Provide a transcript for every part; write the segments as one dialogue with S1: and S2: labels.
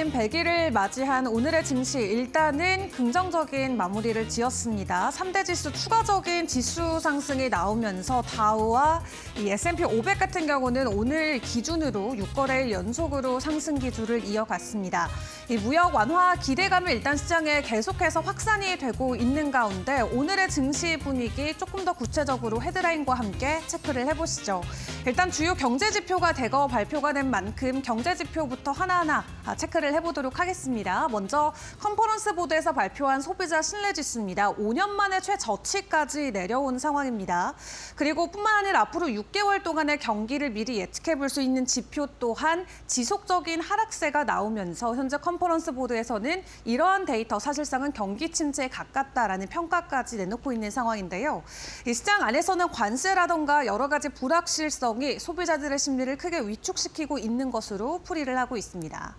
S1: 개편 100일을 맞이한 오늘의 증시, 일단은 긍정적인 마무리를 지었습니다. 3대 지수 추가적인 지수 상승이 나오면서 다우와 이 S&P 500 같은 경우는 오늘 기준으로 6거래일 연속으로 상승 기조를 이어갔습니다. 이 무역 완화 기대감이 일단 시장에 계속해서 확산이 되고 있는 가운데 오늘의 증시 분위기 조금 더 구체적으로 헤드라인과 함께 체크를 해보시죠. 일단 주요 경제 지표가 대거 발표가 된 만큼 경제 지표부터 하나하나 체크를 해보도록 하겠습니다. 먼저 컨퍼런스 보드에서 발표한 소비자 신뢰 지수입니다. 5년 만에 최저치까지 내려온 상황입니다. 그리고 뿐만 아니라 앞으로 6개월 동안의 경기를 미리 예측해 볼 수 있는 지표 또한 지속적인 하락세가 나오면서 현재 컨퍼런스 보드에서는 이러한 데이터 사실상은 경기 침체에 가깝다라는 평가까지 내놓고 있는 상황인데요. 이 시장 안에서는 관세라던가 여러 가지 불확실성이 소비자들의 심리를 크게 위축시키고 있는 것으로 풀이를 하고 있습니다.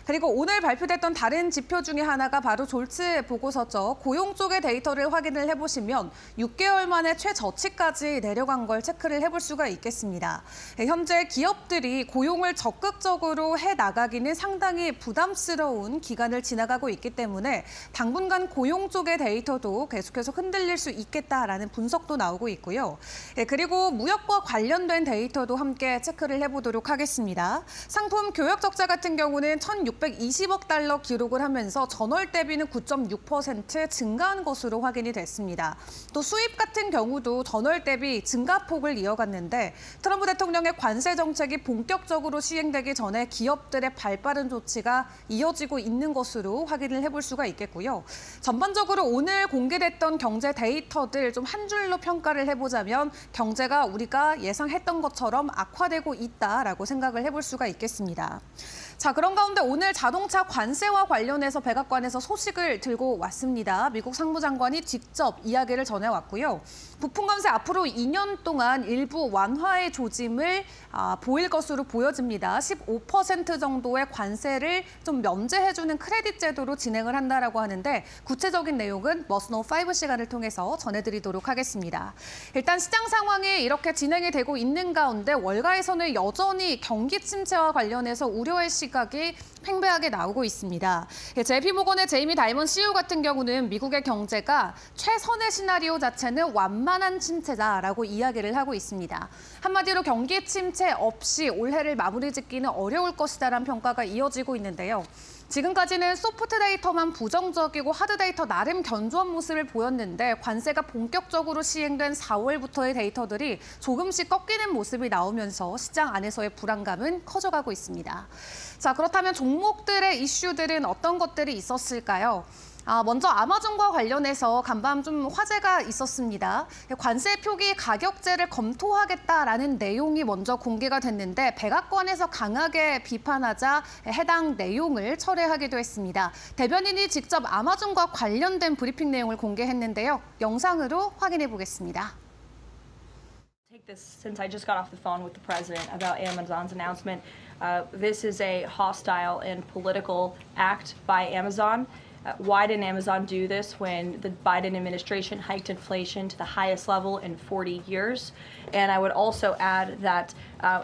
S1: 그리고 오늘 발표됐던 다른 지표 중에 하나가 바로 졸지 보고서죠. 고용 쪽의 데이터를 확인을 해보시면 6개월 만에 최저치까지 내려간 걸 체크를 해볼 수가 있겠습니다. 현재 기업들이 고용을 적극적으로 해나가기는 상당히 부담스러운 기간을 지나가고 있기 때문에 당분간 고용 쪽의 데이터도 계속해서 흔들릴 수 있겠다라는 분석도 나오고 있고요. 그리고 무역과 관련된 데이터도 함께 체크를 해보도록 하겠습니다. 상품 교역 적자 같은 경우는 1,620억 달러 기록을 하면서 전월 대비는 9.6% 증가한 것으로 확인이 됐습니다. 또 수입 같은 경우도 전월 대비 증가폭을 이어갔는데 트럼프 대통령의 관세 정책이 본격적으로 시행되기 전에 기업들의 발빠른 조치가 이어지고 있는 것으로 확인을 해볼 수가 있겠고요. 전반적으로 오늘 공개됐던 경제 데이터들 좀 한 줄로 평가를 해보자면 경제가 우리가 예상했던 것처럼 악화되고 있다라고 생각을 해볼 수가 있겠습니다. 자, 그런 가운데 오늘 자동차 관세와 관련해서 백악관에서 소식을 들고 왔습니다. 미국 상무장관이 직접 이야기를 전해왔고요. 부품 관세 앞으로 2년 동안 일부 완화의 조짐을 보일 것으로 보여집니다. 15% 정도의 관세를 좀 면제해주는 크레딧 제도로 진행을 한다라고 하는데 구체적인 내용은 머스노 5 시간을 통해서 전해드리도록 하겠습니다. 일단 시장 상황이 이렇게 진행이 되고 있는 가운데 월가에서는 여전히 경기 침체와 관련해서 우려의 시각이 팽배하게 나오고 있습니다. JP모건의 제이미 다이먼 CEO 같은 경우는 미국의 경제가 최선의 시나리오 자체는 완만한 침체다라고 이야기를 하고 있습니다. 한마디로 경기 침체 없이 올해를 마무리 짓기는 어려울 것이다라는 평가가 이어지고 있는데요. 지금까지는 소프트 데이터만 부정적이고 하드 데이터 나름 견조한 모습을 보였는데 관세가 본격적으로 시행된 4월부터의 데이터들이 조금씩 꺾이는 모습이 나오면서 시장 안에서의 불안감은 커져가고 있습니다. 자, 그렇다면 종목들의 이슈들은 어떤 것들이 있었을까요? 먼저 아마존과 관련해서 간밤 좀 화제가 있었습니다. 관세 표기 가격제를 검토하겠다라는 내용이 먼저 공개가 됐는데 백악관에서 강하게 비판하자 해당 내용을 철회하기도 했습니다. 대변인이 직접 아마존과 관련된 브리핑 내용을 공개했는데요. 영상으로 확인해 보겠습니다.
S2: Take this since I just got off the phone with the president about Amazon's announcement. This is a hostile and political act by Amazon. Why didn't Amazon do this when the Biden administration hiked inflation to the highest level in 40 years? And I would also add that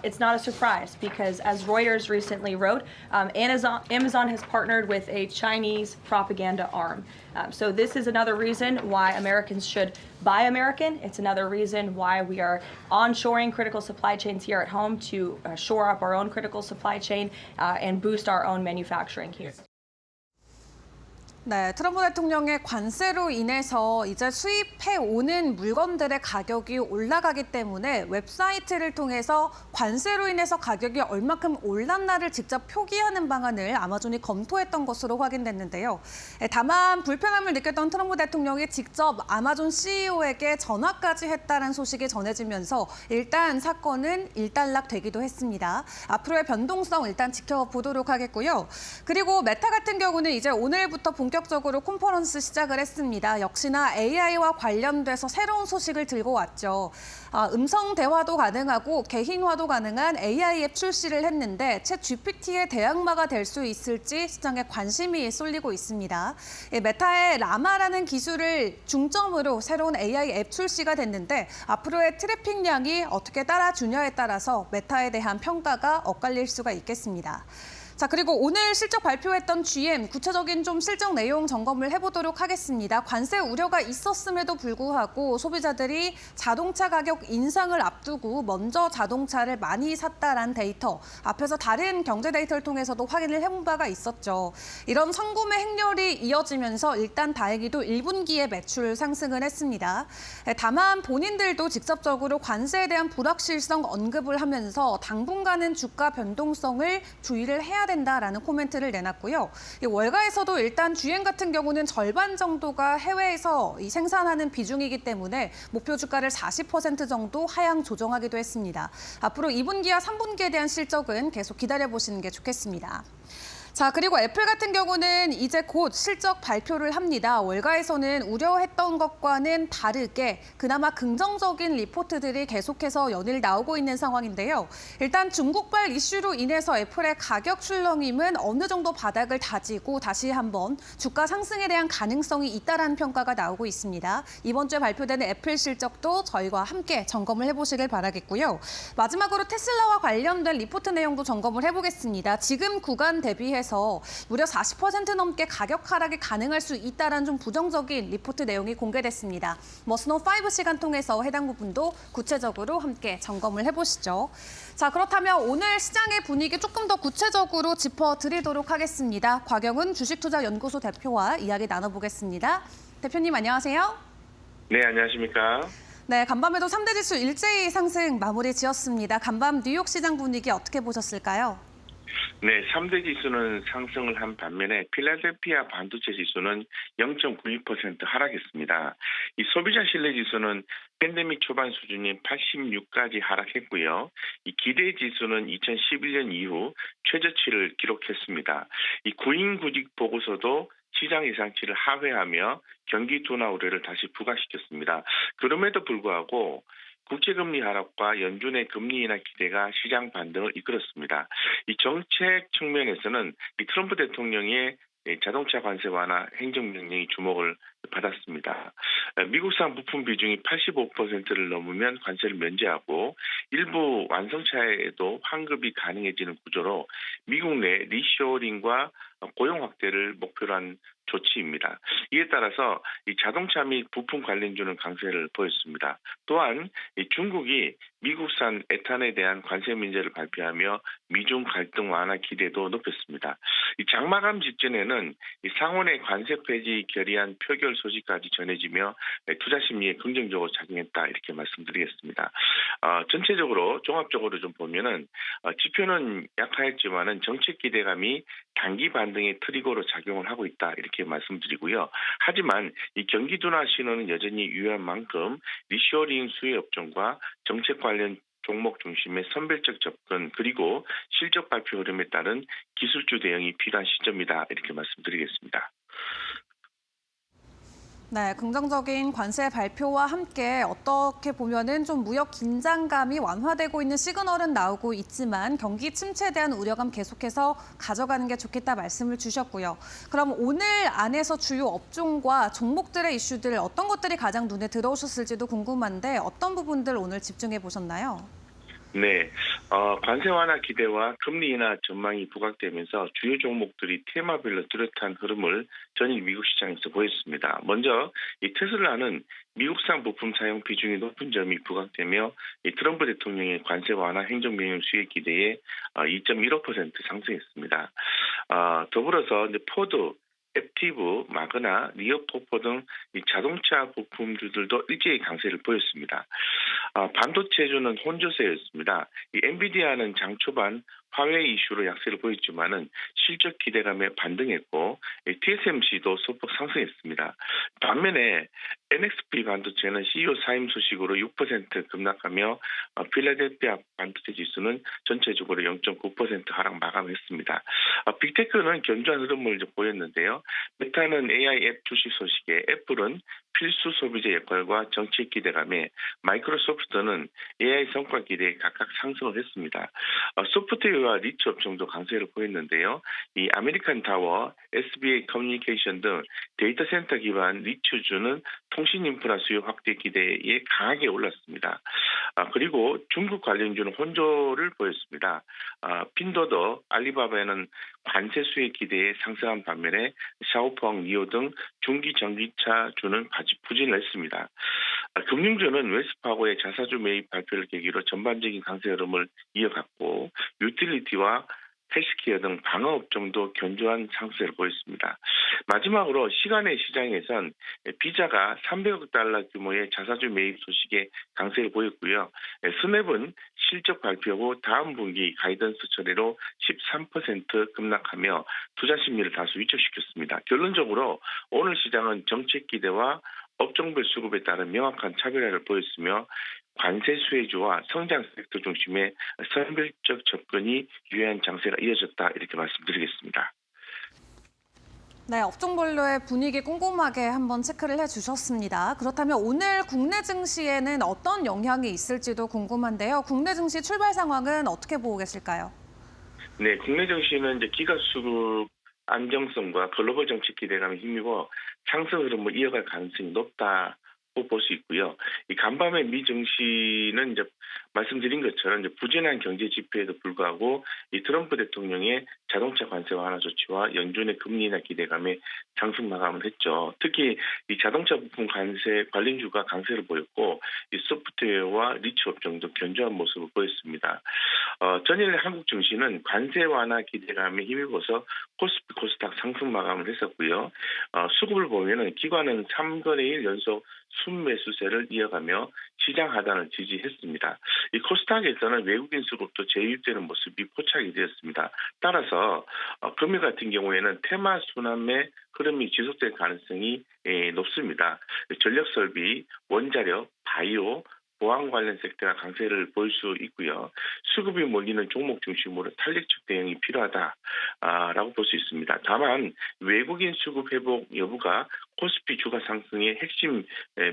S2: it's not a surprise because, as Reuters recently wrote, Amazon has partnered with a Chinese propaganda arm. So this is another reason why Americans should buy American. It's another reason why we are onshoring critical supply chains here at home to shore up our own critical supply chain and boost our own manufacturing here.
S1: 네, 트럼프 대통령의 관세로 인해서 이제 수입해오는 물건들의 가격이 올라가기 때문에 웹사이트를 통해서 관세로 인해서 가격이 얼마큼 올랐나를 직접 표기하는 방안을 아마존이 검토했던 것으로 확인됐는데요. 다만 불편함을 느꼈던 트럼프 대통령이 직접 아마존 CEO에게 전화까지 했다는 소식이 전해지면서 일단 사건은 일단락되기도 했습니다. 앞으로의 변동성 일단 지켜보도록 하겠고요. 그리고 메타 같은 경우는 이제 오늘부터 본격적으로 컨퍼런스 시작을 했습니다. 역시나 AI와 관련돼서 새로운 소식을 들고 왔죠. 음성 대화도 가능하고 개인화도 가능한 AI 앱 출시를 했는데 챗 GPT의 대항마가 될 수 있을지 시장에 관심이 쏠리고 있습니다. 메타의 라마라는 기술을 중점으로 새로운 AI 앱 출시가 됐는데 앞으로의 트래픽량이 어떻게 따라주냐에 따라서 메타에 대한 평가가 엇갈릴 수가 있겠습니다. 자, 그리고 오늘 실적 발표했던 GM 구체적인 좀 실적 내용 점검을 해보도록 하겠습니다. 관세 우려가 있었음에도 불구하고 소비자들이 자동차 가격 인상을 앞두고 먼저 자동차를 많이 샀다라는 데이터, 앞에서 다른 경제 데이터를 통해서도 확인을 해본 바가 있었죠. 이런 선구매 행렬이 이어지면서 일단 다행히도 1분기에 매출 상승을 했습니다. 다만 본인들도 직접적으로 관세에 대한 불확실성 언급을 하면서 당분간은 주가 변동성을 주의를 해야 된다라는 코멘트를 내놨고요. 이 월가에서도 일단 GM 같은 경우는 절반 정도가 해외에서 이 생산하는 비중이기 때문에 목표 주가를 40% 정도 하향 조정하기도 했습니다. 앞으로 2분기와 3분기에 대한 실적은 계속 기다려보시는 게 좋겠습니다. 자, 그리고 애플 같은 경우는 이제 곧 실적 발표를 합니다. 월가에서는 우려했던 것과는 다르게 그나마 긍정적인 리포트들이 계속해서 연일 나오고 있는 상황인데요. 일단 중국발 이슈로 인해서 애플의 가격 출렁임은 어느 정도 바닥을 다지고 다시 한번 주가 상승에 대한 가능성이 있다라는 평가가 나오고 있습니다. 이번 주에 발표되는 애플 실적도 저희와 함께 점검을 해보시길 바라겠고요. 마지막으로 테슬라와 관련된 리포트 내용도 점검을 해보겠습니다. 지금 구간 대비해서 무려 40% 넘게 가격 하락이 가능할 수 있다는 좀 부정적인 리포트 내용이 공개됐습니다. 머스노5 시간 통해서 해당 부분도 구체적으로 함께 점검을 해보시죠. 자, 그렇다면 오늘 시장의 분위기 조금 더 구체적으로 짚어드리도록 하겠습니다. 곽영은 주식투자연구소 대표와 이야기 나눠보겠습니다. 대표님 안녕하세요.
S3: 네, 안녕하십니까.
S1: 네, 간밤에도 3대 지수 일제히 상승 마무리 지었습니다. 간밤 뉴욕 시장 분위기 어떻게 보셨을까요?
S3: 네, 3대 지수는 상승을 한 반면에 필라델피아 반도체 지수는 0.92% 하락했습니다. 이 소비자 신뢰 지수는 팬데믹 초반 수준인 86까지 하락했고요. 이 기대 지수는 2011년 이후 최저치를 기록했습니다. 이 구인구직 보고서도 시장 예상치를 하회하며 경기 둔화 우려를 다시 부각시켰습니다. 그럼에도 불구하고 국채금리 하락과 연준의 금리 인하 기대가 시장 반등을 이끌었습니다. 이 정책 측면에서는 이 트럼프 대통령의 자동차 관세 완화 행정명령이 주목을 받았습니다. 미국산 부품 비중이 85%를 넘으면 관세를 면제하고 일부 완성차에도 환급이 가능해지는 구조로 미국 내 리쇼어링과 고용 확대를 목표로 한 조치입니다. 이에 따라서 이 자동차 및 부품 관련주는 강세를 보였습니다. 또한 중국이 미국산 에탄에 대한 관세 면제를 발표하며 미중 갈등 완화 기대도 높였습니다. 이 장마감 직전에는 이 상원의 관세 폐지 결의안 표결 소식까지 전해지며 투자 심리에 긍정적으로 작용했다 이렇게 말씀드리겠습니다. 전체적으로 종합적으로 좀 보면은 지표는 약하였지만은 정책 기대감이 단기 반등의 트리거로 작용을 하고 있다 이렇게 말씀드리고요. 하지만 이 경기 둔화 신호는 여전히 유효한 만큼 리쇼어링 수혜 업종과 정책 관련 종목 중심의 선별적 접근 그리고 실적 발표 흐름에 따른 기술주 대응이 필요한 시점이다 이렇게 말씀드리겠습니다.
S1: 네, 긍정적인 관세 발표와 함께 어떻게 보면은 좀 무역 긴장감이 완화되고 있는 시그널은 나오고 있지만 경기 침체에 대한 우려감 계속해서 가져가는 게 좋겠다 말씀을 주셨고요. 그럼 오늘 안에서 주요 업종과 종목들의 이슈들 어떤 것들이 가장 눈에 들어오셨을지도 궁금한데 어떤 부분들 오늘 집중해 보셨나요?
S3: 네, 관세 완화 기대와 금리 인하 전망이 부각되면서 주요 종목들이 테마별로 뚜렷한 흐름을 전일 미국 시장에서 보였습니다. 먼저 이 테슬라는 미국산 부품 사용 비중이 높은 점이 부각되며 이 트럼프 대통령의 관세 완화 행정명령 수혜 기대에 2.15% 상승했습니다. 더불어서 이제 포드, 앱티브, 마그나, 리어포포 등 이 자동차 부품주들도 일제히 강세를 보였습니다. 반도체주는 혼조세였습니다. 이 엔비디아는 장 초반 화웨이 이슈로 약세를 보였지만은 실적 기대감에 반등했고 TSMC도 소폭 상승했습니다. 반면에 NXP 반도체는 CEO 사임 소식으로 6% 급락하며 필라델피아 반도체 지수는 전체적으로 0.9% 하락 마감했습니다. 빅테크는 견조한 흐름을 보였는데요. 메타는 AI 앱 주식 소식에 애플은 필수 소비자 역할과 정책 기대감에 마이크로소프트는 AI 성과 기대에 각각 상승을 했습니다. 소프트웨어와 리츠 업종도 강세를 보였는데요. 이 아메리칸 타워, SBA 커뮤니케이션 등 데이터 센터 기반 리츠주는 통신 인프라 수요 확대 기대에 강하게 올랐습니다. 그리고 중국 관련주는 혼조를 보였습니다. 핀도더, 알리바바는 관세 수혜 기대에 상승한 반면에 샤오펑, 니오 등 중기 전기차주는 부진을 했습니다. 금융주는 웰스파고의 자사주 매입 발표를 계기로 전반적인 강세 흐름을 이어갔고 유틸리티와 헬스케어 등 방어업종도 견조한 상승을 보였습니다. 마지막으로 시간의 시장에선 비자가 300억 달러 규모의 자사주 매입 소식에 강세를 보였고요. 스냅은 실적 발표후 다음 분기 가이던스 처리로 13% 급락하며 투자 심리를 다소 위축시켰습니다. 결론적으로 오늘 시장은 정책 기대와 업종별 수급에 따른 명확한 차별화를 보였으며 관세 수혜주와 성장 섹터 중심의 선별적 접근이 유효한 장세가 이어졌다 이렇게 말씀드리겠습니다.
S1: 네, 업종별로의 분위기 꼼꼼하게 한번 체크를 해주셨습니다. 그렇다면 오늘 국내 증시에는 어떤 영향이 있을지도 궁금한데요. 국내 증시 출발 상황은 어떻게 보고 계실까요?
S3: 네, 국내 증시는 이제 기관 수급 안정성과 글로벌 정책 기대감에 힘입어 상승 흐름을 이어갈 가능성이 높다고 볼 수 있고요. 이 간밤의 미 증시는 이제 말씀드린 것처럼 이제 부진한 경제 지표에도 불구하고 이 트럼프 대통령의 자동차 관세 완화 조치와 연준의 금리 인하 기대감에 상승 마감을 했죠. 특히 이 자동차 부품 관세 관련주가 강세를 보였고 이 소프트웨어와 리츠 업종도 견조한 모습을 보였습니다. 전일 한국 증시는 관세 완화 기대감에 힘입어서 코스피 코스닥 상승 마감을 했었고요. 수급을 보면은 기관은 3거래일 연속 순매수세를 이어가며 시장 하단을 지지했습니다. 이 코스닥에서는 외국인 수급도 재유입되는 모습이 포착이 되었습니다. 따라서 금일 같은 경우에는 테마 순환매 흐름이 지속될 가능성이 높습니다. 전력설비, 원자력, 바이오, 보안 관련 섹터가 강세를 보일 수 있고요. 수급이 몰리는 종목 중심으로 탄력적 대응이 필요하다라고 볼 수 있습니다. 다만 외국인 수급 회복 여부가 코스피 주가 상승의 핵심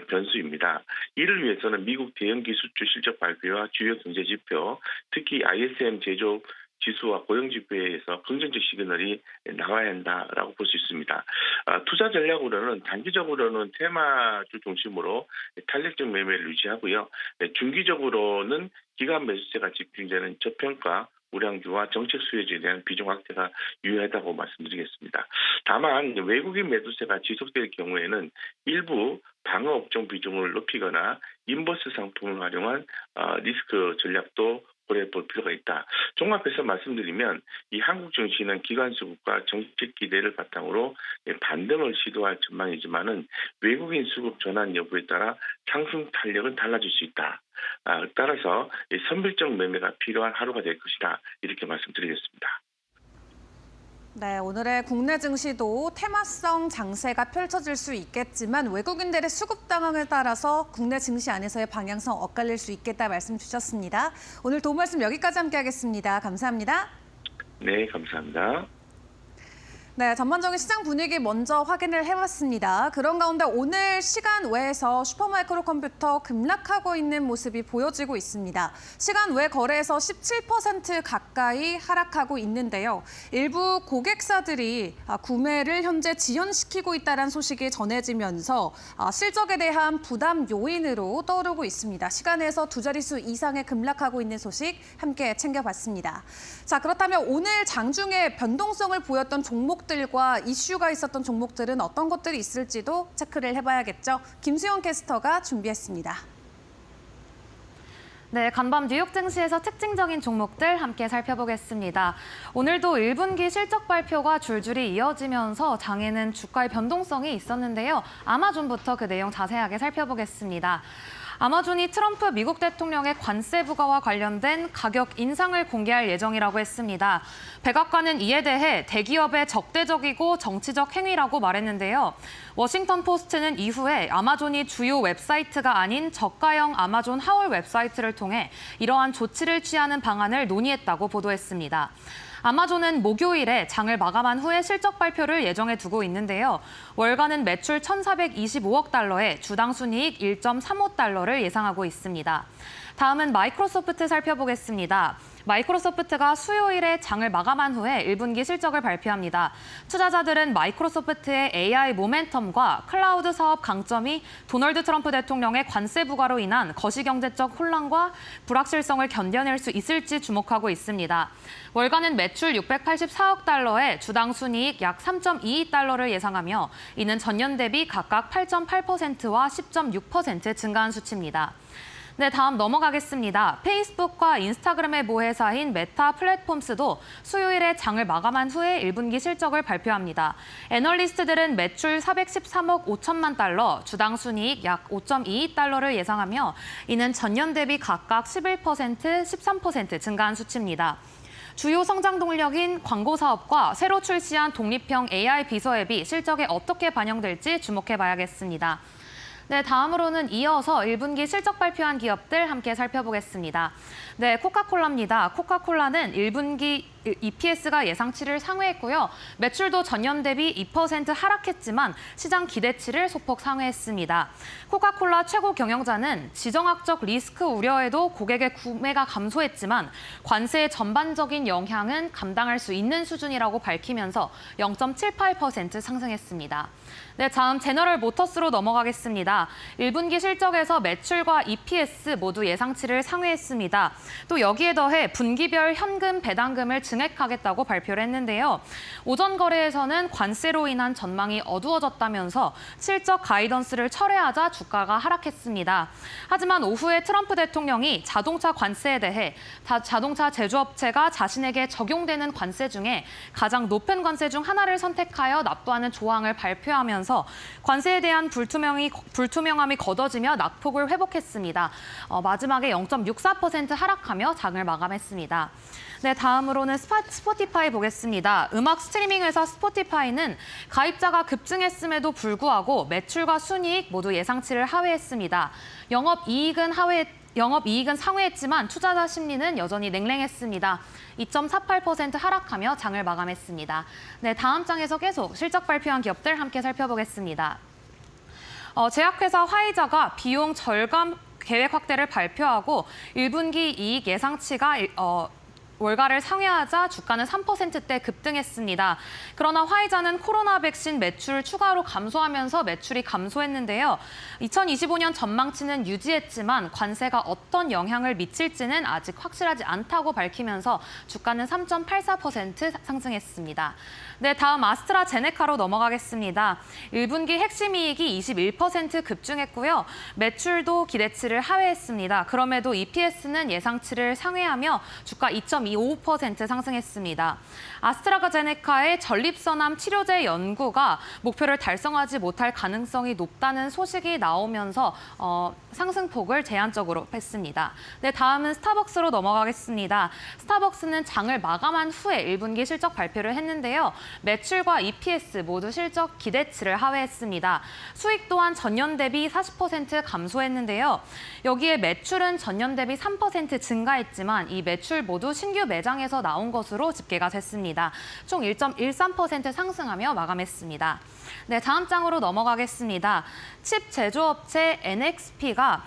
S3: 변수입니다. 이를 위해서는 미국 대형 기술주 실적 발표와 주요 경제 지표, 특히 ISM 제조업 지수와 고용 지표에서 긍정적 시그널이 나와야 한다라고 볼 수 있습니다. 투자 전략으로는 단기적으로는 테마주 중심으로 탄력적 매매를 유지하고요. 중기적으로는 기간 매수세가 집중되는 저평가 우량주와 정책 수혜주에 대한 비중 확대가 유효하다고 말씀드리겠습니다. 다만 외국인 매수세가 지속될 경우에는 일부 방어 업종 비중을 높이거나 인버스 상품을 활용한 리스크 전략도 고려해 볼 필요가 있다. 종합해서 말씀드리면 이 한국 증시는 기관 수급과 정책 기대를 바탕으로 반등을 시도할 전망이지만은 외국인 수급 전환 여부에 따라 상승 탄력은 달라질 수 있다. 따라서 선별적 매매가 필요한 하루가 될 것이다. 이렇게 말씀드리겠습니다.
S1: 네, 오늘의 국내 증시도 테마성 장세가 펼쳐질 수 있겠지만 외국인들의 수급 당황에 따라서 국내 증시 안에서의 방향성 엇갈릴 수 있겠다 말씀 주셨습니다. 오늘 도움 말씀 여기까지 함께하겠습니다. 감사합니다.
S3: 네, 감사합니다.
S1: 네, 전반적인 시장 분위기 먼저 확인을 해봤습니다. 그런 가운데 오늘 시간 외에서 슈퍼마이크로 컴퓨터 급락하고 있는 모습이 보여지고 있습니다. 시간 외 거래에서 17% 가까이 하락하고 있는데요. 일부 고객사들이 구매를 현재 지연시키고 있다는 소식이 전해지면서 실적에 대한 부담 요인으로 떠오르고 있습니다. 시간에서 두 자릿수 이상의 급락하고 있는 소식 함께 챙겨봤습니다. 자, 그렇다면 오늘 장중에 변동성을 보였던 종목들과 이슈가 있었던 종목들은 어떤 것들이 있을지도 체크를 해봐야겠죠. 김수영 캐스터가 준비했습니다.
S4: 네, 간밤 뉴욕 증시에서 특징적인 종목들 함께 살펴보겠습니다. 오늘도 1분기 실적 발표가 줄줄이 이어지면서 장에는 주가의 변동성이 있었는데요. 아마존부터 그 내용 자세하게 살펴보겠습니다. 아마존이 트럼프 미국 대통령의 관세 부과와 관련된 가격 인상을 공개할 예정이라고 했습니다. 백악관은 이에 대해 대기업의 적대적이고 정치적 행위라고 말했는데요. 워싱턴 포스트는 이후에 아마존이 주요 웹사이트가 아닌 저가형 아마존 하울 웹사이트를 통해 이러한 조치를 취하는 방안을 논의했다고 보도했습니다. 아마존은 목요일에 장을 마감한 후에 실적 발표를 예정해 두고 있는데요. 월가는 매출 1,425억 달러에 주당 순이익 1.35달러를 예상하고 있습니다. 다음은 마이크로소프트 살펴보겠습니다. 마이크로소프트가 수요일에 장을 마감한 후에 1분기 실적을 발표합니다. 투자자들은 마이크로소프트의 AI 모멘텀과 클라우드 사업 강점이 도널드 트럼프 대통령의 관세 부과로 인한 거시경제적 혼란과 불확실성을 견뎌낼 수 있을지 주목하고 있습니다. 월가는 매출 684억 달러에 주당 순이익 약 3.22달러를 예상하며 이는 전년 대비 각각 8.8%와 10.6% 증가한 수치입니다. 네, 다음 넘어가겠습니다. 페이스북과 인스타그램의 모회사인 메타 플랫폼스도 수요일에 장을 마감한 후에 1분기 실적을 발표합니다. 애널리스트들은 매출 413억 5천만 달러, 주당 순이익 약 5.22달러를 예상하며 이는 전년 대비 각각 11%, 13% 증가한 수치입니다. 주요 성장 동력인 광고 사업과 새로 출시한 독립형 AI 비서 앱이 실적에 어떻게 반영될지 주목해봐야겠습니다. 네, 다음으로는 이어서 1분기 실적 발표한 기업들 함께 살펴보겠습니다. 네, 코카콜라입니다. 코카콜라는 1분기 EPS가 예상치를 상회했고요. 매출도 전년 대비 2% 하락했지만 시장 기대치를 소폭 상회했습니다. 코카콜라 최고 경영자는 지정학적 리스크 우려에도 고객의 구매가 감소했지만 관세의 전반적인 영향은 감당할 수 있는 수준이라고 밝히면서 0.78% 상승했습니다. 네, 다음 제너럴 모터스로 넘어가겠습니다. 1분기 실적에서 매출과 EPS 모두 예상치를 상회했습니다. 또 여기에 더해 분기별 현금 배당금을 증액하겠다고 발표를 했는데요. 오전 거래에서는 관세로 인한 전망이 어두워졌다면서 실적 가이던스를 철회하자 주가가 하락했습니다. 하지만 오후에 트럼프 대통령이 자동차 관세에 대해 자동차 제조업체가 자신에게 적용되는 관세 중에 가장 높은 관세 중 하나를 선택하여 납부하는 조항을 발표하면서 관세에 대한 불투명함이 걷어지며 낙폭을 회복했습니다. 마지막에 0.64% 하락하며 장을 마감했습니다. 네, 다음으로는 스포티파이 보겠습니다. 음악 스트리밍 회사 스포티파이는 가입자가 급증했음에도 불구하고 매출과 순이익 모두 예상치를 하회했습니다. 영업이익은 상회했지만 투자자 심리는 여전히 냉랭했습니다. 2.48% 하락하며 장을 마감했습니다. 네, 다음 장에서 계속 실적 발표한 기업들 함께 살펴보겠습니다. 제약회사 화이자가 비용 절감 계획 확대를 발표하고 1분기 이익 예상치가 월가를 상회하자 주가는 3%대 급등했습니다. 그러나 화이자는 코로나 백신 매출 추가로 감소하면서 매출이 감소했는데요. 2025년 전망치는 유지했지만 관세가 어떤 영향을 미칠지는 아직 확실하지 않다고 밝히면서 주가는 3.84% 상승했습니다. 네, 다음 아스트라제네카로 넘어가겠습니다. 1분기 핵심 이익이 21% 급증했고요. 매출도 기대치를 하회했습니다. 그럼에도 EPS는 예상치를 상회하며 주가 2.25% 상승했습니다. 아스트라제네카의 전립선암 치료제 연구가 목표를 달성하지 못할 가능성이 높다는 소식이 나오면서 상승폭을 제한적으로 뺐습니다. 네, 다음은 스타벅스로 넘어가겠습니다. 스타벅스는 장을 마감한 후에 1분기 실적 발표를 했는데요. 매출과 EPS 모두 실적 기대치를 하회했습니다. 수익 또한 전년 대비 40% 감소했는데요. 여기에 매출은 전년 대비 3% 증가했지만 이 매출 모두 신규 매장에서 나온 것으로 집계가 됐습니다. 총 1.13% 상승하며 마감했습니다. 네, 다음 장으로 넘어가겠습니다. 칩 제조업체 NXP가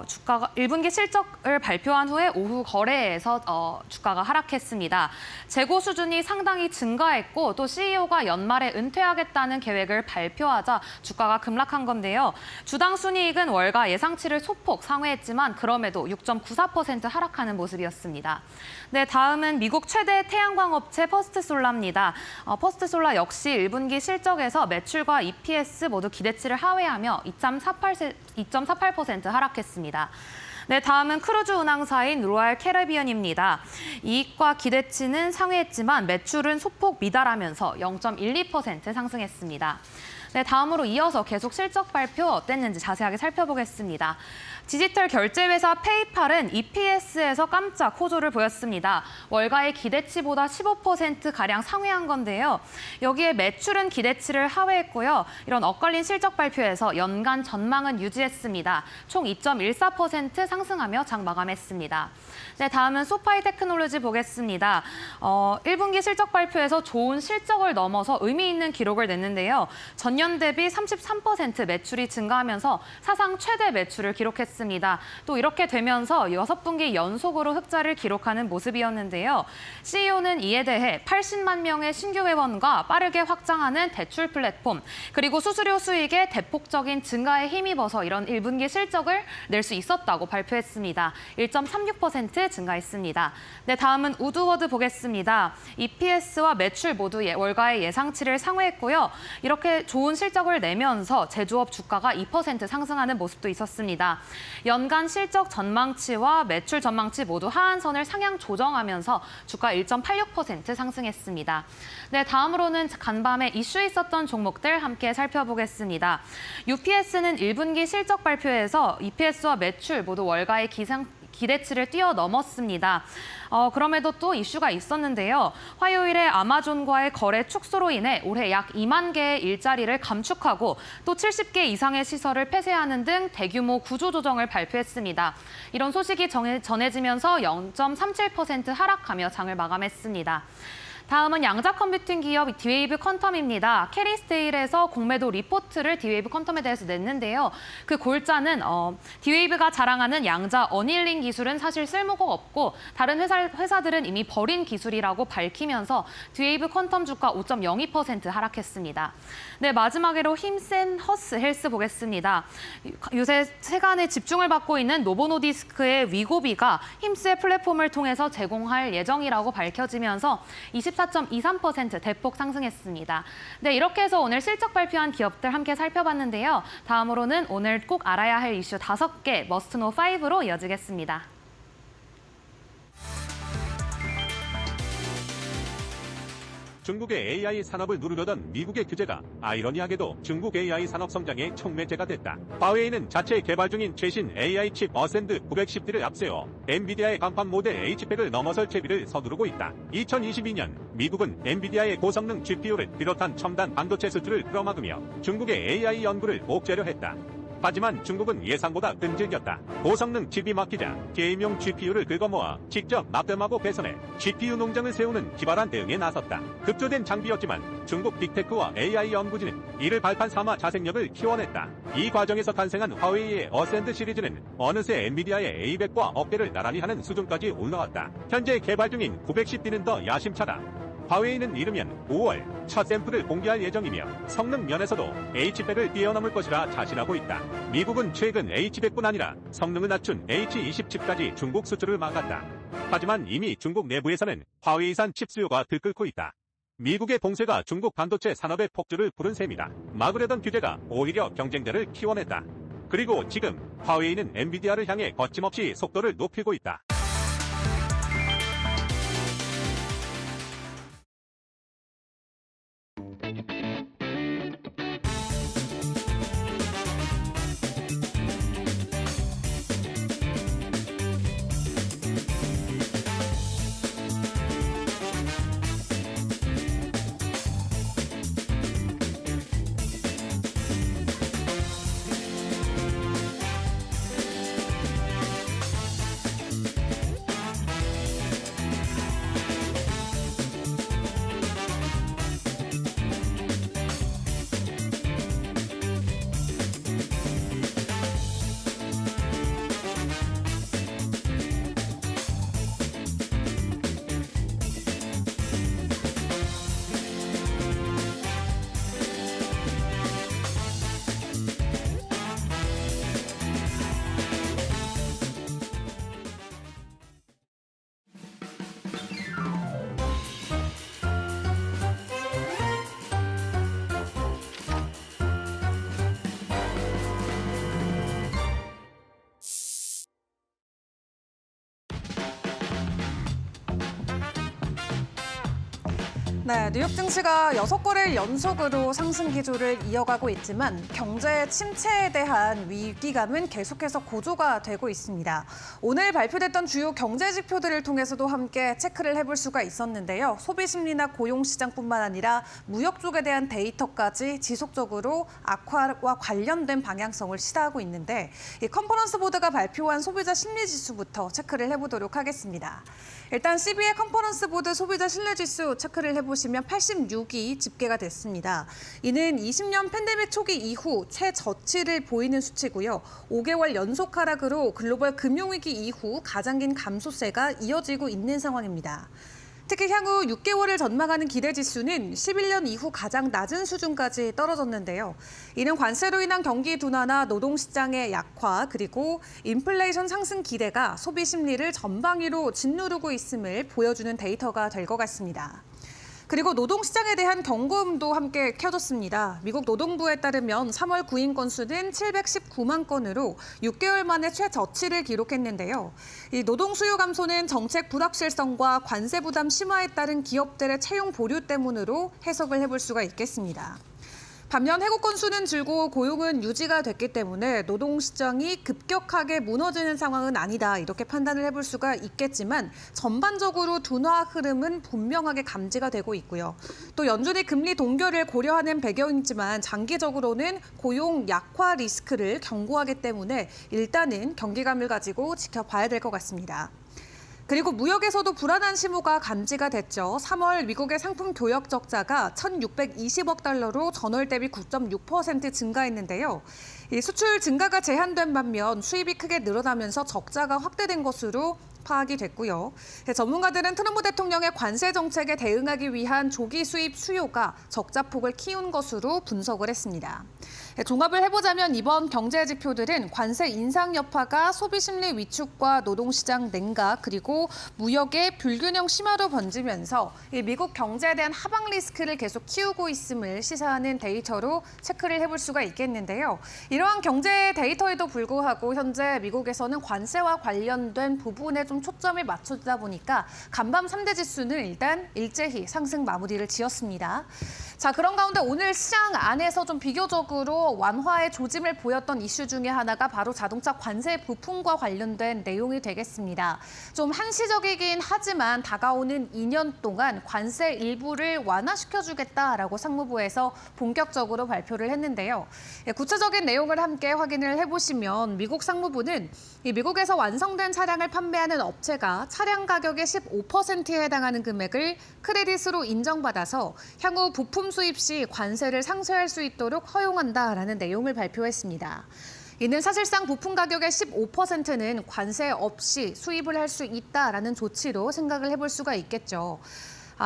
S4: 주가가 1분기 실적을 발표한 후에 오후 거래에서 주가가 하락했습니다. 재고 수준이 상당히 증가했고 또 CEO가 연말에 은퇴하겠다는 계획을 발표하자 주가가 급락한 건데요. 주당 순이익은 월가 예상치를 소폭 상회했지만 그럼에도 6.94% 하락하는 모습이었습니다. 네, 다음은 미국 최대 태양광 업체 퍼스트솔라입니다. 퍼스트솔라 역시 1분기 실적에서 매출과 EPS 모두 기대치를 하회하며 2.48% 하락했습니다. 네, 다음은 크루즈 운항사인 로얄 캐리비언입니다. 이익과 기대치는 상회했지만 매출은 소폭 미달하면서 0.12% 상승했습니다. 네, 다음으로 이어서 계속 실적 발표 어땠는지 자세하게 살펴보겠습니다. 디지털 결제 회사 페이팔은 EPS에서 깜짝 호조를 보였습니다. 월가의 기대치보다 15%가량 상회한 건데요. 여기에 매출은 기대치를 하회했고요. 이런 엇갈린 실적 발표에서 연간 전망은 유지했습니다. 총 2.14% 상승하며 장 마감했습니다. 네, 다음은 소파이 테크놀로지 보겠습니다. 1분기 실적 발표에서 좋은 실적을 넘어서 의미 있는 기록을 냈는데요. 전년 대비 33% 매출이 증가하면서 사상 최대 매출을 기록했습니다. 또 이렇게 되면서 6분기 연속으로 흑자를 기록하는 모습이었는데요. CEO는 이에 대해 80만 명의 신규 회원과 빠르게 확장하는 대출 플랫폼, 그리고 수수료 수익의 대폭적인 증가에 힘입어서 이런 1분기 실적을 낼 수 있었다고 발표했습니다. 1.36% 증가했습니다. 네, 다음은 우드워드 보겠습니다. EPS와 매출 모두 월가의 예상치를 상회했고요. 이렇게 좋은 실적을 내면서 제조업 주가가 2% 상승하는 모습도 있었습니다. 연간 실적 전망치와 매출 전망치 모두 하한선을 상향 조정하면서 주가 1.86% 상승했습니다. 네, 다음으로는 간밤에 이슈 있었던 종목들 함께 살펴보겠습니다. UPS는 1분기 실적 발표에서 EPS와 매출 모두 월가의 기대치를 뛰어넘었습니다. 그럼에도 또 이슈가 있었는데요. 화요일에 아마존과의 거래 축소로 인해 올해 약 2만 개의 일자리를 감축하고 또 70개 이상의 시설을 폐쇄하는 등 대규모 구조조정을 발표했습니다. 이런 소식이 전해지면서 0.37% 하락하며 장을 마감했습니다. 다음은 양자 컴퓨팅 기업 D-Wave 퀀텀입니다. 캐리스테일에서 공매도 리포트를 D-Wave 퀀텀에 대해서 냈는데요. 그 골자는 D-Wave가 자랑하는 양자 어닐링 기술은 사실 쓸모가 없고 다른 회사들은 이미 버린 기술이라고 밝히면서 D-Wave 퀀텀 주가 5.02% 하락했습니다. 네, 마지막으로 힘센 허스 헬스 보겠습니다. 요새 세간의 집중을 받고 있는 노보노디스크의 위고비가 힘스의 플랫폼을 통해서 제공할 예정이라고 밝혀지면서 24.23% 대폭 상승했습니다. 네, 이렇게 해서 오늘 실적 발표한 기업들 함께 살펴봤는데요. 다음으로는 오늘 꼭 알아야 할 이슈 5개 머스트노 5로 이어지겠습니다.
S5: 중국의 AI 산업을 누르려던 미국의 규제가 아이러니하게도 중국 AI 산업 성장의 촉매제가 됐다. 화웨이는 자체 개발 중인 최신 AI 칩 어센드 910D를 앞세워 엔비디아의 간판 모델 H100을 넘어설 채비를 서두르고 있다. 2022년 미국은 엔비디아의 고성능 GPU를 비롯한 첨단 반도체 수출을 끌어막으며 중국의 AI 연구를 옥죄려 했다. 하지만 중국은 예상보다 끈질겼다. 고성능 칩이 막히자 게임용 GPU를 긁어모아 직접 납땜하고 배선해 GPU 농장을 세우는 기발한 대응에 나섰다. 급조된 장비였지만 중국 빅테크와 AI 연구진은 이를 발판 삼아 자생력을 키워냈다. 이 과정에서 탄생한 화웨이의 어센드 시리즈는 어느새 엔비디아의 A100과 어깨를 나란히 하는 수준까지 올라왔다. 현재 개발 중인 910D는 더 야심차다. 화웨이는 이르면 5월 첫 샘플을 공개할 예정이며 성능 면에서도 H100을 뛰어넘을 것이라 자신하고 있다. 미국은 최근 H100뿐 아니라 성능을 낮춘 H20 칩까지 중국 수출을 막았다. 하지만 이미 중국 내부에서는 화웨이산 칩 수요가 들끓고 있다. 미국의 봉쇄가 중국 반도체 산업의 폭주를 부른 셈이다. 막으려던 규제가 오히려 경쟁자를 키워냈다. 그리고 지금 화웨이는 엔비디아를 향해 거침없이 속도를 높이고 있다.
S1: 네, 뉴욕 증시가 6거래일 연속으로 상승 기조를 이어가고 있지만 경제 침체에 대한 위기감은 계속해서 고조가 되고 있습니다. 오늘 발표됐던 주요 경제 지표들을 통해서도 함께 체크를 해볼 수가 있었는데요. 소비 심리나 고용 시장뿐만 아니라 무역 쪽에 대한 데이터까지 지속적으로 악화와 관련된 방향성을 시사하고 있는데 이 컨퍼런스 보드가 발표한 소비자 심리 지수부터 체크를 해보도록 하겠습니다. 일단 CB의 컨퍼런스 보드 소비자 신뢰 지수 체크를 해보시면 86이 집계가 됐습니다. 이는 20년 팬데믹 초기 이후 최저치를 보이는 수치고요. 5개월 연속 하락으로 글로벌 금융위기 이후 가장 긴 감소세가 이어지고 있는 상황입니다. 특히 향후 6개월을 전망하는 기대지수는 11년 이후 가장 낮은 수준까지 떨어졌는데요. 이는 관세로 인한 경기 둔화나 노동시장의 약화 그리고 인플레이션 상승 기대가 소비 심리를 전방위로 짓누르고 있음을 보여주는 데이터가 될 것 같습니다. 그리고 노동시장에 대한 경고음도 함께 켜졌습니다. 미국 노동부에 따르면 3월 구인 건수는 719만 건으로 6개월 만에 최저치를 기록했는데요. 이 노동 수요 감소는 정책 불확실성과 관세 부담 심화에 따른 기업들의 채용 보류 때문으로 해석을 해볼 수가 있겠습니다. 반면 해고 건수는 줄고 고용은 유지가 됐기 때문에 노동시장이 급격하게 무너지는 상황은 아니다 이렇게 판단을 해볼 수가 있겠지만 전반적으로 둔화 흐름은 분명하게 감지가 되고 있고요. 또 연준이 금리 동결을 고려하는 배경이지만 장기적으로는 고용 약화 리스크를 경고하기 때문에 일단은 경계감을 가지고 지켜봐야 될 것 같습니다. 그리고 무역에서도 불안한 신호가 감지가 됐죠. 3월 미국의 상품 교역 적자가 1,620억 달러로 전월 대비 9.6% 증가했는데요. 이 수출 증가가 제한된 반면 수입이 크게 늘어나면서 적자가 확대된 것으로 파악이 됐고요. 전문가들은 트럼프 대통령의 관세 정책에 대응하기 위한 조기 수입 수요가 적자폭을 키운 것으로 분석을 했습니다. 종합을 해보자면 이번 경제 지표들은 관세 인상 여파가 소비 심리 위축과 노동시장 냉각 그리고 무역의 불균형 심화로 번지면서 미국 경제에 대한 하방 리스크를 계속 키우고 있음을 시사하는 데이터로 체크를 해볼 수가 있겠는데요. 이러한 경제 데이터에도 불구하고 현재 미국에서는 관세와 관련된 부분에 좀 초점을 맞추다 보니까 간밤 3대 지수는 일단 일제히 상승 마무리를 지었습니다. 자, 그런 가운데 오늘 시장 안에서 좀 비교적으로 완화의 조짐을 보였던 이슈 중에 하나가 바로 자동차 관세 부품과 관련된 내용이 되겠습니다. 좀 한시적이긴 하지만 다가오는 2년 동안 관세 일부를 완화시켜주겠다라고 상무부에서 본격적으로 발표를 했는데요. 구체적인 내용을 함께 확인을 해보시면 미국 상무부는 미국에서 완성된 차량을 판매하는 업체가 차량 가격의 15%에 해당하는 금액을 크레딧으로 인정받아서 향후 부품 수입 시 관세를 상쇄할 수 있도록 허용한다라는 내용을 발표했습니다. 이는 사실상 부품 가격의 15%는 관세 없이 수입을 할 수 있다라는 조치로 생각을 해볼 수가 있겠죠.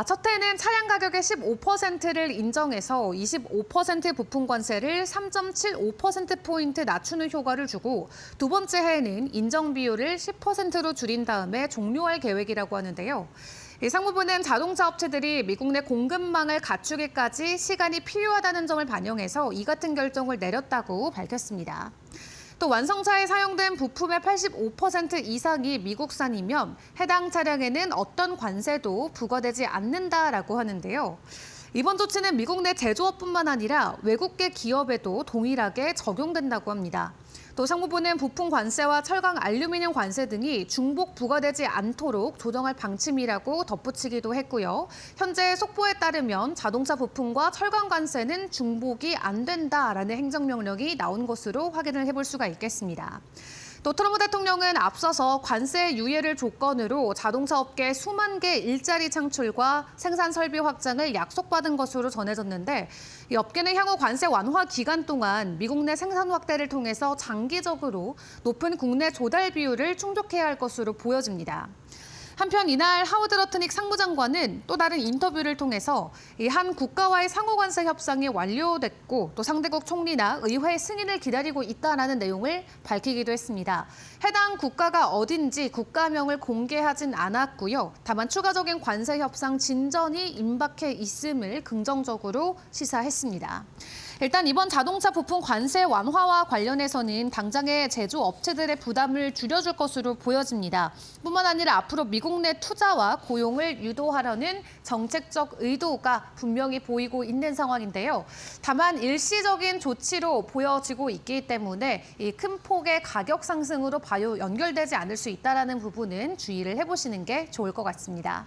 S1: 첫 해는 차량 가격의 15%를 인정해서 25% 부품 관세를 3.75%포인트 낮추는 효과를 주고 두 번째 해에는 인정 비율을 10%로 줄인 다음에 종료할 계획이라고 하는데요. 이 상무부는 자동차 업체들이 미국 내 공급망을 갖추기까지 시간이 필요하다는 점을 반영해서 이 같은 결정을 내렸다고 밝혔습니다. 또 완성차에 사용된 부품의 85% 이상이 미국산이면 해당 차량에는 어떤 관세도 부과되지 않는다라고 하는데요. 이번 조치는 미국 내 제조업뿐만 아니라 외국계 기업에도 동일하게 적용된다고 합니다. 또 상무부는 부품 관세와 철강 알루미늄 관세 등이 중복 부과되지 않도록 조정할 방침이라고 덧붙이기도 했고요. 현재 속보에 따르면 자동차 부품과 철강 관세는 중복이 안 된다라는 행정명령이 나온 것으로 확인을 해볼 수가 있겠습니다. 또 트럼프 대통령은 앞서서 관세 유예를 조건으로 자동차 업계 수만 개 일자리 창출과 생산 설비 확장을 약속받은 것으로 전해졌는데 이 업계는 향후 관세 완화 기간 동안 미국 내 생산 확대를 통해서 장기적으로 높은 국내 조달 비율을 충족해야 할 것으로 보여집니다. 한편 이날 하워드 러트닉 상무장관은 또 다른 인터뷰를 통해서 이 한 국가와의 상호관세 협상이 완료됐고 또 상대국 총리나 의회 승인을 기다리고 있다라는 내용을 밝히기도 했습니다. 해당 국가가 어딘지 국가명을 공개하진 않았고요. 다만 추가적인 관세 협상 진전이 임박해 있음을 긍정적으로 시사했습니다. 일단 이번 자동차 부품 관세 완화와 관련해서는 당장의 제조업체들의 부담을 줄여줄 것으로 보여집니다. 뿐만 아니라 앞으로 미국 내 투자와 고용을 유도하려는 정책적 의도가 분명히 보이고 있는 상황인데요. 다만 일시적인 조치로 보여지고 있기 때문에 이 큰 폭의 가격 상승으로 바로 연결되지 않을 수 있다는 부분은 주의를 해보시는 게 좋을 것 같습니다.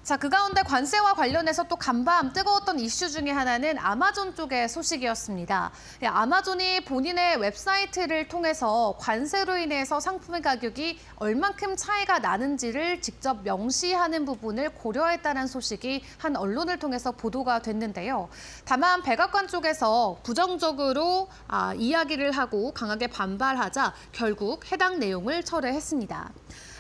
S1: 자, 그 가운데 관세와 관련해서 또 간밤 뜨거웠던 이슈 중에 하나는 아마존 쪽의 소식이었습니다. 아마존이 본인의 웹사이트를 통해서 관세로 인해서 상품의 가격이 얼만큼 차이가 나는지를 직접 명시하는 부분을 고려했다는 소식이 한 언론을 통해서 보도가 됐는데요. 다만 백악관 쪽에서 부정적으로 이야기를 하고 강하게 반발하자 결국 해당 내용을 철회했습니다.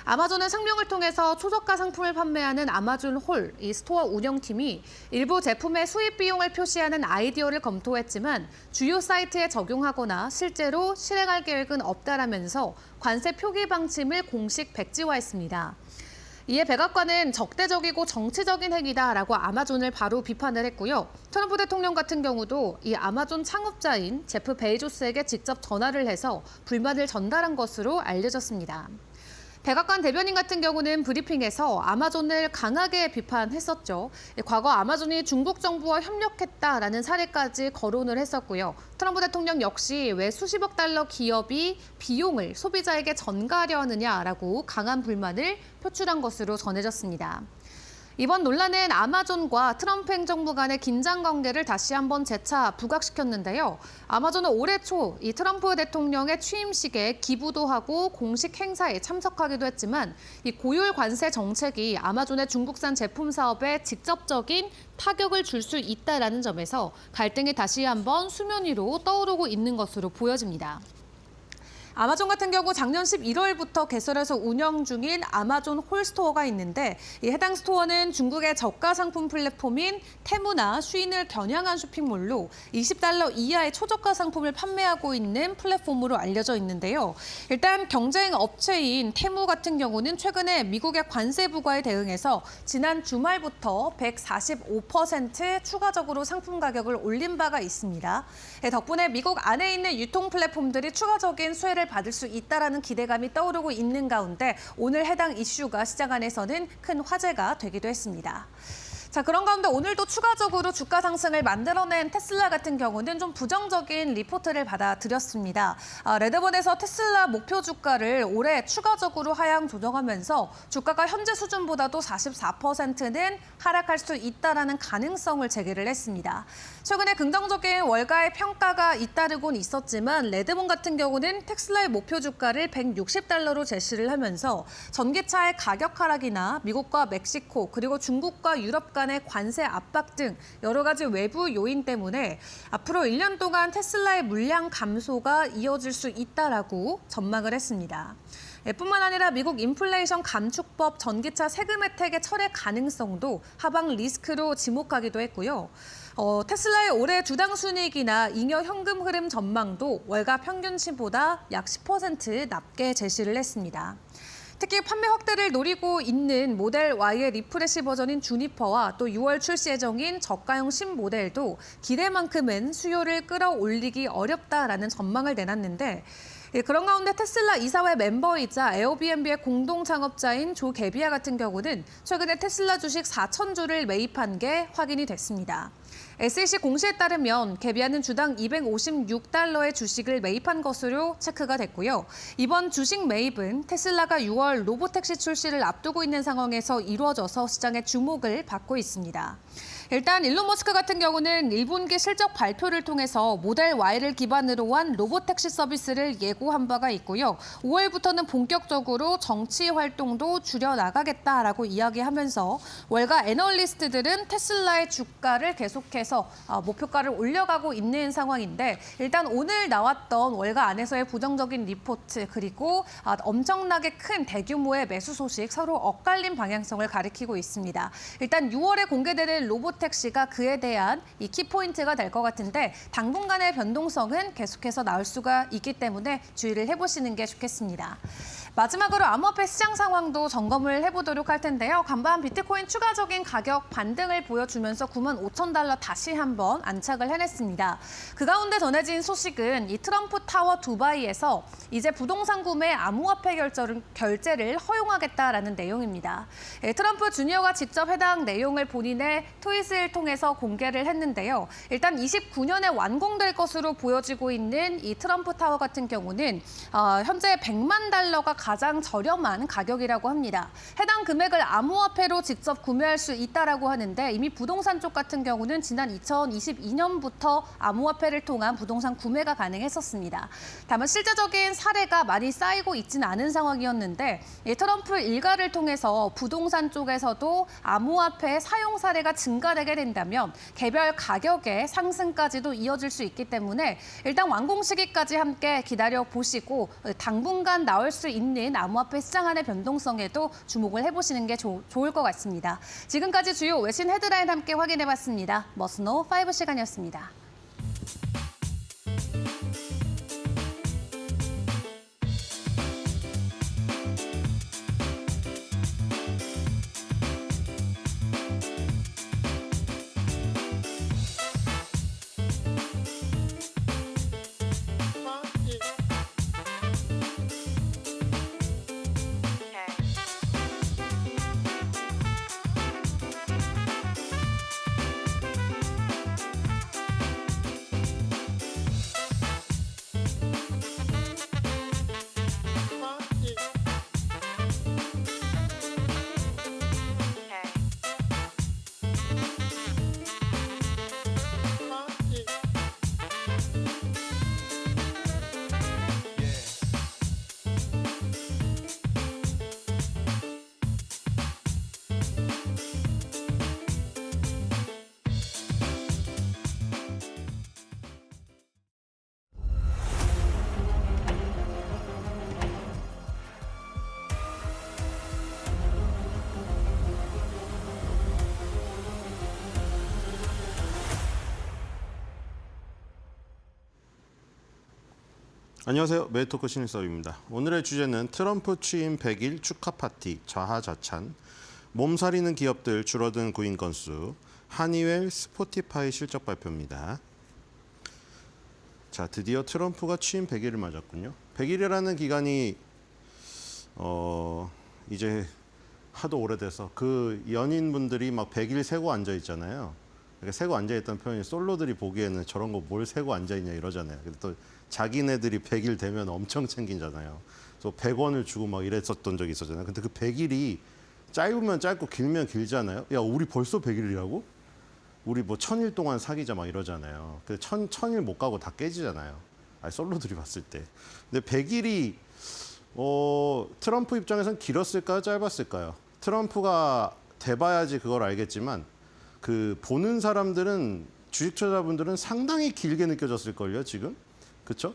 S1: 아마존은 상명을 통해서 초저가 상품을 판매하는 아마존 홀, 이 스토어 운영팀이 일부 제품의 수입 비용을 표시하는 아이디어를 검토했지만 주요 사이트에 적용하거나 실제로 실행할 계획은 없다라면서 관세 표기 방침을 공식 백지화했습니다. 이에 백악관은 적대적이고 정치적인 행위다라고 아마존을 바로 비판을 했고요. 트럼프 대통령 같은 경우도 이 아마존 창업자인 제프 베이조스에게 직접 전화를 해서 불만을 전달한 것으로 알려졌습니다. 백악관 대변인 같은 경우는 브리핑에서 아마존을 강하게 비판했었죠. 과거 아마존이 중국 정부와 협력했다라는 사례까지 거론을 했었고요. 트럼프 대통령 역시 왜 수십억 달러 기업이 비용을 소비자에게 전가하려 하느냐라고 강한 불만을 표출한 것으로 전해졌습니다. 이번 논란은 아마존과 트럼프 행정부 간의 긴장 관계를 다시 한번 재차 부각시켰는데요. 아마존은 올해 초 이 트럼프 대통령의 취임식에 기부도 하고 공식 행사에 참석하기도 했지만 이 고율 관세 정책이 아마존의 중국산 제품 사업에 직접적인 타격을 줄 수 있다라는 점에서 갈등이 다시 한번 수면 위로 떠오르고 있는 것으로 보여집니다. 아마존 같은 경우 작년 11월부터 개설해서 운영 중인 아마존 홀스토어가 있는데 이 해당 스토어는 중국의 저가 상품 플랫폼인 테무나 쉬인을 겨냥한 쇼핑몰로 20달러 이하의 초저가 상품을 판매하고 있는 플랫폼으로 알려져 있는데요. 일단 경쟁 업체인 테무 같은 경우는 최근에 미국의 관세 부과에 대응해서 지난 주말부터 145% 추가적으로 상품 가격을 올린 바가 있습니다. 덕분에 미국 안에 있는 유통 플랫폼들이 추가적인 수혜를 받을 수 있다라는 기대감이 떠오르고 있는 가운데 오늘 해당 이슈가 시장 안에서는 큰 화제가 되기도 했습니다. 자, 그런 가운데 오늘도 추가적으로 주가 상승을 만들어낸 테슬라 같은 경우는 좀 부정적인 리포트를 받아들였습니다. 레드본에서 테슬라 목표 주가를 올해 추가적으로 하향 조정하면서 주가가 현재 수준보다도 44%는 하락할 수 있다라는 가능성을 제기를 했습니다. 최근에 긍정적인 월가의 평가가 잇따르곤 있었지만 레드본 같은 경우는 테슬라의 목표 주가를 160달러로 제시를 하면서 전기차의 가격 하락이나 미국과 멕시코 그리고 중국과 유럽 간의 관세 압박 등 여러 가지 외부 요인 때문에 앞으로 1년 동안 테슬라의 물량 감소가 이어질 수 있다라고 전망을 했습니다. 뿐만 아니라 미국 인플레이션 감축법 전기차 세금 혜택의 철회 가능성도 하방 리스크로 지목하기도 했고요. 테슬라의 올해 주당 순이익이나 잉여 현금 흐름 전망도 월가 평균치보다 약 10% 낮게 제시를 했습니다. 특히 판매 확대를 노리고 있는 모델 Y의 리프레시 버전인 주니퍼와 또 6월 출시 예정인 저가형 신모델도 기대만큼은 수요를 끌어올리기 어렵다라는 전망을 내놨는데 그런 가운데 테슬라 이사회 멤버이자 에어비앤비의 공동 창업자인 조 게비아 같은 경우는 최근에 테슬라 주식 4,000주를 매입한 게 확인이 됐습니다. SEC 공시에 따르면 게비아는 주당 256달러의 주식을 매입한 것으로 체크가 됐고요. 이번 주식 매입은 테슬라가 6월 로보택시 출시를 앞두고 있는 상황에서 이루어져서 시장의 주목을 받고 있습니다. 일단 일론 머스크 같은 경우는 1분기 실적 발표를 통해서 모델 Y를 기반으로 한 로보택시 서비스를 예고한 바가 있고요. 5월부터는 본격적으로 정치 활동도 줄여나가겠다라고 이야기하면서 월가 애널리스트들은 테슬라의 주가를 계속해서 목표가를 올려가고 있는 상황인데 일단 오늘 나왔던 월가 안에서의 부정적인 리포트 그리고 엄청나게 큰 대규모의 매수 소식 서로 엇갈린 방향성을 가리키고 있습니다. 일단 6월에 공개되는 로보택시가 그에 대한 이 키포인트가 될 것 같은데 당분간의 변동성은 계속해서 나올 수가 있기 때문에 주의를 해보시는 게 좋겠습니다. 마지막으로 암호화폐 시장 상황도 점검을 해보도록 할 텐데요. 간밤 비트코인 추가적인 가격 반등을 보여주면서 95,000달러 다시 한번 안착을 해냈습니다. 그 가운데 전해진 소식은 이 트럼프 타워 두바이에서 이제 부동산 구매 암호화폐 결제를 허용하겠다라는 내용입니다. 트럼프 주니어가 직접 해당 내용을 본인의 트윗을 통해서 공개를 했는데요. 일단 29년에 완공될 것으로 보여지고 있는 이 트럼프 타워 같은 경우는 현재 100만 달러가 가장 저렴한 가격이라고 합니다. 해당 금액을 암호화폐로 직접 구매할 수 있다라고 하는데 이미 부동산 쪽 같은 경우는 지난 2022년부터 암호화폐를 통한 부동산 구매가 가능했었습니다. 다만 실제적인 사례가 많이 쌓이고 있지는 않은 상황이었는데 이 트럼프 일가를 통해서 부동산 쪽에서도 암호화폐 사용 사례가 증가되게 된다면 개별 가격의 상승까지도 이어질 수 있기 때문에 일단 완공 시기까지 함께 기다려 보시고 당분간 나올 수 있는 암호화폐 시장 안의 변동성에도 주목을 해보시는 게 좋을 것 같습니다. 지금까지 주요 외신 헤드라인 함께 확인해봤습니다. 머스노 5 시간이었습니다.
S6: 안녕하세요. 메이토크 신일섭입니다. 오늘의 주제는 트럼프 취임 100일 축하 파티, 자하자찬, 몸살이는 기업들 줄어든 구인 건수, 하니웰, 스포티파이 실적 발표입니다. 자, 드디어 트럼프가 취임 100일을 맞았군요. 100일이라는 기간이 이제 하도 오래돼서 그 연인분들이 막 100일 세고 앉아 있잖아요. 그러니까 세고 앉아 있다는 표현이 솔로들이 보기에는 저런 거 뭘 세고 앉아 있냐 이러잖아요. 근데 또 자기네들이 100일 되면 엄청 챙기잖아요. 그래서 100원을 주고 막 이랬었던 적이 있었잖아요. 근데 그 100일이 짧으면 짧고 길면 길잖아요. 야, 우리 벌써 100일이라고? 우리 뭐 1000일 동안 사귀자 막 이러잖아요. 근데 1000일 못 가고 다 깨지잖아요. 아니, 솔로들이 봤을 때. 근데 100일이 트럼프 입장에선 길었을까요? 짧았을까요? 트럼프가 돼봐야지 그걸 알겠지만 그 보는 사람들은 주식 투자자분들은 상당히 길게 느껴졌을걸요, 지금. 그렇죠?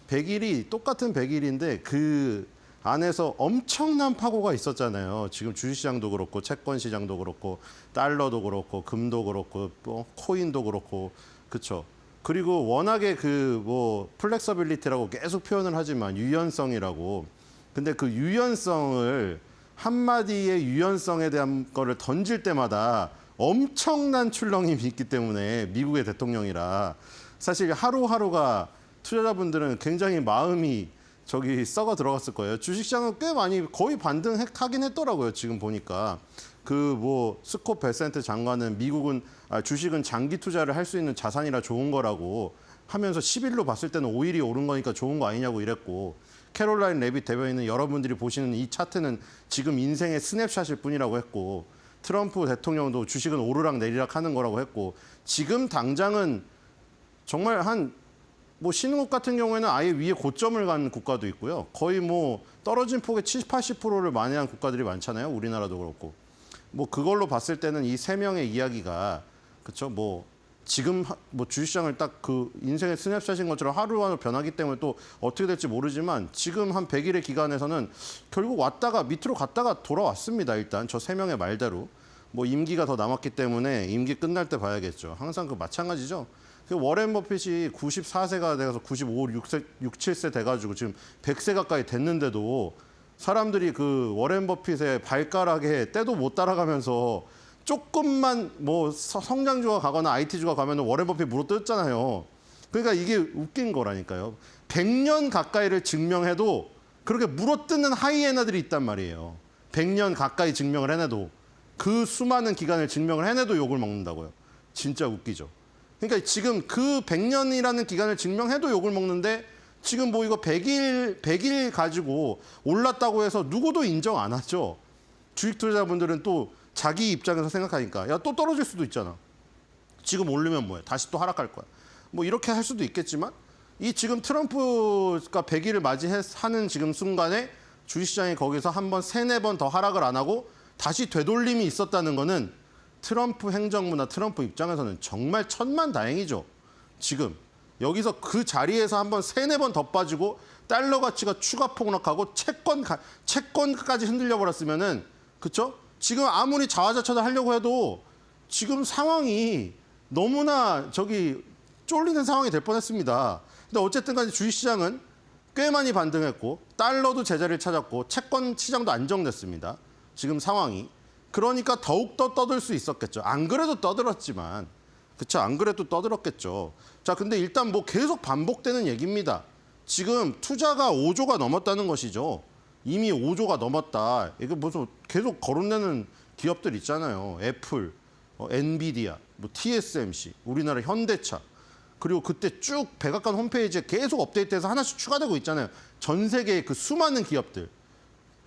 S6: 100일이 똑같은 100일인데 그 안에서 엄청난 파고가 있었잖아요. 지금 주식시장도 그렇고 채권 시장도 그렇고 달러도 그렇고 금도 그렇고 코인도 그렇고 그렇죠. 그리고 워낙에 그 뭐 플렉서빌리티라고 계속 표현을 하지만 유연성이라고. 근데 그 유연성을 한마디의 유연성에 대한 거를 던질 때마다 엄청난 출렁임이 있기 때문에 미국의 대통령이라 사실 하루하루가 투자자분들은 굉장히 마음이 저기 썩어 들어갔을 거예요. 주식시장은 꽤 많이 거의 반등하긴 했더라고요. 지금 보니까 그 뭐 스콧 베센트 장관은 미국은 주식은 장기 투자를 할 수 있는 자산이라 좋은 거라고 하면서 10일로 봤을 때는 5일이 오른 거니까 좋은 거 아니냐고 이랬고 캐롤라인 레빗 대변인은 여러분들이 보시는 이 차트는 지금 인생의 스냅샷일 뿐이라고 했고 트럼프 대통령도 주식은 오르락 내리락 하는 거라고 했고 지금 당장은 정말 뭐 신흥국 같은 경우에는 아예 위에 고점을 간 국가도 있고요. 거의 뭐 떨어진 폭의 70, 80%를 만회한 국가들이 많잖아요. 우리나라도 그렇고. 뭐 그걸로 봤을 때는 이 세 명의 이야기가 그렇죠. 뭐 지금 뭐 주식시장을 딱 그 인생의 스냅샷인 것처럼 하루하루 변하기 때문에 또 어떻게 될지 모르지만 지금 한 100일의 기간에서는 결국 왔다가 밑으로 갔다가 돌아왔습니다. 일단 저 세 명의 말대로. 뭐 임기가 더 남았기 때문에 임기 끝날 때 봐야겠죠. 항상 그 마찬가지죠. 워렌 버핏이 94세가 돼서 95, 6, 7세 돼가지고 지금 100세 가까이 됐는데도 사람들이 그 워렌 버핏의 발가락에 때도 못 따라가면서 조금만 뭐 성장주가 가거나 IT주가 가면 워렌 버핏 물어뜯잖아요. 그러니까 이게 웃긴 거라니까요. 100년 가까이를 증명해도 그렇게 물어뜯는 하이에나들이 있단 말이에요. 100년 가까이 증명을 해내도 그 수많은 기간을 증명을 해내도 욕을 먹는다고요. 진짜 웃기죠. 그러니까 지금 그 100년이라는 기간을 증명해도 욕을 먹는데 지금 뭐 이거 100일 가지고 올랐다고 해서 누구도 인정 안 하죠. 주식 투자자분들은 또 자기 입장에서 생각하니까 야, 또 떨어질 수도 있잖아. 지금 오르면 뭐해? 다시 또 하락할 거야. 뭐 이렇게 할 수도 있겠지만 이 지금 트럼프가 100일을 맞이하는 지금 순간에 주식시장이 거기서 한번 3-4번 더 하락을 안 하고 다시 되돌림이 있었다는 거는 트럼프 행정부나 트럼프 입장에서는 정말 천만다행이죠. 지금 여기서 그 자리에서 한번 3-4번 더 빠지고 달러 가치가 추가 폭락하고 채권까지 흔들려 버렸으면은 그렇죠? 지금 아무리 자화자찬을 하려고 해도 지금 상황이 너무나 쫄리는 상황이 될 뻔했습니다. 근데 어쨌든 간에 주식시장은 꽤 많이 반등했고 달러도 제자리를 찾았고 채권 시장도 안정됐습니다. 지금 상황이. 그러니까 더욱더 떠들 수 있었겠죠. 안 그래도 떠들었지만. 그렇죠. 안 그래도 떠들었겠죠. 자, 근데 일단 뭐 계속 반복되는 얘기입니다. 지금 투자가 5조가 넘었다는 것이죠. 이미 5조가 넘었다. 이게 무슨 계속 거론되는 기업들 있잖아요. 애플, 엔비디아, 뭐 TSMC, 우리나라 현대차. 그리고 그때 쭉 백악관 홈페이지에 계속 업데이트해서 하나씩 추가되고 있잖아요. 전 세계의 그 수많은 기업들.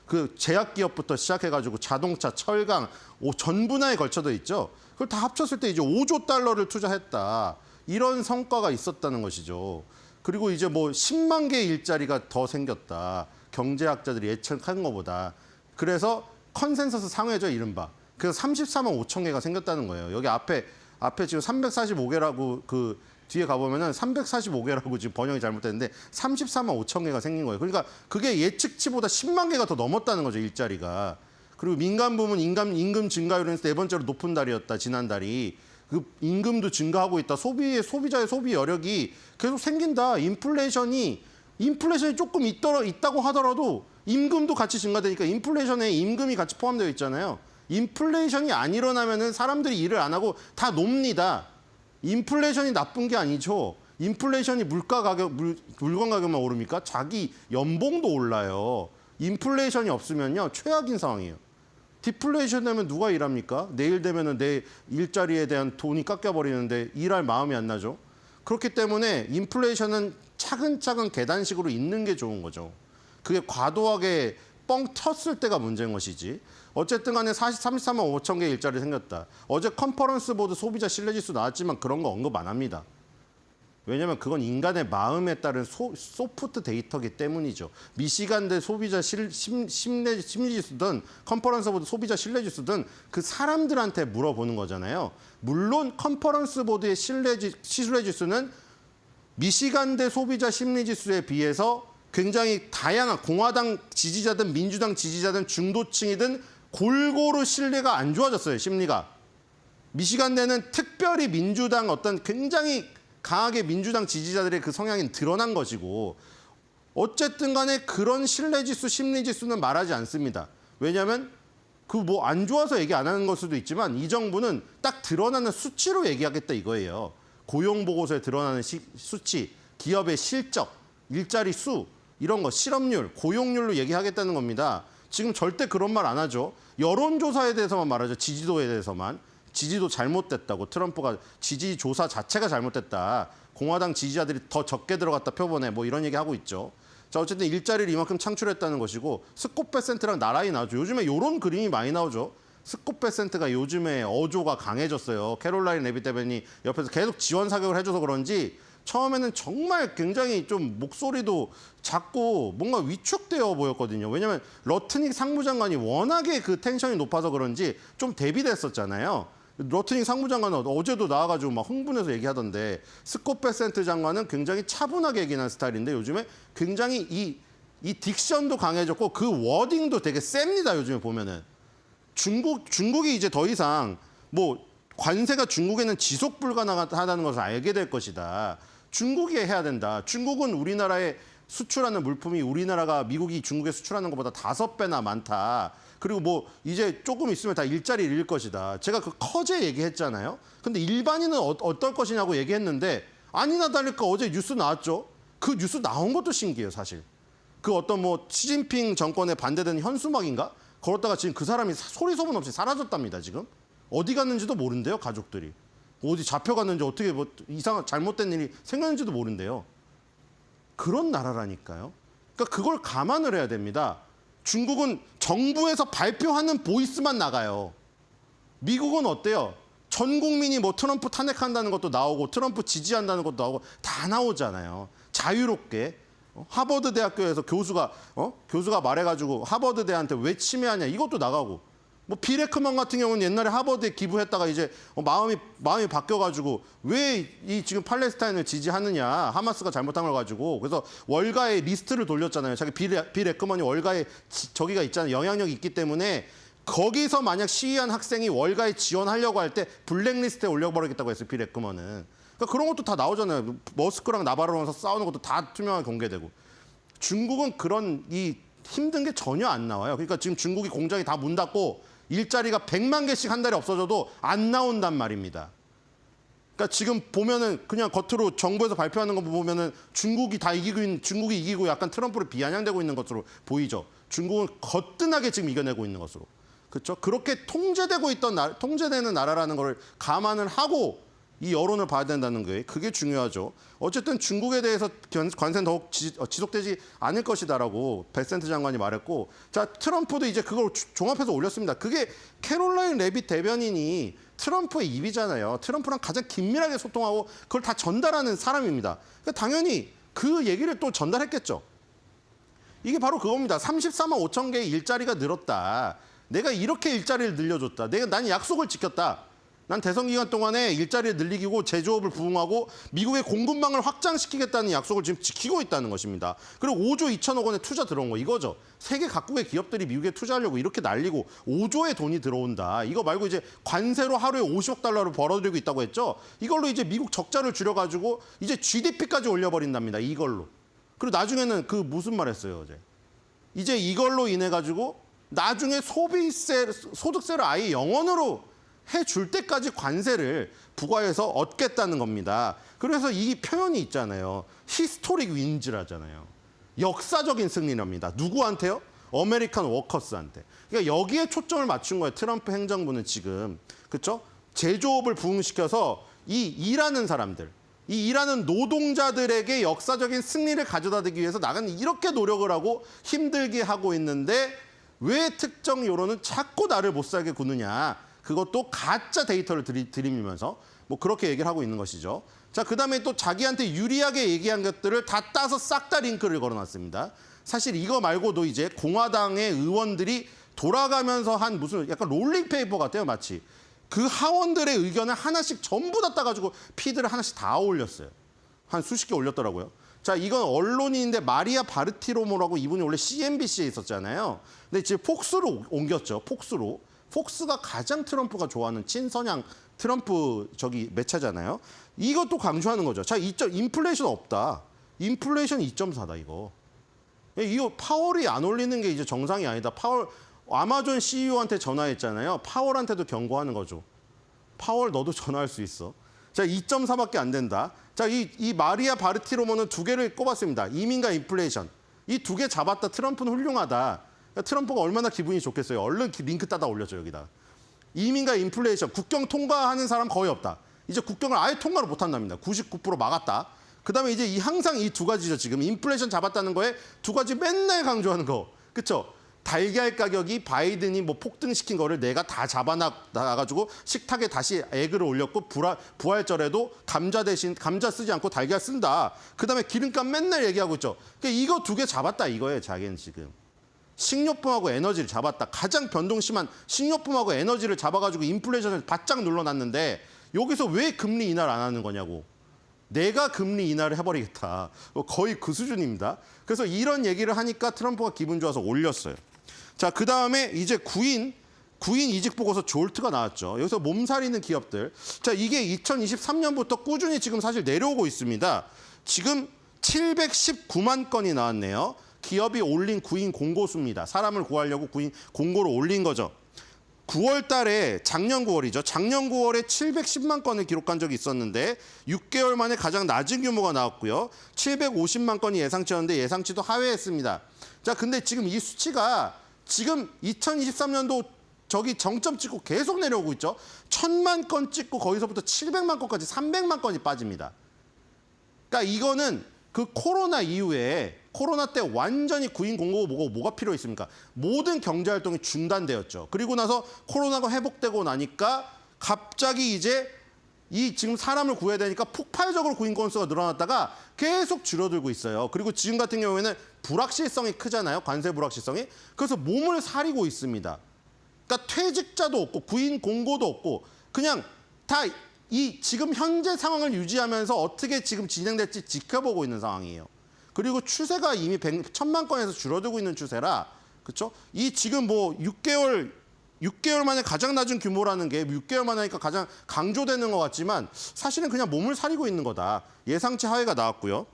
S6: 그 제약기업부터 시작해가지고 자동차, 철강, 전 분야에 걸쳐져 있죠. 그걸 다 합쳤을 때 이제 5조 달러를 투자했다. 이런 성과가 있었다는 것이죠. 그리고 이제 뭐 10만 개의 일자리가 더 생겼다. 경제학자들이 예측한 것보다. 그래서 컨센서스 상회죠, 이른바. 그래서 34만 5천 개가 생겼다는 거예요. 여기 앞에 지금 345개라고 그 뒤에 가보면은 345개라고 지금 번역이 잘못됐는데 34만 5천 개가 생긴 거예요. 그러니까 그게 예측치보다 10만 개가 더 넘었다는 거죠, 일자리가. 그리고 민간 부문 임금 증가율은 4번째로 높은 달이었다, 지난달이. 그 임금도 증가하고 있다. 소비자의 소비 여력이 계속 생긴다. 인플레이션이 조금 있다고 하더라도 임금도 같이 증가되니까 인플레이션에 임금이 같이 포함되어 있잖아요. 인플레이션이 안 일어나면은 사람들이 일을 안 하고 다 놉니다. 인플레이션이 나쁜 게 아니죠. 인플레이션이 물건 가격만 오릅니까? 자기 연봉도 올라요. 인플레이션이 없으면요, 최악인 상황이에요. 디플레이션 되면 누가 일합니까? 내일 되면은 내 일자리에 대한 돈이 깎여버리는데 일할 마음이 안 나죠. 그렇기 때문에 인플레이션은 차근차근 계단식으로 있는 게 좋은 거죠. 그게 과도하게 뻥 텄을 때가 문제인 것이지. 어쨌든 간에 33만 5천 개의 일자리 생겼다. 어제 컨퍼런스 보드 소비자 신뢰지수 나왔지만 그런 거 언급 안 합니다. 왜냐하면 그건 인간의 마음에 따른 소프트 데이터이기 때문이죠. 미시간대 소비자 심리지수든 컨퍼런스 보드 소비자 신뢰지수든 그 사람들한테 물어보는 거잖아요. 물론 컨퍼런스 보드의 신뢰지수는 미시간대 소비자 심리지수에 비해서 굉장히 다양한 공화당 지지자든 민주당 지지자든 중도층이든 골고루 신뢰가 안 좋아졌어요, 심리가. 미시간대는 특별히 민주당 굉장히 강하게 민주당 지지자들의 그 성향이 드러난 것이고 어쨌든 간에 그런 신뢰지수, 심리지수는 말하지 않습니다. 왜냐하면 그 뭐 안 좋아서 얘기 안 하는 걸 수도 있지만 이 정부는 딱 드러나는 수치로 얘기하겠다 이거예요. 고용보고서에 드러나는 수치, 기업의 실적, 일자리 수 이런 거, 실업률, 고용률로 얘기하겠다는 겁니다. 지금 절대 그런 말 안 하죠. 여론조사에 대해서만 말하죠. 지지도에 대해서만. 지지도 잘못됐다고. 트럼프가 지지조사 자체가 잘못됐다. 공화당 지지자들이 더 적게 들어갔다 표본에 뭐 이런 얘기하고 있죠. 자, 어쨌든 일자리를 이만큼 창출했다는 것이고 스콧 베센트랑 나란히 나오죠. 요즘에 이런 그림이 많이 나오죠. 스콧 베센트가 요즘에 어조가 강해졌어요. 캐롤라인 레비테벤이 옆에서 계속 지원 사격을 해줘서 그런지 처음에는 정말 굉장히 좀 목소리도 작고 뭔가 위축되어 보였거든요. 왜냐하면 러트닉 상무장관이 워낙에 그 텐션이 높아서 그런지 좀 대비됐었잖아요. 러트닉 상무장관은 어제도 나와가지고 막 흥분해서 얘기하던데 스콧 베센트 장관은 굉장히 차분하게 얘기하는 스타일인데 요즘에 굉장히 이 딕션도 강해졌고 그 워딩도 되게 셉니다. 요즘에 보면은. 중국이 이제 더 이상 뭐 관세가 중국에는 지속 불가능하다는 것을 알게 될 것이다. 중국이 해야 된다. 중국은 우리나라의 수출하는 물품이 우리나라가 미국이 중국에 수출하는 것보다 5배나 많다. 그리고 뭐 이제 조금 있으면 다 일자리를 잃을 것이다. 제가 그 커제 얘기했잖아요. 근데 일반인은 어떨 것이냐고 얘기했는데 아니나 다를까 어제 뉴스 나왔죠. 그 뉴스 나온 것도 신기해요, 사실. 그 어떤 뭐 시진핑 정권에 반대되는 현수막인가? 걸었다가 지금 그 사람이 소리 소문 없이 사라졌답니다, 지금. 어디 갔는지도 모른대요, 가족들이. 어디 잡혀갔는지 어떻게 뭐 이상한 잘못된 일이 생겼는지도 모른대요. 그런 나라라니까요. 그러니까 그걸 감안을 해야 됩니다. 중국은 정부에서 발표하는 보이스만 나가요. 미국은 어때요? 전 국민이 뭐 트럼프 탄핵한다는 것도 나오고 트럼프 지지한다는 것도 나오고 다 나오잖아요. 자유롭게. 하버드 대학교에서 교수가 말해가지고 하버드 대한테 왜 침해하냐 이것도 나가고 뭐 빌 에크먼 같은 경우는 옛날에 하버드에 기부했다가 이제 마음이 바뀌어가지고 왜 이 지금 팔레스타인을 지지하느냐 하마스가 잘못한 걸 가지고 그래서 월가의 리스트를 돌렸잖아요. 자기 빌 에크먼이 월가에 저기가 있잖아요. 영향력이 있기 때문에 거기서 만약 시위한 학생이 월가에 지원하려고 할 때 블랙리스트에 올려버리겠다고 했어요. 빌 에크먼은. 그러니까 그런 것도 다 나오잖아요. 머스크랑 나바로면서 싸우는 것도 다 투명하게 공개되고. 중국은 그런 이 힘든 게 전혀 안 나와요. 그러니까 지금 중국이 공장이 다 문 닫고 일자리가 100만 개씩 한 달에 없어져도 안 나온단 말입니다. 그러니까 지금 보면은 그냥 겉으로 정부에서 발표하는 거 보면은 중국이 이기고 약간 트럼프를 비아냥대고 있는 것으로 보이죠. 중국은 거뜬하게 지금 이겨내고 있는 것으로. 그렇죠? 그렇게 통제되는 나라라는 걸 감안을 하고 이 여론을 봐야 된다는 게 그게 중요하죠. 어쨌든 중국에 대해서 관세는 더욱 지속되지 않을 것이다라고 베센트 장관이 말했고, 자 트럼프도 이제 그걸 종합해서 올렸습니다. 그게 캐롤라인 레빗 대변인이 트럼프의 입이잖아요. 트럼프랑 가장 긴밀하게 소통하고 그걸 다 전달하는 사람입니다. 그러니까 당연히 그 얘기를 또 전달했겠죠. 이게 바로 그겁니다. 34만 5천 개의 일자리가 늘었다. 내가 이렇게 일자리를 늘려줬다. 난 약속을 지켰다. 난 대선 기간 동안에 일자리를 늘리고 제조업을 부흥하고 미국의 공급망을 확장시키겠다는 약속을 지금 지키고 있다는 것입니다. 그리고 5조 2천억 원의 투자 들어온 거 이거죠. 세계 각국의 기업들이 미국에 투자하려고 이렇게 날리고 5조의 돈이 들어온다. 이거 말고 이제 관세로 하루에 50억 달러를 벌어들이고 있다고 했죠. 이걸로 이제 미국 적자를 줄여가지고 이제 GDP까지 올려버린답니다. 이걸로. 그리고 나중에는 그 무슨 말 했어요, 어제. 이제 이걸로 인해 가지고 나중에 소득세를 아예 영원으로 해줄 때까지 관세를 부과해서 얻겠다는 겁니다. 그래서 이 표현이 있잖아요. 히스토릭 윈즈라잖아요. 역사적인 승리랍니다. 누구한테요? 아메리칸 워커스한테. 그러니까 여기에 초점을 맞춘 거예요. 트럼프 행정부는 지금. 그렇죠? 제조업을 부흥시켜서 이 일하는 사람들, 이 일하는 노동자들에게 역사적인 승리를 가져다 대기 위해서 나는 이렇게 노력을 하고 힘들게 하고 있는데 왜 특정 여론은 자꾸 나를 못 살게 구느냐. 그것도 가짜 데이터를 들이밀면서 뭐 그렇게 얘기를 하고 있는 것이죠. 자, 그다음에 또 자기한테 유리하게 얘기한 것들을 다 따서 싹 다 링크를 걸어놨습니다. 사실 이거 말고도 이제 공화당의 의원들이 돌아가면서 한 무슨 약간 롤링페이퍼 같아요, 마치. 그 하원들의 의견을 하나씩 전부 다 따가지고 피드를 하나씩 다 올렸어요. 한 수십 개 올렸더라고요. 자, 이건 언론인인데 마리아 바르티로모라고 이분이 원래 CNBC에 있었잖아요. 근데 지금 폭스로 옮겼죠, 폭스로. 폭스가 가장 트럼프가 좋아하는 친선양 트럼프 매체잖아요. 이것도 강조하는 거죠. 자, 인플레이션 없다. 인플레이션 2.4다 이거. 이거 파월이 안 올리는 게 이제 정상이 아니다. 아마존 CEO한테 전화했잖아요. 파월한테도 경고하는 거죠. 파월 너도 전화할 수 있어. 자, 2.4밖에 안 된다. 자, 이 마리아 바르티로모는 2개를 꼽았습니다. 이민과 인플레이션. 이 2개 잡았다. 트럼프는 훌륭하다. 트럼프가 얼마나 기분이 좋겠어요. 얼른 링크 따다 올려줘 여기다. 이민과 인플레이션, 국경 통과하는 사람 거의 없다. 이제 국경을 아예 통과를 못한답니다. 99% 막았다. 그다음에 이제 항상 이 2가지죠. 지금 인플레이션 잡았다는 거에 2가지 맨날 강조하는 거. 그렇죠? 달걀 가격이 바이든이 뭐 폭등시킨 거를 내가 다 잡아놔가지고 식탁에 다시 에그를 올렸고 부활절에도 감자 쓰지 않고 달걀 쓴다. 그다음에 기름값 맨날 얘기하고 있죠. 그러니까 이거 2개 잡았다 이거예요. 자기는 지금. 식료품하고 에너지를 잡았다. 가장 변동 심한 식료품하고 에너지를 잡아가지고 인플레이션을 바짝 눌러놨는데 여기서 왜 금리 인하를 안 하는 거냐고. 내가 금리 인하를 해버리겠다. 거의 그 수준입니다. 그래서 이런 얘기를 하니까 트럼프가 기분 좋아서 올렸어요. 자, 그다음에 이제 구인 이직 보고서 졸트가 나왔죠. 여기서 몸살이는 기업들. 자, 이게 2023년부터 꾸준히 지금 사실 내려오고 있습니다. 지금 719만 건이 나왔네요. 기업이 올린 구인 공고수입니다. 사람을 구하려고 구인 공고를 올린 거죠. 9월 달에 작년 9월이죠. 작년 9월에 710만 건을 기록한 적이 있었는데 6개월 만에 가장 낮은 규모가 나왔고요. 750만 건이 예상치였는데 예상치도 하회했습니다. 자, 근데 지금 이 수치가 지금 2023년도 저기 정점 찍고 계속 내려오고 있죠. 1000만 건 찍고 거기서부터 700만 건까지 300만 건이 빠집니다. 그러니까 이거는 그 코로나 이후에 코로나 때 완전히 구인 공고가 뭐가 필요했습니까? 모든 경제활동이 중단되었죠. 그리고 나서 코로나가 회복되고 나니까 갑자기 이제 이 지금 사람을 구해야 되니까 폭발적으로 구인 건수가 늘어났다가 계속 줄어들고 있어요. 그리고 지금 같은 경우에는 불확실성이 크잖아요. 관세 불확실성이. 그래서 몸을 사리고 있습니다. 그러니까 퇴직자도 없고 구인 공고도 없고 그냥 다 이 지금 현재 상황을 유지하면서 어떻게 지금 진행될지 지켜보고 있는 상황이에요. 그리고 추세가 이미 1000만 건에서 줄어들고 있는 추세라, 그렇죠? 이 지금 뭐 6개월 만에 가장 낮은 규모라는 게 6개월 만에 하니까 가장 강조되는 것 같지만 사실은 그냥 몸을 사리고 있는 거다. 예상치 하회가 나왔고요.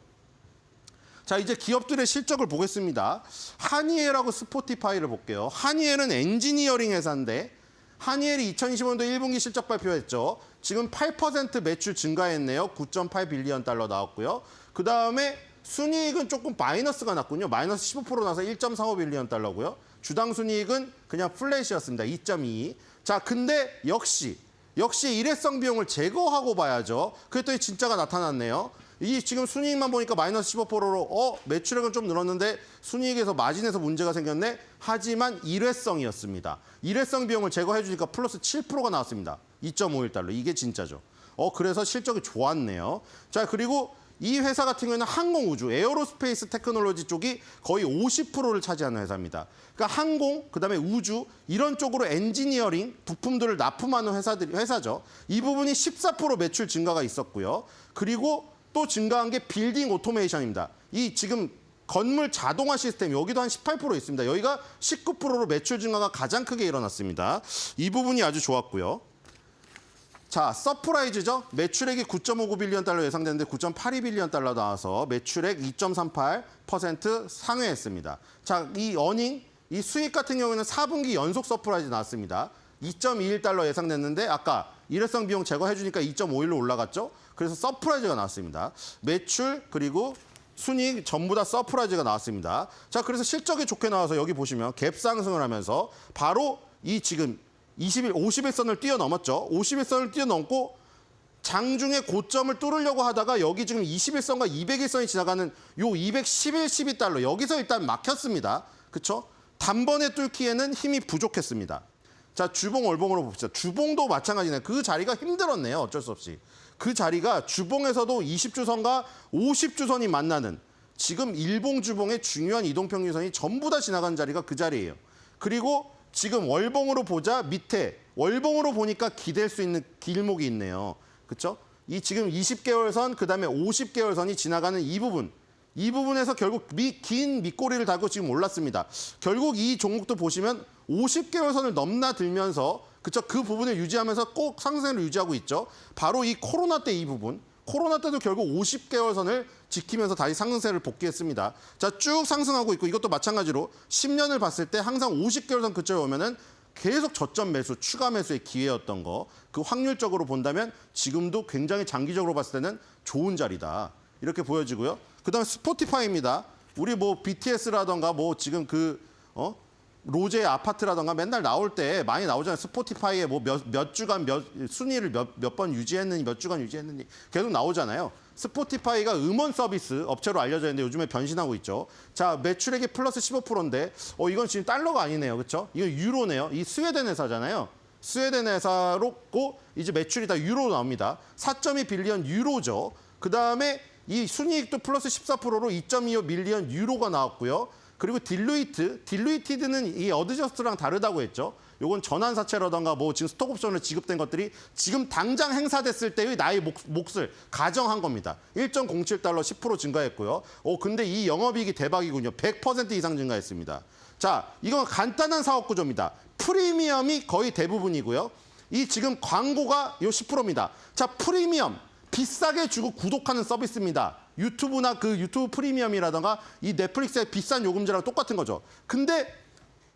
S6: 자, 이제 기업들의 실적을 보겠습니다. 한이엘하고 스포티파이를 볼게요. 한이엘은 엔지니어링 회사인데 한이엘이 2025년도 1분기 실적 발표했죠. 지금 8% 매출 증가했네요. 9.8 빌리언 달러 나왔고요. 그다음에 순이익은 조금 마이너스가 났군요. 마이너스 15% 나서 1.45 빌리언 달러고요. 주당 순이익은 그냥 플랫이었습니다. 2.22. 자, 근데 역시 일회성 비용을 제거하고 봐야죠. 그랬더니 진짜가 나타났네요. 이 지금 순이익만 보니까 마이너스 15%로 매출액은 좀 늘었는데 순이익에서 마진에서 문제가 생겼네. 하지만 일회성이었습니다. 일회성 비용을 제거해 주니까 플러스 7%가 나왔습니다. 2.51달러. 이게 진짜죠. 그래서 실적이 좋았네요. 자, 그리고 이 회사 같은 경우에는 항공우주, 에어로스페이스 테크놀로지 쪽이 거의 50%를 차지하는 회사입니다. 그러니까 항공, 그다음에 우주 이런 쪽으로 엔지니어링 부품들을 납품하는 회사죠. 이 부분이 14% 매출 증가가 있었고요. 그리고 또 증가한 게 빌딩 오토메이션입니다. 이 지금 건물 자동화 시스템 여기도 한 18% 있습니다. 여기가 19%로 매출 증가가 가장 크게 일어났습니다. 이 부분이 아주 좋았고요. 자, 서프라이즈죠. 매출액이 9.59 빌리언 달러 예상되는데 9.82 빌리언 달러 나와서 매출액 2.38% 상회했습니다. 자, 이 어닝, 이 수익 같은 경우에는 4분기 연속 서프라이즈 나왔습니다. 2.21 달러 예상됐는데 아까 일회성 비용 제거해 주니까 2.51로 올라갔죠. 그래서 서프라이즈가 나왔습니다. 매출 그리고 순이익 전부 다 서프라이즈가 나왔습니다. 자, 그래서 실적이 좋게 나와서 여기 보시면 갭 상승을 하면서 바로 이 지금 50일선을 뛰어넘었죠. 50일선을 뛰어넘고 장중에 고점을 뚫으려고 하다가 여기 지금 20일선과 200일선이 지나가는 요 211, 12달러 여기서 일단 막혔습니다. 그렇죠? 단번에 뚫기에는 힘이 부족했습니다. 자, 주봉 월봉으로 봅시다. 주봉도 마찬가지네요. 그 자리가 힘들었네요. 어쩔 수 없이. 그 자리가 주봉에서도 20주선과 50주선이 만나는 지금 일봉 주봉의 중요한 이동평균선이 전부 다 지나간 자리가 그 자리예요. 그리고 지금 월봉으로 보자 밑에 월봉으로 보니까 기댈 수 있는 길목이 있네요. 그렇죠? 이 지금 20개월 선 그다음에 50개월 선이 지나가는 이 부분에서 결국 긴 밑꼬리를 달고 지금 올랐습니다. 결국 이 종목도 보시면 50개월 선을 넘나들면서 그쵸? 그 부분을 유지하면서 꼭 상승을 유지하고 있죠. 바로 이 코로나 때 이 부분. 코로나 때도 결국 50개월 선을 지키면서 다시 상승세를 복귀했습니다. 자, 쭉 상승하고 있고 이것도 마찬가지로 10년을 봤을 때 항상 50개월 선 근처에 오면은 계속 저점 매수, 추가 매수의 기회였던 거. 그 확률적으로 본다면 지금도 굉장히 장기적으로 봤을 때는 좋은 자리다. 이렇게 보여지고요. 그다음에 스포티파이입니다. 우리 뭐 BTS라던가 뭐 지금 로제 아파트라던가 맨날 나올 때 많이 나오잖아요. 스포티파이에 뭐 몇 주간 순위를 몇 번 유지했느니 몇 주간 유지했느니 계속 나오잖아요. 스포티파이가 음원 서비스 업체로 알려져 있는데 요즘에 변신하고 있죠. 자, 매출액이 플러스 15%인데 이건 지금 달러가 아니네요. 그렇죠? 이건 유로네요. 이 스웨덴 회사잖아요. 스웨덴 회사로고 이제 매출이 다 유로로 나옵니다. 4.2 빌리언 유로죠. 그다음에 이 순이익도 플러스 14%로 2.25 밀리언 유로가 나왔고요. 그리고 딜루이티드는 이 어드저스트랑 다르다고 했죠. 요건 전환사채라던가 뭐 지금 스톡옵션으로 지급된 것들이 지금 당장 행사됐을 때의 나의 몫을 가정한 겁니다. 1.07달러 10% 증가했고요. 근데 이 영업이익이 대박이군요. 100% 이상 증가했습니다. 자, 이건 간단한 사업 구조입니다. 프리미엄이 거의 대부분이고요. 이 지금 광고가 요 10%입니다. 자, 비싸게 주고 구독하는 서비스입니다. 유튜브나 그 유튜브 프리미엄이라던가 이 넷플릭스의 비싼 요금제랑 똑같은 거죠. 근데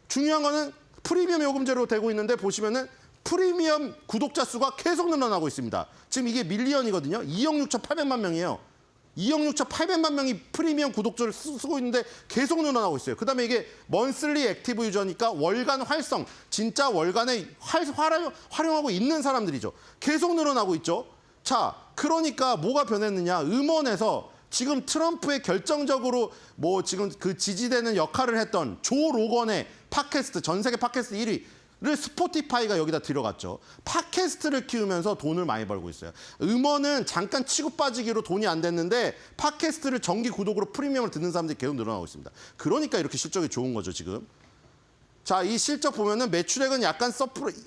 S6: 중요한 거는 프리미엄 요금제로 되고 있는데 보시면은 프리미엄 구독자 수가 계속 늘어나고 있습니다. 지금 이게 밀리언이거든요. 2억 6,800만 명이에요. 2억 6,800만 명이 프리미엄 구독자를 쓰고 있는데 계속 늘어나고 있어요. 그다음에 이게 먼슬리 액티브 유저니까 월간 활성, 진짜 월간에 활용하고 있는 사람들이죠. 계속 늘어나고 있죠. 자, 그러니까 뭐가 변했느냐. 음원에서 지금 트럼프의 결정적으로 뭐 지금 그 지지되는 역할을 했던 조 로건의 팟캐스트, 전 세계 팟캐스트 1위를 스포티파이가 여기다 들어갔죠. 팟캐스트를 키우면서 돈을 많이 벌고 있어요. 음원은 잠깐 치고 빠지기로 돈이 안 됐는데 팟캐스트를 정기 구독으로 프리미엄을 듣는 사람들이 계속 늘어나고 있습니다. 그러니까 이렇게 실적이 좋은 거죠, 지금. 자, 이 실적 보면은 매출액은 약간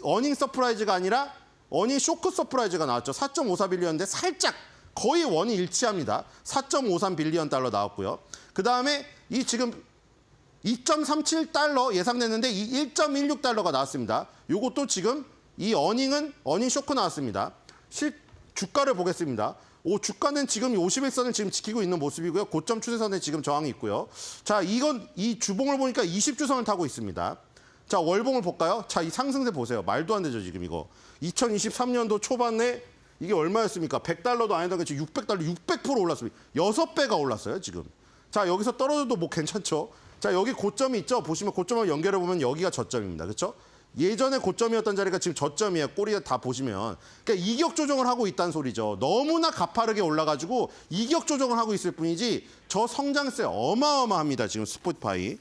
S6: 어닝 서프라이즈가 아니라 어닝 쇼크 서프라이즈가 나왔죠. 4.54 빌리언인데 살짝 거의 원이 일치합니다. 4.53 빌리언 달러 나왔고요. 그 다음에 이 지금 2.37달러 예상됐는데 이 1.16 달러가 나왔습니다. 요것도 지금 이 어닝은 어닝 쇼크 나왔습니다. 주가를 보겠습니다. 주가는 지금 51선을 지금 지키고 있는 모습이고요. 고점 추세선에 지금 저항이 있고요. 자, 이 주봉을 보니까 20주선을 타고 있습니다. 자, 월봉을 볼까요? 자, 이 상승세 보세요. 말도 안 되죠, 지금 이거. 2023년도 초반에 이게 얼마였습니까? 100달러도 아니다가 지금 600달러, 600% 올랐습니다. 6배가 올랐어요, 지금. 자, 여기서 떨어져도 뭐 괜찮죠? 자, 여기 고점이 있죠? 보시면 고점을 연결해 보면 여기가 저점입니다. 그렇죠? 예전에 고점이었던 자리가 지금 저점이에요. 꼬리에 다 보시면. 그러니까 이격 조정을 하고 있다는 소리죠. 너무나 가파르게 올라가지고 이격 조정을 하고 있을 뿐이지 저 성장세 어마어마합니다. 지금 스포티파이.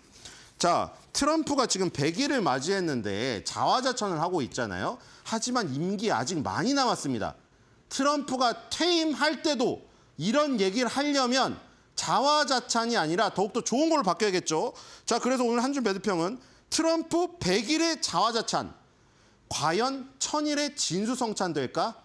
S6: 자, 트럼프가 지금 100일을 맞이했는데 자화자찬을 하고 있잖아요. 하지만 임기 아직 많이 남았습니다. 트럼프가 퇴임할 때도 이런 얘기를 하려면 자화자찬이 아니라 더욱더 좋은 걸로 바뀌어야겠죠. 자, 그래서 오늘 한 줄 매도평은 트럼프 100일의 자화자찬, 과연 1000일의 진수성찬 될까?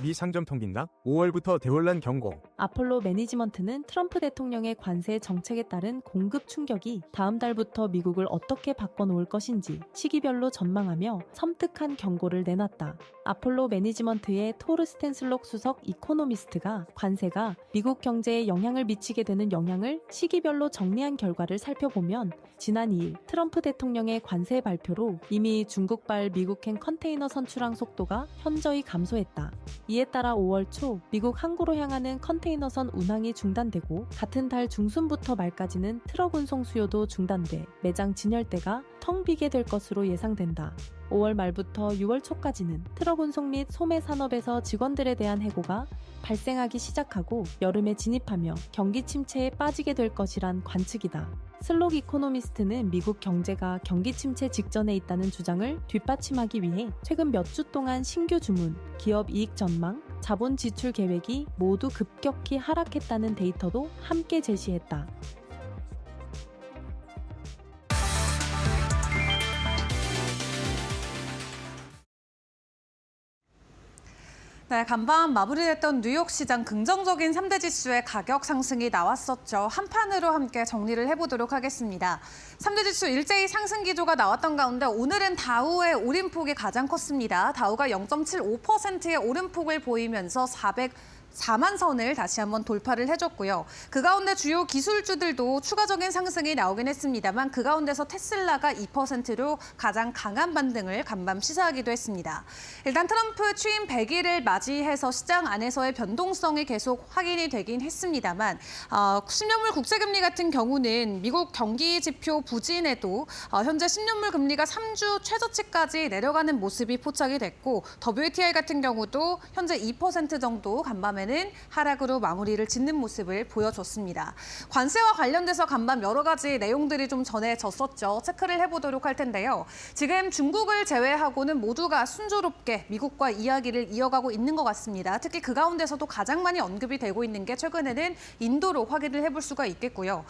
S7: 미 상점 통긴다. 5월부터 대혼란 경고.
S8: 아폴로 매니지먼트는 트럼프 대통령의 관세 정책에 따른 공급 충격이 다음 달부터 미국을 어떻게 바꿔놓을 것인지 시기별로 전망하며 섬뜩한 경고를 내놨다. 아폴로 매니지먼트의 토르 스탠슬록 수석 이코노미스트가 관세가 미국 경제에 영향을 미치게 되는 영향을 시기별로 정리한 결과를 살펴보면 지난 2일 트럼프 대통령의 관세 발표로 이미 중국발 미국행 컨테이너 선출항 속도가 현저히 감소했다. 이에 따라 5월 초 미국 항구로 향하는 컨테이너선 운항이 중단되고 같은 달 중순부터 말까지는 트럭 운송 수요도 중단돼 매장 진열대가 텅 비게 될 것으로 예상된다. 5월 말부터 6월 초까지는 트럭 운송 및 소매 산업에서 직원들에 대한 해고가 발생하기 시작하고 여름에 진입하며 경기 침체에 빠지게 될 것이란 관측이다. 슬록 이코노미스트는 미국 경제가 경기 침체 직전에 있다는 주장을 뒷받침하기 위해 최근 몇 주 동안 신규 주문, 기업 이익 전망, 자본 지출 계획이 모두 급격히 하락했다는 데이터도 함께 제시했다.
S1: 네, 간밤 마무리됐던 뉴욕 시장 긍정적인 3대 지수의 가격 상승이 나왔었죠. 한 판으로 함께 정리를 해보도록 하겠습니다. 3대 지수 일제히 상승 기조가 나왔던 가운데 오늘은 다우의 오름폭이 가장 컸습니다. 다우가 0.75%의 오름폭을 보이면서 4만 선을 다시 한번 돌파를 해줬고요. 그 가운데 주요 기술주들도 추가적인 상승이 나오긴 했습니다만 그 가운데서 테슬라가 2%로 가장 강한 반등을 간밤 시사하기도 했습니다. 일단 트럼프 취임 100일을 맞이해서 시장 안에서의 변동성이 계속 확인이 되긴 했습니다만 10년물 국채금리 같은 경우는 미국 경기 지표 부진에도 현재 10년물 금리가 3주 최저치까지 내려가는 모습이 포착이 됐고 WTI 같은 경우도 현재 2% 정도 간밤에는 하락으로 마무리를 짓는 모습을 보여줬습니다. 관세와 관련돼서 간밤 여러 가지 내용들이 좀 전해졌었죠. 체크를 해보도록 할 텐데요. 지금 중국을 제외하고는 모두가 순조롭게 미국과 이야기를 이어가고 있는 것 같습니다. 특히 그 가운데서도 가장 많이 언급이 되고 있는 게 최근에는 인도로 확인을 해볼 수가 있겠고요.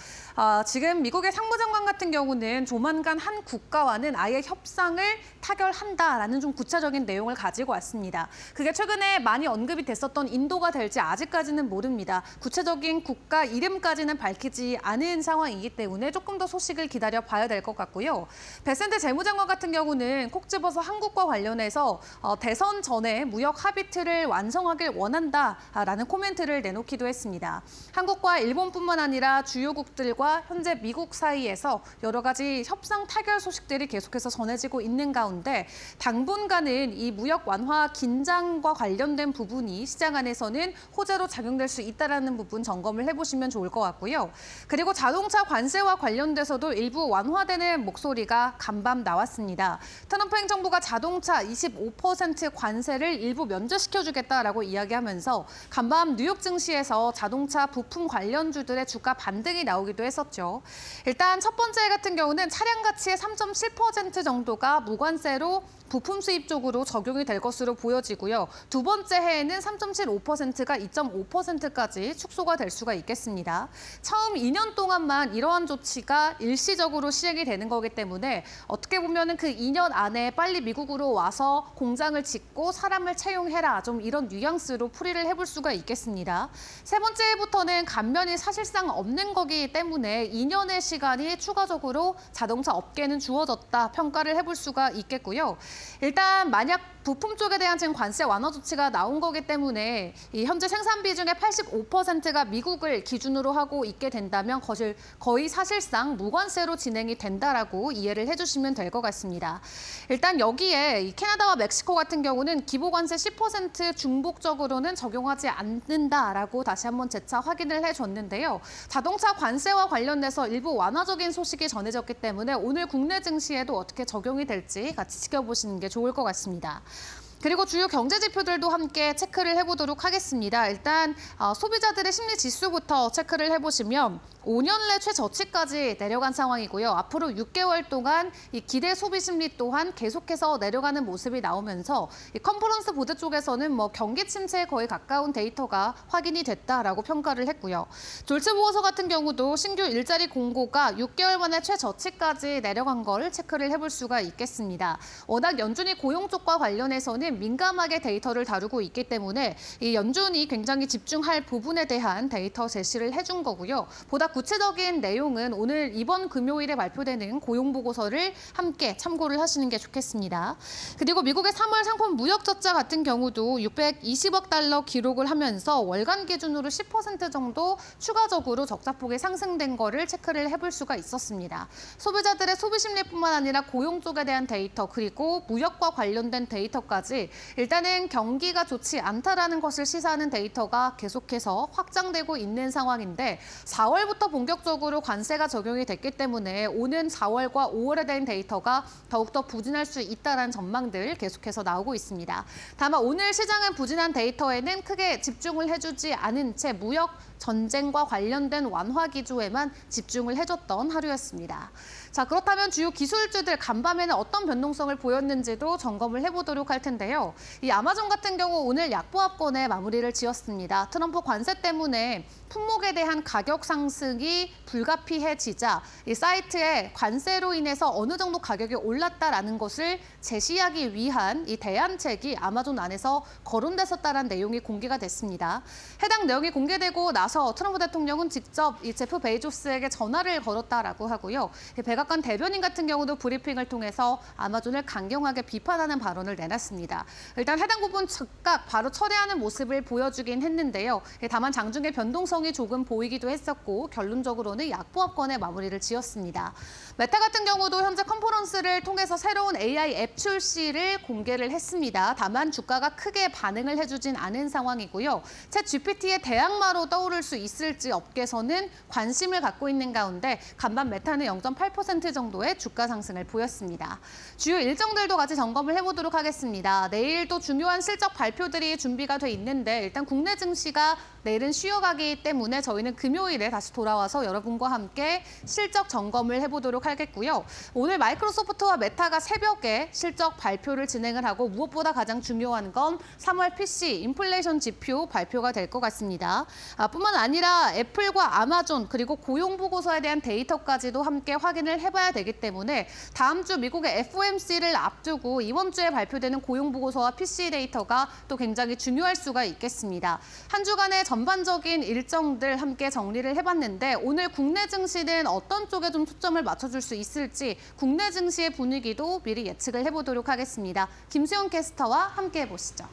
S1: 지금 미국의 상무장관 같은 경우는 조만간 한 국가와는 아예 협상을 타결한다라는 좀 구체적인 내용을 가지고 왔습니다. 그게 최근에 많이 언급이 됐었던 인도가 될지 아직까지는 모릅니다. 구체적인 국가 이름까지는 밝히지 않은 상황이기 때문에 조금 더 소식을 기다려 봐야 될 것 같고요. 베센트 재무장관 같은 경우는 콕 집어서 한국과 관련해서 대선 전에 무역 합의틀을 완성하길 원한다라는 코멘트를 내놓기도 했습니다. 한국과 일본뿐만 아니라 주요국들과 현재 미국 사이에서 여러 가지 협상 타결 소식들이 계속해서 전해지고 있는 가운데 당분간은 이 무역 완화 긴장과 관련된 부분이 시장 안에서는 호재로 작용될 수 있다는 부분 점검을 해보시면 좋을 것 같고요. 그리고 자동차 관세와 관련돼서도 일부 완화되는 목소리가 간밤 나왔습니다. 트럼프 행정부가 자동차 25% 관세를 일부 면제시켜주겠다라고 이야기하면서 간밤 뉴욕 증시에서 자동차 부품 관련주들의 주가 반등이 나오기도 했었죠. 일단 첫 번째 같은 경우는 차량 가치의 3.7% 정도가 무관세로 부품 수입 쪽으로 적용이 될 것으로 보여지고요. 두 번째 해에는 3.75%가 2.5%까지 축소가 될 수가 있겠습니다. 처음 2년 동안만 이러한 조치가 일시적으로 시행이 되는 거기 때문에 어떻게 보면 그 2년 안에 빨리 미국으로 와서 공장을 짓고 사람을 채용해라. 좀 이런 뉘앙스로 풀이를 해볼 수가 있겠습니다. 세 번째 해부터는 감면이 사실상 없는 거기 때문에 2년의 시간이 추가적으로 자동차 업계는 주어졌다 평가를 해볼 수가 있겠고요. 일단 만약 부품 쪽에 대한 지금 관세 완화 조치가 나온 거기 때문에 이 현재 생산비 중에 85%가 미국을 기준으로 하고 있게 된다면 거의 사실상 무관세로 진행이 된다라고 이해를 해주시면 될 것 같습니다. 일단 여기에 이 캐나다와 멕시코 같은 경우는 기본관세 10% 중복적으로는 적용하지 않는다라고 다시 한번 재차 확인을 해줬는데요. 자동차 관세와 관련돼서 일부 완화적인 소식이 전해졌기 때문에 오늘 국내 증시에도 어떻게 적용이 될지 같이 지켜보시는 게 좋을 것 같습니다. 그리고 주요 경제 지표들도 함께 체크를 해보도록 하겠습니다. 일단 소비자들의 심리 지수부터 체크를 해보시면 5년 내 최저치까지 내려간 상황이고요. 앞으로 6개월 동안 이 기대 소비 심리 또한 계속해서 내려가는 모습이 나오면서 이 컨퍼런스 보드 쪽에서는 뭐 경기 침체에 거의 가까운 데이터가 확인이 됐다라고 평가를 했고요. 졸츠 보고서 같은 경우도 신규 일자리 공고가 6개월 만에 최저치까지 내려간 걸 체크를 해볼 수가 있겠습니다. 워낙 연준이 고용 쪽과 관련해서는 민감하게 데이터를 다루고 있기 때문에 이 연준이 굉장히 집중할 부분에 대한 데이터 제시를 해준 거고요. 보다 구체적인 내용은 오늘 이번 금요일에 발표되는 고용보고서를 함께 참고를 하시는 게 좋겠습니다. 그리고 미국의 3월 상품 무역 적자 같은 경우도 620억 달러 기록을 하면서 월간 기준으로 10% 정도 추가적으로 적자폭이 상승된 거를 체크를 해볼 수가 있었습니다. 소비자들의 소비 심리뿐만 아니라 고용 쪽에 대한 데이터 그리고 무역과 관련된 데이터까지 일단은 경기가 좋지 않다라는 것을 시사하는 데이터가 계속해서 확장되고 있는 상황인데 4월부터 본격적으로 관세가 적용이 됐기 때문에 오는 4월과 5월에 대한 데이터가 더욱더 부진할 수 있다는 전망들 계속해서 나오고 있습니다. 다만 오늘 시장은 부진한 데이터에는 크게 집중을 해주지 않은 채 무역 전쟁과 관련된 완화 기조에만 집중을 해줬던 하루였습니다. 자, 그렇다면 주요 기술주들 간밤에는 어떤 변동성을 보였는지도 점검을 해보도록 할 텐데요. 이 아마존 같은 경우 오늘 약보합권에 마무리를 지었습니다. 트럼프 관세 때문에 품목에 대한 가격 상승이 불가피해지자 이 사이트에 관세로 인해서 어느 정도 가격이 올랐다라는 것을 제시하기 위한 이 대안책이 아마존 안에서 거론됐었다는 내용이 공개가 됐습니다. 해당 내용이 공개되고 나서 나서 트럼프 대통령은 직접 이 제프 베이조스에게 전화를 걸었다라고 하고요. 백악관 대변인 같은 경우도 브리핑을 통해서 아마존을 강경하게 비판하는 발언을 내놨습니다. 일단 해당 부분 즉각 바로 철회하는 모습을 보여주긴 했는데요. 다만 장중에 변동성이 조금 보이기도 했었고 결론적으로는 약보합권의 마무리를 지었습니다. 메타 같은 경우도 현재 컨퍼런스를 통해서 새로운 AI 앱 출시를 공개를 했습니다. 다만 주가가 크게 반응을 해주진 않은 상황이고요. 챗 GPT의 대항마로 떠오를 수 있을지 업계에서는 관심을 갖고 있는 가운데 간밤 메타는 0.8% 정도의 주가 상승을 보였습니다. 주요 일정들도 같이 점검을 해보도록 하겠습니다. 내일 또 중요한 실적 발표들이 준비가 돼 있는데 일단 국내 증시가 내일은 쉬어가기 때문에 저희는 금요일에 다시 돌아와서 여러분과 함께 실적 점검을 해보도록 하겠고요. 오늘 마이크로소프트와 메타가 새벽에 실적 발표를 진행을 하고 무엇보다 가장 중요한 건 3월 PC 인플레이션 지표 발표가 될 것 같습니다. 뿐만 아니라 애플과 아마존 그리고 고용 보고서에 대한 데이터까지도 함께 확인을 해봐야 되기 때문에 다음 주 미국의 FOMC를 앞두고 이번 주에 발표되는 고용 보고서와 PC 데이터가 또 굉장히 중요할 수가 있겠습니다. 한 주간의 전반적인 일정들 함께 정리를 해봤는데 오늘 국내 증시는 어떤 쪽에 좀 초점을 맞춰줄 수 있을지 국내 증시의 분위기도 미리 예측을 해보도록 하겠습니다. 김수영 캐스터와 함께 해보시죠.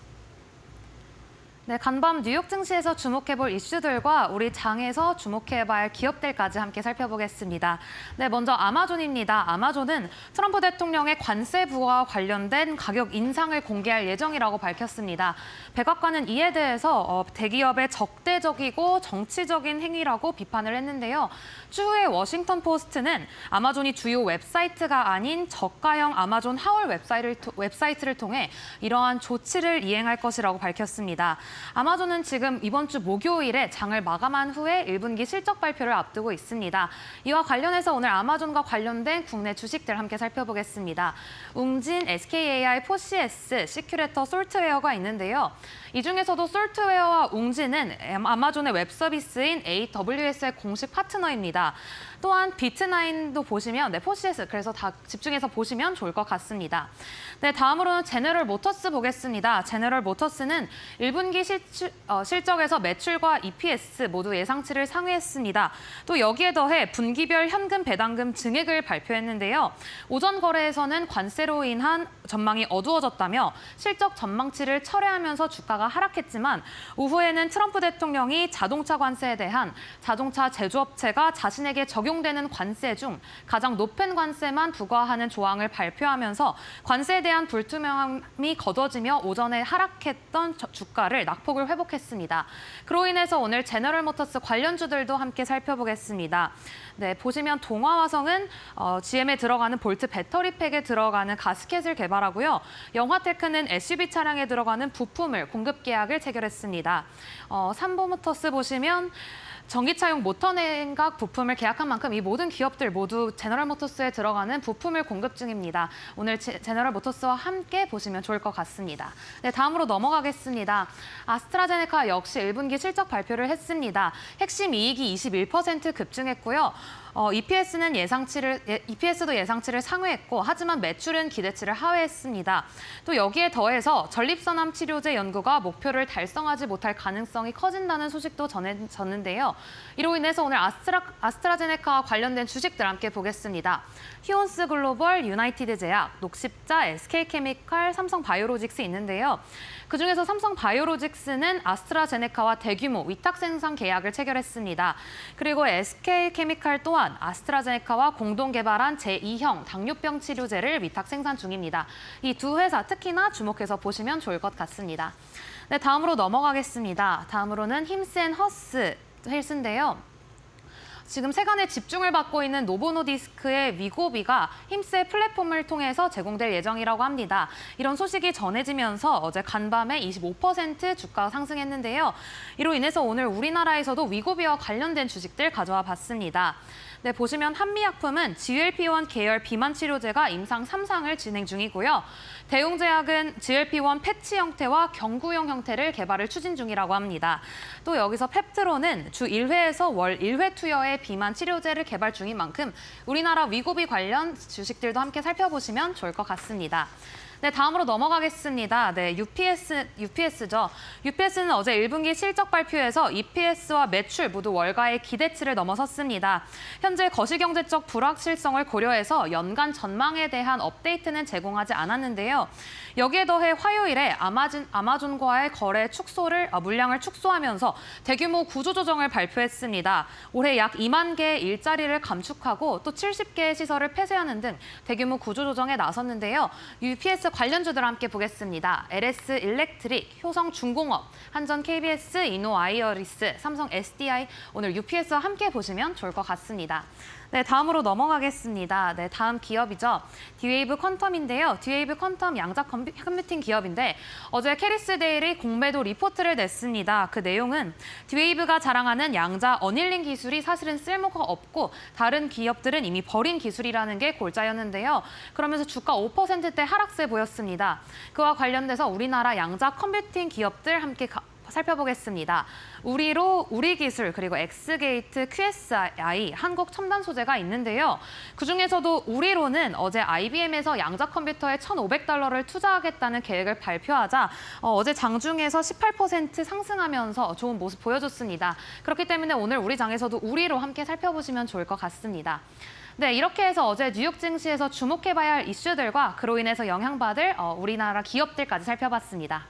S4: 네, 간밤 뉴욕 증시에서 주목해볼 이슈들과 우리 장에서 주목해봐야 할 기업들까지 함께 살펴보겠습니다. 네, 먼저 아마존입니다. 아마존은 트럼프 대통령의 관세 부과와 관련된 가격 인상을 공개할 예정이라고 밝혔습니다. 백악관은 이에 대해서 대기업의 적대적이고 정치적인 행위라고 비판을 했는데요. 추후에 워싱턴 포스트는 아마존이 주요 웹사이트가 아닌 저가형 아마존 하울 웹사이트를 통해 이러한 조치를 이행할 것이라고 밝혔습니다. 아마존은 지금 이번 주 목요일에 장을 마감한 후에 1분기 실적 발표를 앞두고 있습니다. 이와 관련해서 오늘 아마존과 관련된 국내 주식들 함께 살펴보겠습니다. 웅진, SKAI, 포시에스, 시큐레터, 솔트웨어가 있는데요. 이 중에서도 솔트웨어와 웅진은 아마존의 웹 서비스인 AWS의 공식 파트너입니다. 또한 비트9도 보시면 포시에스, 그래서 다 집중해서 보시면 좋을 것 같습니다. 네, 다음으로는 제너럴 모터스 보겠습니다. 제너럴 모터스는 1분기 실적에서 매출과 EPS 모두 예상치를 상회했습니다. 또 여기에 더해 분기별 현금 배당금 증액을 발표했는데요. 오전 거래에서는 관세로 인한 전망이 어두워졌다며 실적 전망치를 철회하면서 주가가 하락했지만 오후에는 트럼프 대통령이 자동차 관세에 대한 자동차 제조업체가 자신에게 적용되는 관세 중 가장 높은 관세만 부과하는 조항을 발표하면서 관세에 대한 불투명함이 거둬지며 오전에 하락했던 주가를 낙폭을 회복했습니다. 그로 인해서 오늘 제너럴 모터스 관련주들도 함께 살펴보겠습니다. 네, 보시면 동화화성은 GM에 들어가는 볼트 배터리팩에 들어가는 가스켓을 개발하고요. 영화테크는 SUV 차량에 들어가는 부품을 공급 계약을 체결했습니다. 삼보모터스 보시면 전기차용 모터 냉각 부품을 계약한 만큼 이 모든 기업들 모두 제너럴 모터스에 들어가는 부품을 공급 중입니다. 오늘 제너럴 모터스와 함께 보시면 좋을 것 같습니다. 네, 다음으로 넘어가겠습니다. 아스트라제네카 역시 1분기 실적 발표를 했습니다. 핵심 이익이 21% 급증했고요. EPS도 예상치를 상회했고 하지만 매출은 기대치를 하회했습니다. 또 여기에 더해서 전립선암 치료제 연구가 목표를 달성하지 못할 가능성이 커진다는 소식도 전해졌는데요. 이로 인해서 오늘 아스트라제네카와 관련된 주식들 함께 보겠습니다. 히온스 글로벌, 유나이티드 제약, 녹십자, SK케미칼, 삼성바이오로직스 있는데요. 그중에서 삼성바이오로직스는 아스트라제네카와 대규모 위탁 생산 계약을 체결했습니다. 그리고 SK케미칼 또한 아스트라제네카와 공동 개발한 제2형 당뇨병 치료제를 위탁 생산 중입니다. 이 두 회사 특히나 주목해서 보시면 좋을 것 같습니다. 네, 다음으로 넘어가겠습니다. 다음으로는 힘스앤허스 헬스인데요. 지금 세간의 집중을 받고 있는 노보노디스크의 위고비가 힘스의 플랫폼을 통해서 제공될 예정이라고 합니다. 이런 소식이 전해지면서 어제 간밤에 25% 주가가 상승했는데요. 이로 인해서 오늘 우리나라에서도 위고비와 관련된 주식들 가져와 봤습니다. 네, 보시면 한미약품은 GLP-1 계열 비만 치료제가 임상 3상을 진행 중이고요. 대웅제약은 GLP-1 패치 형태와 경구용 형태를 개발을 추진 중이라고 합니다. 또 여기서 펩트로는 주 1회에서 월 1회 투여의 비만 치료제를 개발 중인 만큼 우리나라 위고비 관련 주식들도 함께 살펴보시면 좋을 것 같습니다. 네, 다음으로 넘어가겠습니다. 네, UPS죠. UPS는 어제 1분기 실적 발표에서 EPS와 매출 모두 월가의 기대치를 넘어섰습니다. 현재 거시경제적 불확실성을 고려해서 연간 전망에 대한 업데이트는 제공하지 않았는데요. 여기에 더해 화요일에 아마존과의 거래 물량을 축소하면서 대규모 구조조정을 발표했습니다. 올해 약 2만 개의 일자리를 감축하고 또 70개의 시설을 폐쇄하는 등 대규모 구조조정에 나섰는데요. UPS 관련주들 함께 보겠습니다. LS 일렉트릭, 효성중공업, 한전 KBS, 이노아이어리스, 삼성 SDI 오늘 UPS와 함께 보시면 좋을 것 같습니다. 네, 다음으로 넘어가겠습니다. 네, 다음 기업이죠. D-Wave 퀀텀인데요. D-Wave 퀀텀 양자 컴퓨팅 기업인데 어제 캐리스데일이 공매도 리포트를 냈습니다. 그 내용은 D-Wave가 자랑하는 양자 어닐링 기술이 사실은 쓸모가 없고 다른 기업들은 이미 버린 기술이라는 게 골자였는데요. 그러면서 주가 5%대 하락세 보였습니다. 그와 관련돼서 우리나라 양자 컴퓨팅 기업들 함께 살펴보겠습니다. 우리기술, 그리고 엑스게이트, QSI, 한국 첨단 소재가 있는데요. 그중에서도 우리로는 어제 IBM에서 양자 컴퓨터에 $1,500를 투자하겠다는 계획을 발표하자 어제 장중에서 18% 상승하면서 좋은 모습 보여줬습니다. 그렇기 때문에 오늘 우리 장에서도 우리로 함께 살펴보시면 좋을 것 같습니다. 네, 이렇게 해서 어제 뉴욕 증시에서 주목해봐야 할 이슈들과 그로 인해서 영향받을 우리나라 기업들까지 살펴봤습니다.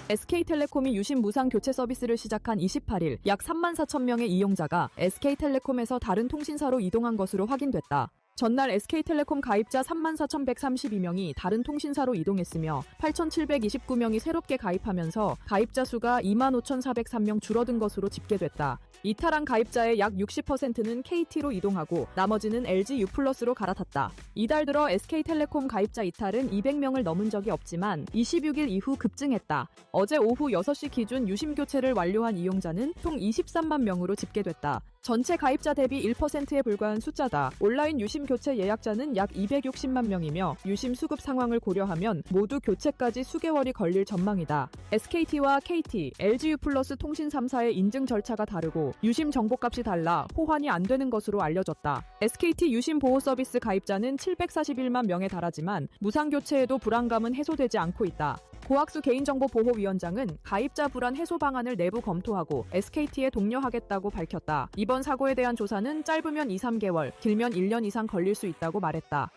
S9: SK텔레콤이 유심 무상 교체 서비스를 시작한 28일 약 3만 4천 명의 이용자가 SK텔레콤에서 다른 통신사로 이동한 것으로 확인됐다. 전날 SK텔레콤 가입자 34,132명이 다른 통신사로 이동했으며 8,729명이 새롭게 가입하면서 가입자 수가 25,403명 줄어든 것으로 집계됐다. 이탈한 가입자의 약 60%는 KT로 이동하고 나머지는 LG U+로 갈아탔다. 이달 들어 SK텔레콤 가입자 이탈은 200명을 넘은 적이 없지만 26일 이후 급증했다. 어제 오후 6시 기준 유심 교체를 완료한 이용자는 총 23만 명으로 집계됐다. 전체 가입자 대비 1%에 불과한 숫자다. 온라인 유심 교체 예약자는 약 260만 명이며 유심 수급 상황을 고려하면 모두 교체까지 수개월이 걸릴 전망이다. SKT와 KT, LGU+ 통신 3사의 인증 절차가 다르고 유심 정보값이 달라 호환이 안 되는 것으로 알려졌다. SKT 유심 보호 서비스 가입자는 741만 명에 달하지만 무상 교체에도 불안감은 해소되지 않고 있다. 고학수 개인정보보호위원장은 가입자 불안 해소 방안을 내부 검토하고 SKT에 독려하겠다고 밝혔다. 이번 사고에 대한 조사는 짧으면 2-3개월, 길면 1년 이상 걸릴 수 있다고 말했다.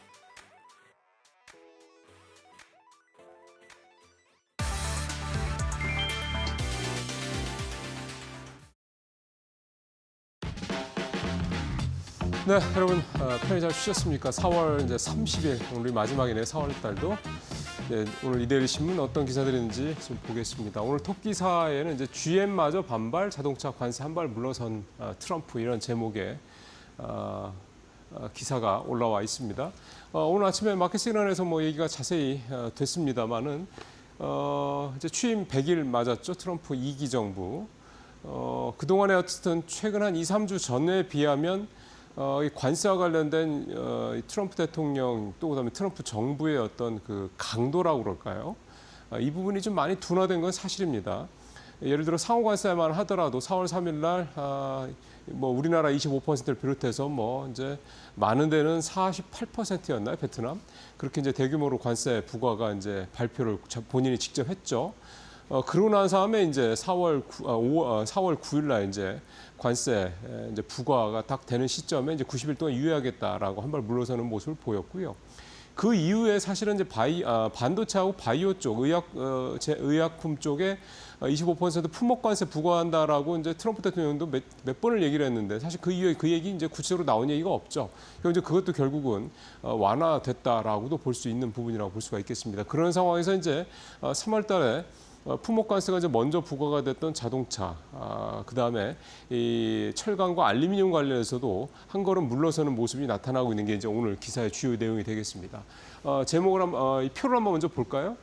S10: 네, 여러분 편히 잘 쉬셨습니까? 4월 이제 30일 오늘 마지막이네. 4월 달도 네, 오늘 이데일리 신문 어떤 기사들이 있는지 좀 보겠습니다. 오늘 톱 기사에는 이제 GM마저 반발, 자동차 관세 한 발 물러선 트럼프 이런 제목의 기사가 올라와 있습니다. 오늘 아침에 마켓 시그널에서 뭐 얘기가 자세히 됐습니다만은 이제 취임 100일 맞았죠. 트럼프 2기 정부. 그동안에 어쨌든 최근 한 2-3주 전에 비하면 이 관세와 관련된 트럼프 대통령 또 그다음에 트럼프 정부의 어떤 그 강도라고 그럴까요? 이 부분이 좀 많이 둔화된 건 사실입니다. 예를 들어 상호 관세만 하더라도 4월 3일 날 뭐 우리나라 25%를 비롯해서 뭐 이제 많은 데는 48%였나요, 베트남? 그렇게 이제 대규모로 관세 부과가 이제 발표를 본인이 직접 했죠. 그러고 난 다음에 이제 4월 9일 날 이제 관세 이제 부과가 딱 되는 시점에 이제 90일 동안 유예하겠다라고 한 발 물러서는 모습을 보였고요. 그 이후에 사실은 이제 반도체하고 바이오 쪽, 의약품 쪽에 25% 품목관세 부과한다라고 이제 트럼프 대통령도 몇 번을 얘기를 했는데 사실 그 이후에 그 얘기 이제 구체적으로 나온 얘기가 없죠. 그리고 이제 그것도 결국은 완화됐다라고도 볼 수 있는 부분이라고 볼 수가 있겠습니다. 그런 상황에서 이제 3월달에 품목관세가 이제 먼저 부과가 됐던 자동차, 그 다음에 이 철강과 알루미늄 관련해서도 한 걸음 물러서는 모습이 나타나고 있는 게 이제 오늘 기사의 주요 내용이 되겠습니다. 제목을 이 표를 한번 먼저 볼까요?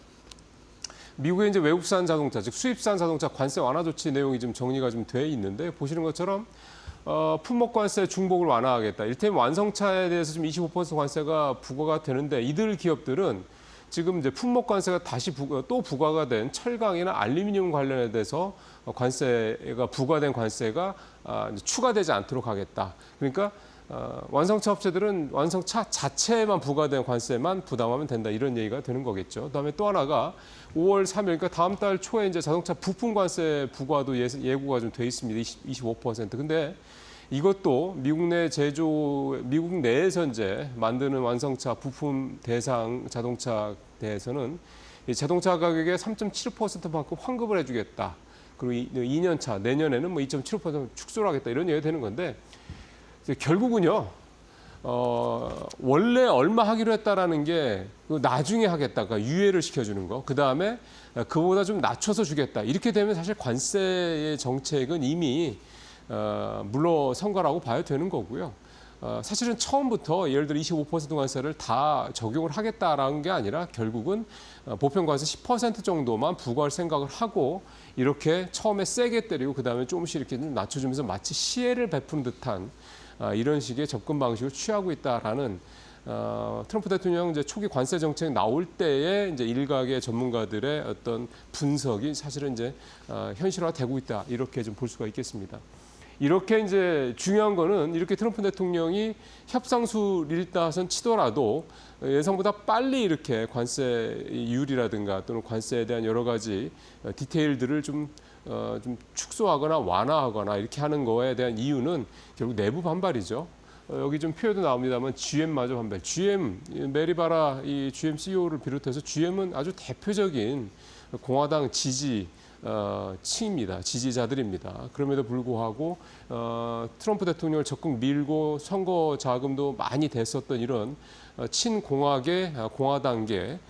S10: 미국의 이제 외국산 자동차, 즉 수입산 자동차 관세 완화 조치 내용이 좀 정리가 좀 돼 있는데 보시는 것처럼 품목관세 중복을 완화하겠다. 이를테면 완성차에 대해서 좀 25% 관세가 부과가 되는데 이들 기업들은 지금 이제 품목관세가 다시 또 부과가 된 철강이나 알루미늄 관련에 대해서 관세가 부과된 관세가 추가되지 않도록 하겠다. 그러니까 완성차 업체들은 완성차 자체에만 부과된 관세만 부담하면 된다 이런 얘기가 되는 거겠죠. 그다음에 또 하나가 5월 3일 그러니까 다음 달 초에 이제 자동차 부품 관세 부과도 예고가 좀 돼 있습니다. 25%. 근데 이것도 미국 내에서 이제 만드는 완성차 부품 대상 자동차 대해서는 이 자동차 가격의 3.7%만큼 환급을 해주겠다. 그리고 2년 차 내년에는 뭐 2.75% 축소를 하겠다 이런 얘기가 되는 건데 결국은요. 원래 얼마 하기로 했다라는 게 나중에 하겠다가 유예를 시켜주는 거. 그 다음에 그보다 좀 낮춰서 주겠다. 이렇게 되면 사실 관세의 정책은 이미 물러선 거라고 봐야 되는 거고요. 사실은 처음부터 예를 들어 25% 관세를 다 적용을 하겠다라는 게 아니라 결국은 보편 관세 10% 정도만 부과할 생각을 하고 이렇게 처음에 세게 때리고 그다음에 조금씩 이렇게 좀 낮춰주면서 마치 시혜를 베푼 듯한 이런 식의 접근 방식을 취하고 있다라는 트럼프 대통령 이제 초기 관세 정책 나올 때에 이제 일각의 전문가들의 어떤 분석이 사실은 이제 현실화되고 있다 이렇게 좀 볼 수가 있겠습니다. 이렇게 이제 중요한 거는 이렇게 트럼프 대통령이 협상술 일단은 치더라도 예상보다 빨리 이렇게 관세율이라든가 또는 관세에 대한 여러 가지 디테일들을 좀 축소하거나 완화하거나 이렇게 하는 거에 대한 이유는 결국 내부 반발이죠. 여기 좀 표에도 나옵니다만 GM마저 반발. GM 메리바라 이 GM CEO를 비롯해서 GM은 아주 대표적인 공화당 층입니다. 지지자들입니다. 그럼에도 불구하고 트럼프 대통령을 적극 밀고 선거 자금도 많이 됐었던 이런 친공화계, 공화당계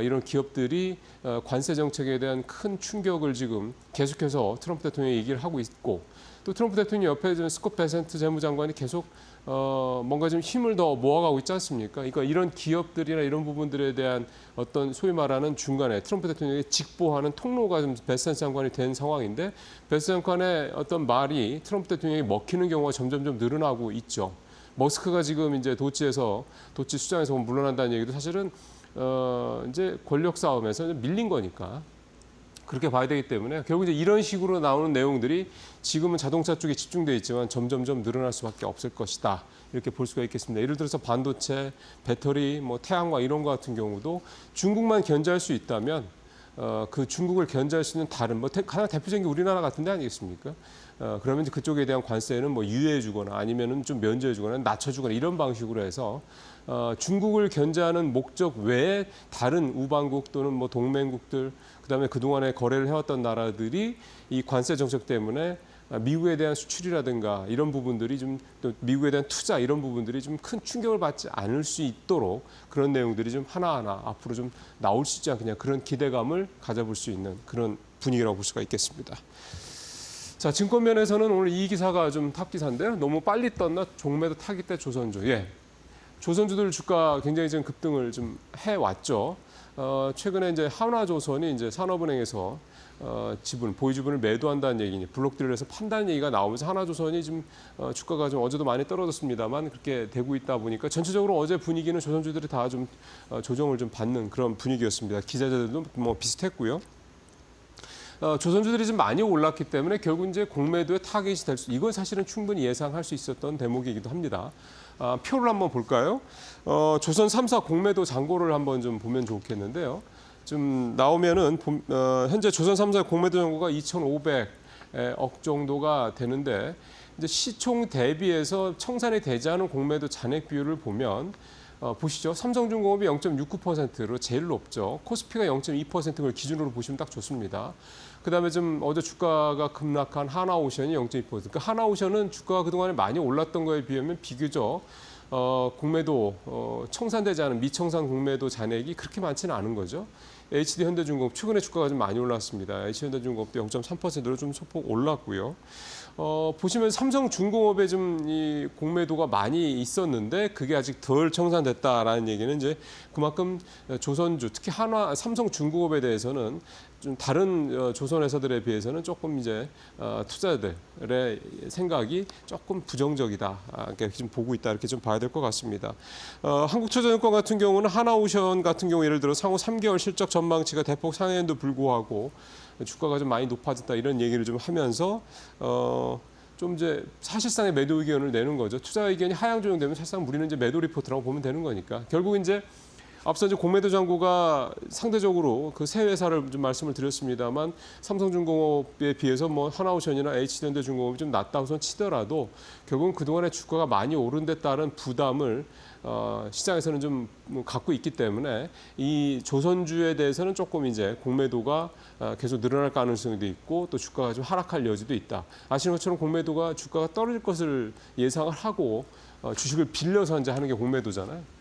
S10: 이런 기업들이 관세 정책에 대한 큰 충격을 지금 계속해서 트럼프 대통령이 얘기를 하고 있고 또 트럼프 대통령 옆에 스콧 베센트 재무장관이 계속 뭔가 좀 힘을 더 모아가고 있지 않습니까? 그러니까 이런 기업들이나 이런 부분들에 대한 어떤 소위 말하는 중간에 트럼프 대통령이 직보하는 통로가 좀 베센트 장관이 된 상황인데 베센트 장관의 어떤 말이 트럼프 대통령이 먹히는 경우가 점점 늘어나고 있죠. 머스크가 지금 이제 도치 수장에서 물러난다는 얘기도 사실은 이제 권력 싸움에서 밀린 거니까. 그렇게 봐야 되기 때문에 결국 이제 이런 식으로 나오는 내용들이 지금은 자동차 쪽에 집중돼 있지만 점점 늘어날 수밖에 없을 것이다. 이렇게 볼 수가 있겠습니다. 예를 들어서 반도체, 배터리, 뭐 태양광 이런 거 같은 경우도 중국만 견제할 수 있다면 그 중국을 견제할 수 있는 다른 가장 대표적인 게 우리나라 같은 데 아니겠습니까? 그러면 이제 그쪽에 대한 관세는 뭐 유예해주거나 아니면은 좀 면제해주거나 낮춰주거나 이런 방식으로 해서 중국을 견제하는 목적 외에 다른 우방국 또는 뭐 동맹국들 그다음에 그동안에 거래를 해왔던 나라들이 이 관세 정책 때문에 미국에 대한 수출이라든가 이런 부분들이 좀 또 미국에 대한 투자 이런 부분들이 좀 큰 충격을 받지 않을 수 있도록 그런 내용들이 좀 하나하나 앞으로 좀 나올 수 있지 않겠냐 그런 기대감을 가져볼 수 있는 그런 분위기라고 볼 수가 있겠습니다. 자, 증권면에서는 오늘 이 기사가 좀 탑 기사인데요. 너무 빨리 떴나 종매도 타기 때 조선주. 조선주들 주가 굉장히 지금 급등을 좀 해왔죠. 최근에 이제 하나조선이 이제 산업은행에서 보유 지분을 매도한다는 얘기니 블록딜을 해서 판다는 얘기가 나오면서 하나조선이 지금 주가가 좀 어제도 많이 떨어졌습니다만 그렇게 되고 있다 보니까 전체적으로 어제 분위기는 조선주들이 다 좀 조정을 좀 받는 그런 분위기였습니다. 기자들도 뭐 비슷했고요. 조선주들이 좀 많이 올랐기 때문에 결국 이제 공매도의 타겟이 될 수, 이건 사실은 충분히 예상할 수 있었던 대목이기도 합니다. 표를 한번 볼까요? 조선 3사 공매도 잔고를 한번 좀 보면 좋겠는데요. 좀 나오면은 현재 조선 3사 공매도 잔고가 2,500억 정도가 되는데 이제 시총 대비해서 청산이 되지 않은 공매도 잔액 비율을 보면 보시죠. 삼성중공업이 0.69%로 제일 높죠. 코스피가 0.2%를 기준으로 보시면 딱 좋습니다. 그다음에 좀 어제 주가가 급락한 하나오션이 0.2%. 그러니까 하나오션은 주가가 그동안에 많이 올랐던 거에 비하면 비교적 공매도 청산되지 않은 미청산 공매도 잔액이 그렇게 많지는 않은 거죠. HD현대중공업 최근에 주가가 좀 많이 올랐습니다. HD현대중공업도 0.3%로 좀 소폭 올랐고요. 보시면 삼성중공업에 좀 이 공매도가 많이 있었는데 그게 아직 덜 청산됐다라는 얘기는 이제 그만큼 조선주 특히 삼성중공업에 대해서는 좀 다른 조선 회사들에 비해서는 조금 이제 투자자들의 생각이 조금 부정적이다. 이렇게 좀 보고 있다. 이렇게 좀 봐야 될 것 같습니다. 한국투자증권 같은 경우는 하나오션 같은 경우 예를 들어 상호 3개월 실적 전망치가 대폭 상회에도 불구하고 주가가 좀 많이 높아졌다 이런 얘기를 좀 하면서 좀 이제 사실상의 매도 의견을 내는 거죠. 투자 의견이 하향 조정되면 사실상 우리는 이제 매도 리포트라고 보면 되는 거니까 결국 이제 앞서 이제 공매도 잔고가 상대적으로 그 세 회사를 좀 말씀을 드렸습니다만 삼성중공업에 비해서 뭐 하나오션이나 HD현대중공업이 좀 낮다 우선 치더라도 결국은 그동안에 주가가 많이 오른 데 따른 부담을 시장에서는 좀 갖고 있기 때문에 이 조선주에 대해서는 조금 이제 공매도가 계속 늘어날 가능성도 있고 또 주가가 좀 하락할 여지도 있다. 아시는 것처럼 공매도가 주가가 떨어질 것을 예상을 하고 주식을 빌려서 이제 하는 게 공매도잖아요.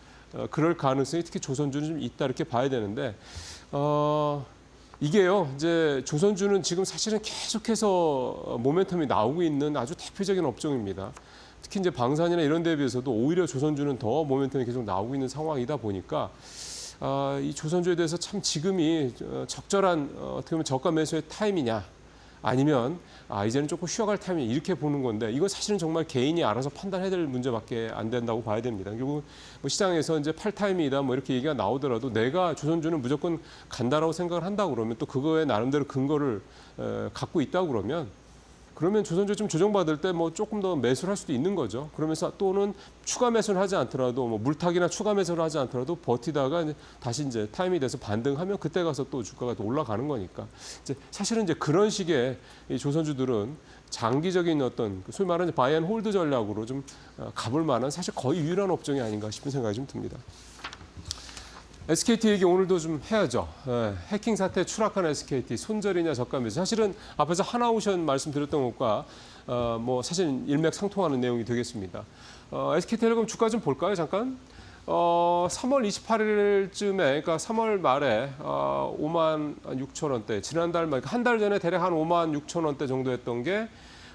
S10: 그럴 가능성이 특히 조선주는 좀 있다 이렇게 봐야 되는데 이게요 이제 조선주는 지금 사실은 계속해서 모멘텀이 나오고 있는 아주 대표적인 업종입니다. 특히 이제 방산이나 이런 데에 비해서도 오히려 조선주는 더 모멘텀이 계속 나오고 있는 상황이다 보니까 이 조선주에 대해서 참 지금이 적절한 어떻게 보면 저가 매수의 타임이냐 아니면 이제는 조금 쉬어갈 타임이 이렇게 보는 건데 이건 사실은 정말 개인이 알아서 판단해야 될 문제밖에 안 된다고 봐야 됩니다. 결국 뭐 시장에서 이제 팔 타임이다 뭐 이렇게 얘기가 나오더라도 내가 조선주는 무조건 간다라고 생각을 한다 그러면 또 그거에 나름대로 근거를 갖고 있다 그러면 조선주 좀 조정받을 때 뭐 조금 더 매수를 할 수도 있는 거죠. 그러면서 또는 추가 매수를 하지 않더라도 뭐 물타기나 추가 매수를 하지 않더라도 버티다가 이제 다시 이제 타임이 돼서 반등하면 그때 가서 또 주가가 또 올라가는 거니까. 이제 사실은 이제 그런 식의 이 조선주들은 장기적인 어떤 소위 말하는 바이 앤 홀드 전략으로 좀 가볼 만한 사실 거의 유일한 업종이 아닌가 싶은 생각이 좀 듭니다. SKT 얘기 오늘도 좀 해야죠. 해킹 사태 추락한 SKT 손절이냐 저가 매수. 사실은 앞에서 하나오션 말씀드렸던 것과 뭐 사실 일맥상통하는 내용이 되겠습니다. SK텔레콤 주가 좀 볼까요, 잠깐? 3월 28일쯤에, 그러니까 3월 말에 5만 6천 원대, 지난달 말, 한 달 전에 대략 한 5만 6천 원대 정도 했던 게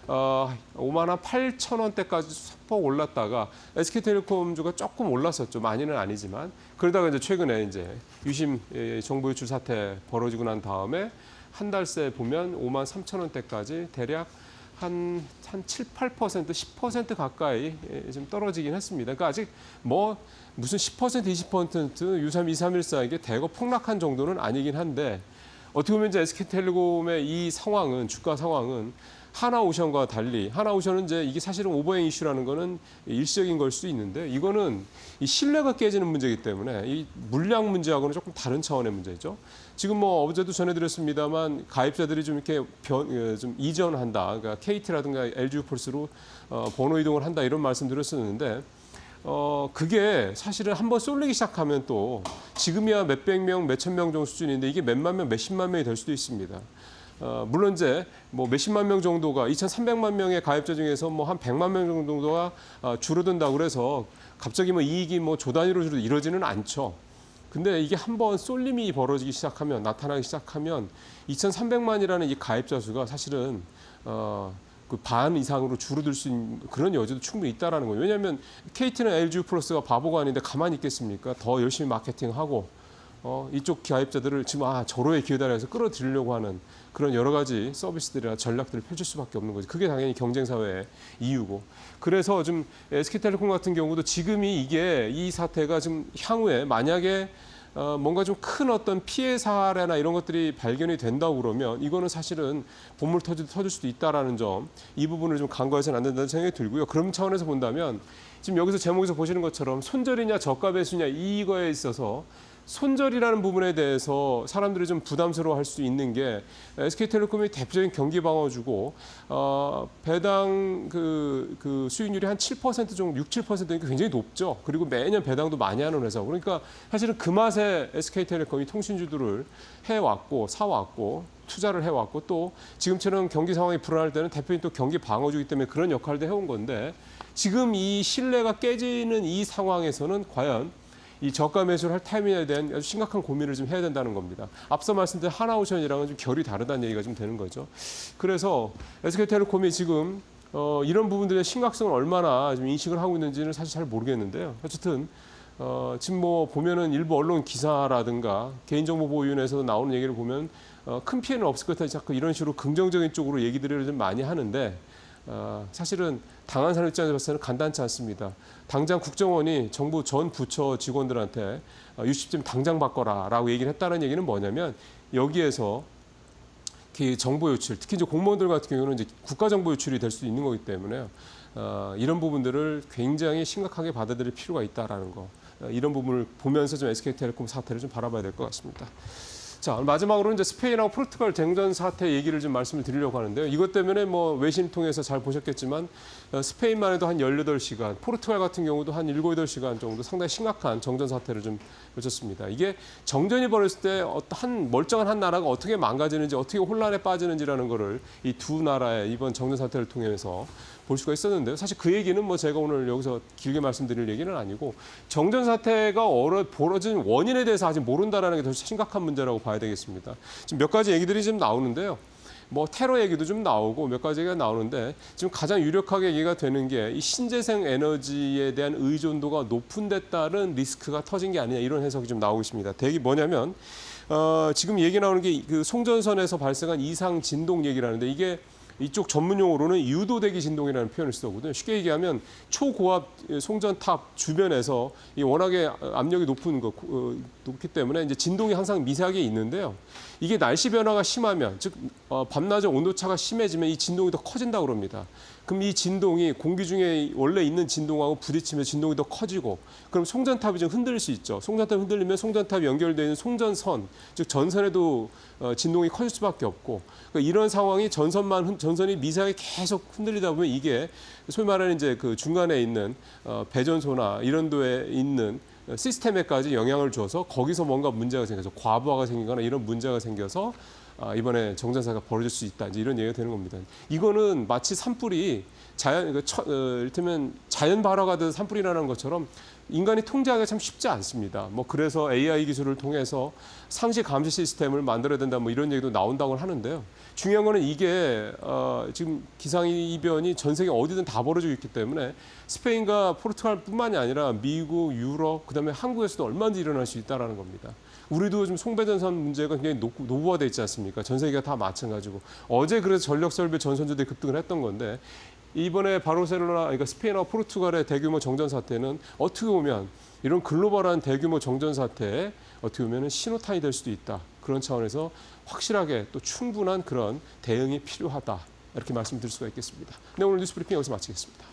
S10: 5만 한 8천 원대까지 소폭 올랐다가 SK텔레콤주가 조금 올랐었죠. 많이는 아니지만. 그러다가 이제 최근에 이제 유심 정보 유출 사태 벌어지고 난 다음에 한 달 새 보면 5만 3천 원대까지 대략 한 7, 8%, 10% 가까이 좀 떨어지긴 했습니다. 그러니까 아직 뭐 무슨 10%, 20% 유삼 2314 이게 대거 폭락한 정도는 아니긴 한데 어떻게 보면 이제 SK텔레콤의 이 상황은 주가 상황은 하나오션과 달리 하나오션은 이제 이게 사실은 오버행 이슈라는 거는 일시적인 걸 수 있는데 이거는 이 신뢰가 깨지는 문제이기 때문에 이 물량 문제하고는 조금 다른 차원의 문제죠. 지금 뭐 어제도 전해드렸습니다만 가입자들이 좀 이렇게 좀 이전한다. 그러니까 KT라든가 LG유플스로 번호 이동을 한다 이런 말씀드렸었는데 그게 사실은 한번 쏠리기 시작하면 또 지금이야 몇백 명, 몇천 명 정도 수준인데 이게 몇만 명, 몇십만 명이 될 수도 있습니다. 물론 이제 뭐 몇십만 명 정도가 2,300만 명의 가입자 중에서 뭐 한 100만 명 정도가 줄어든다고 그래서 갑자기 뭐 이익이 뭐 조 단위로 줄어들고 이러지는 않죠. 근데 이게 한번 쏠림이 벌어지기 시작하면 나타나기 시작하면 2,300만이라는 이 가입자 수가 사실은 그 반 이상으로 줄어들 수 있는 그런 여지도 충분히 있다라는 거예요. 왜냐하면 KT는 LG유플러스가 바보가 아닌데 가만히 있겠습니까? 더 열심히 마케팅하고 이쪽 가입자들을 지금 절호의 기회다 해서 끌어들이려고 하는 그런 여러 가지 서비스들이나 전략들을 펼칠 수밖에 없는 거죠. 그게 당연히 경쟁사회의 이유고. 그래서 좀 SK텔레콤 같은 경우도 지금이 이 사태가 좀 향후에 만약에 뭔가 좀 큰 어떤 피해 사례나 이런 것들이 발견이 된다고 그러면 이거는 사실은 본물 터질 수도 있다라는 점, 이 부분을 좀 간과해서는 안 된다는 생각이 들고요. 그런 차원에서 본다면 지금 여기서 제목에서 보시는 것처럼 손절이냐 저가 매수냐 이거에 있어서 손절이라는 부분에 대해서 사람들이 좀 부담스러워할 수 있는 게 SK텔레콤이 대표적인 경기 방어주고 배당 그 수익률이 한 7% 정도, 6, 7%니까 굉장히 높죠. 그리고 매년 배당도 많이 하는 회사고. 그러니까 사실은 그 맛에 SK텔레콤이 통신주들을 해왔고 사왔고 투자를 해왔고 또 지금처럼 경기 상황이 불안할 때는 대표님 또 경기 방어주기 때문에 그런 역할도 해온 건데 지금 이 신뢰가 깨지는 이 상황에서는 과연 이 저가 매수를 할 타이밍에 대한 아주 심각한 고민을 좀 해야 된다는 겁니다. 앞서 말씀드린 하나오션이랑은 좀 결이 다르다는 얘기가 좀 되는 거죠. 그래서 SK텔레콤이 지금 이런 부분들의 심각성을 얼마나 좀 인식을 하고 있는지는 사실 잘 모르겠는데요. 어쨌든 지금 뭐 보면은 일부 언론 기사라든가 개인정보보호위원회에서 나오는 얘기를 보면 큰 피해는 없을 것 같아 자꾸 이런 식으로 긍정적인 쪽으로 얘기들을 좀 많이 하는데 사실은 당한 사람 입장에서 봤을 때는 간단치 않습니다. 당장 국정원이 정부 전 부처 직원들한테 유심증 당장 바꿔라라고 얘기를 했다는 얘기는 뭐냐면 여기에서 정보 유출, 특히 이제 공무원들 같은 경우는 이제 국가 정보 유출이 될 수 있는 거기 때문에 이런 부분들을 굉장히 심각하게 받아들일 필요가 있다라는 거. 이런 부분을 보면서 좀 SK텔레콤 사태를 좀 바라봐야 될 것 같습니다. 자, 마지막으로 이제 스페인하고 포르투갈 쟁전 사태 얘기를 좀 말씀을 드리려고 하는데요. 이것 때문에 뭐 외신 통해서 잘 보셨겠지만 스페인만 해도 한 18시간, 포르투갈 같은 경우도 한 7, 8시간 정도 상당히 심각한 정전 사태를 좀 거쳤습니다. 이게 정전이 벌어졌을 때 한 멀쩡한 한 나라가 어떻게 망가지는지, 어떻게 혼란에 빠지는지라는 거를 이 두 나라의 이번 정전 사태를 통해서 볼 수가 있었는데요. 사실 그 얘기는 뭐 제가 오늘 여기서 길게 말씀드릴 얘기는 아니고 정전 사태가 벌어진 원인에 대해서 아직 모른다라는 게 더 심각한 문제라고 봐야 되겠습니다. 지금 몇 가지 얘기들이 지금 나오는데요. 뭐 테러 얘기도 좀 나오고 몇 가지 얘기가 나오는데 지금 가장 유력하게 얘기가 되는 게 이 신재생 에너지에 대한 의존도가 높은 데 따른 리스크가 터진 게 아니냐 이런 해석이 좀 나오고 있습니다. 대기 뭐냐면 지금 얘기 나오는 게 그 송전선에서 발생한 이상 진동 얘기를 하는데 이게 이쪽 전문 용어로는 유도대기 진동이라는 표현을 쓰거든요. 쉽게 얘기하면 초고압 송전탑 주변에서 이 워낙에 압력이 높기 때문에 이제 진동이 항상 미세하게 있는데요. 이게 날씨 변화가 심하면 즉 밤낮의 온도차가 심해지면 이 진동이 더 커진다고 그럽니다. 그럼 이 진동이 공기 중에 원래 있는 진동하고 부딪히면 진동이 더 커지고 그럼 송전탑이 좀 흔들릴 수 있죠. 송전탑이 흔들리면 송전탑이 연결되어 있는 송전선, 즉 전선에도 진동이 커질 수밖에 없고 그러니까 이런 상황이 전선이 미세하게 계속 흔들리다 보면 이게 소위 말하는 이제 그 중간에 있는 배전소나 이런 데에 있는 시스템에까지 영향을 줘서 거기서 뭔가 문제가 생겨서 과부하가 생기거나 이런 문제가 생겨서 이번에 정전사가 벌어질 수 있다. 이제 이런 얘기가 되는 겁니다. 이거는 마치 산불이 이를테면 자연 발화가 된 산불이라는 것처럼 인간이 통제하기가 참 쉽지 않습니다. 뭐 그래서 AI 기술을 통해서 상시 감시 시스템을 만들어야 된다. 뭐 이런 얘기도 나온다고 하는데요. 중요한 거는 이게 지금 기상이변이 전 세계 어디든 다 벌어지고 있기 때문에 스페인과 포르투갈뿐만이 아니라 미국, 유럽, 그다음에 한국에서도 얼마든지 일어날 수 있다는 겁니다. 우리도 지금 송배전선 문제가 굉장히 노후화돼 있지 않습니까? 전 세계가 다 마찬가지고 어제 그래서 전력 설비 전선주들이 급등을 했던 건데 이번에 바르셀로나, 그러니까 스페인과 포르투갈의 대규모 정전 사태는 어떻게 보면 이런 글로벌한 대규모 정전 사태에 어떻게 보면 신호탄이 될 수도 있다. 그런 차원에서 확실하게 또 충분한 그런 대응이 필요하다. 이렇게 말씀드릴 수가 있겠습니다. 네, 오늘 뉴스 브리핑 여기서 마치겠습니다.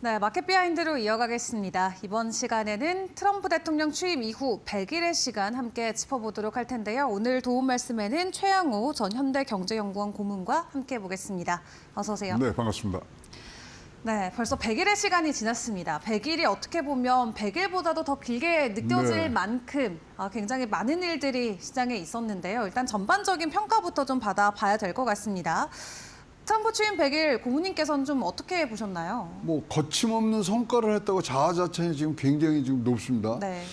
S1: 네, 마켓 비하인드로 이어가겠습니다. 이번 시간에는 트럼프 대통령 취임 이후 100일의 시간 함께 짚어보도록 할 텐데요. 오늘 도움 말씀에는 최양호 전 현대경제연구원 고문과 함께 보겠습니다. 어서 오세요.
S11: 네, 반갑습니다.
S1: 네, 벌써 100일의 시간이 지났습니다. 100일이 어떻게 보면 100일보다도 더 길게 느껴질
S11: 네.
S1: 만큼 굉장히 많은 일들이 시장에 있었는데요. 일단 전반적인 평가부터 좀 받아봐야 될 것 같습니다. 트럼프 취임 100일 고모님께서는 좀 어떻게 보셨나요?
S11: 뭐 거침없는 성과를 했다고 자아자찬이 지금 굉장히 지금 높습니다.
S1: 네,